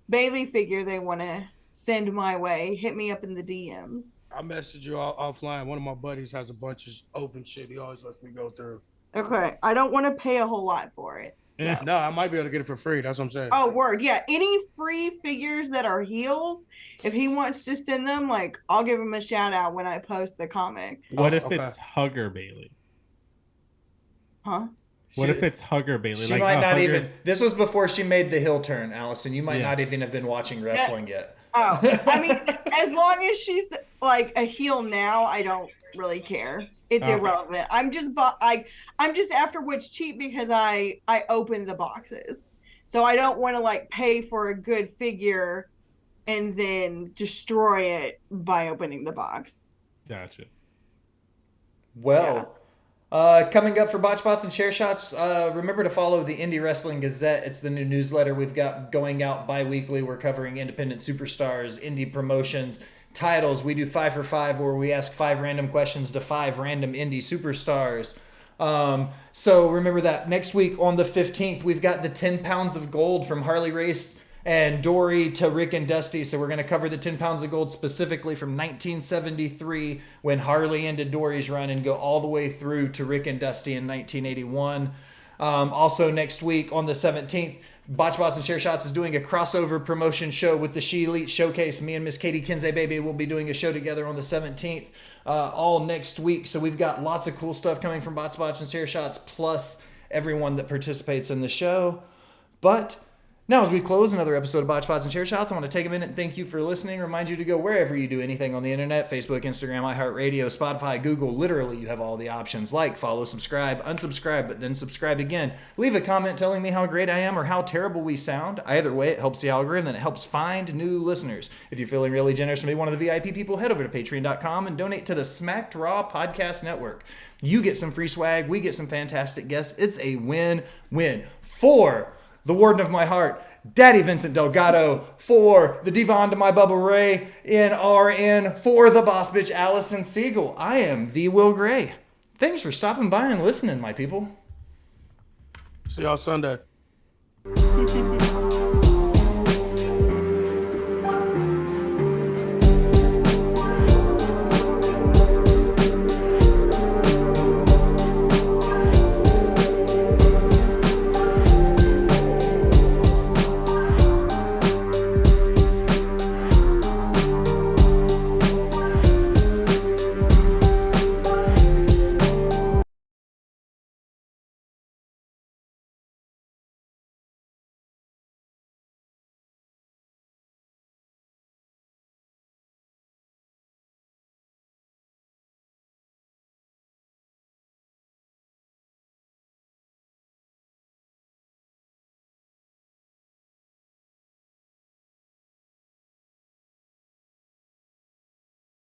Bailey figure they want to send my way, hit me up in the DMs.
I'll message you offline. One of my buddies has a bunch of open shit he always lets me go through.
Okay. I don't want to pay a whole lot for it. So.
No, I might be able to get it for free. That's what I'm saying.
Oh, word. Yeah. Any free figures that are heels, if he wants to send them, like, I'll give him a shout out when I post the comic.
What if it's Hugger Bailey?
Huh?
What if it's Hugger Bailey?
She might not even. This was before she made the heel turn, Allison. You might not even have been watching wrestling yet.
Oh, I mean, as long as she's like a heel now, I don't really care. It's irrelevant. I'm just after what's cheap because I open the boxes, so I don't want to like pay for a good figure and then destroy it by opening the box.
Gotcha.
Well. Coming up for Botch Spots and Share Shots, remember to follow the Indie Wrestling Gazette. It's the new newsletter we've got going out bi-weekly. We're covering independent superstars, indie promotions, titles. We do 5 for 5 where we ask 5 random questions to 5 random indie superstars. So remember that. Next week on the 15th, we've got the 10 pounds of gold from Harley Race and Dory to Rick and Dusty. So we're going to cover the 10 pounds of gold specifically from 1973 when Harley ended Dory's run and go all the way through to Rick and Dusty in 1981. Also next week on the 17th, Botch Bots and Share Shots is doing a crossover promotion show with the She Elite Showcase. Me and Miss Katie Kinsey Baby will be doing a show together on the 17th all next week. So we've got lots of cool stuff coming from Botch Bots and Share Shots plus everyone that participates in the show. But now, as we close another episode of Botch Spots and Share Shots, I want to take a minute and thank you for listening. Remind you to go wherever you do anything on the internet, Facebook, Instagram, iHeartRadio, Spotify, Google. Literally, you have all the options. Like, follow, subscribe, unsubscribe, but then subscribe again. Leave a comment telling me how great I am or how terrible we sound. Either way, it helps the algorithm and it helps find new listeners. If you're feeling really generous and be one of the VIP people, head over to patreon.com and donate to the Smacked Raw Podcast Network. You get some free swag. We get some fantastic guests. It's a win-win for the Warden of my heart, Daddy Vincent Delgado, for the Devon to my Bubba Ray, in RN, for the boss bitch Allison Siegel. I am the Will Gray. Thanks for stopping by and listening, my people.
See y'all Sunday.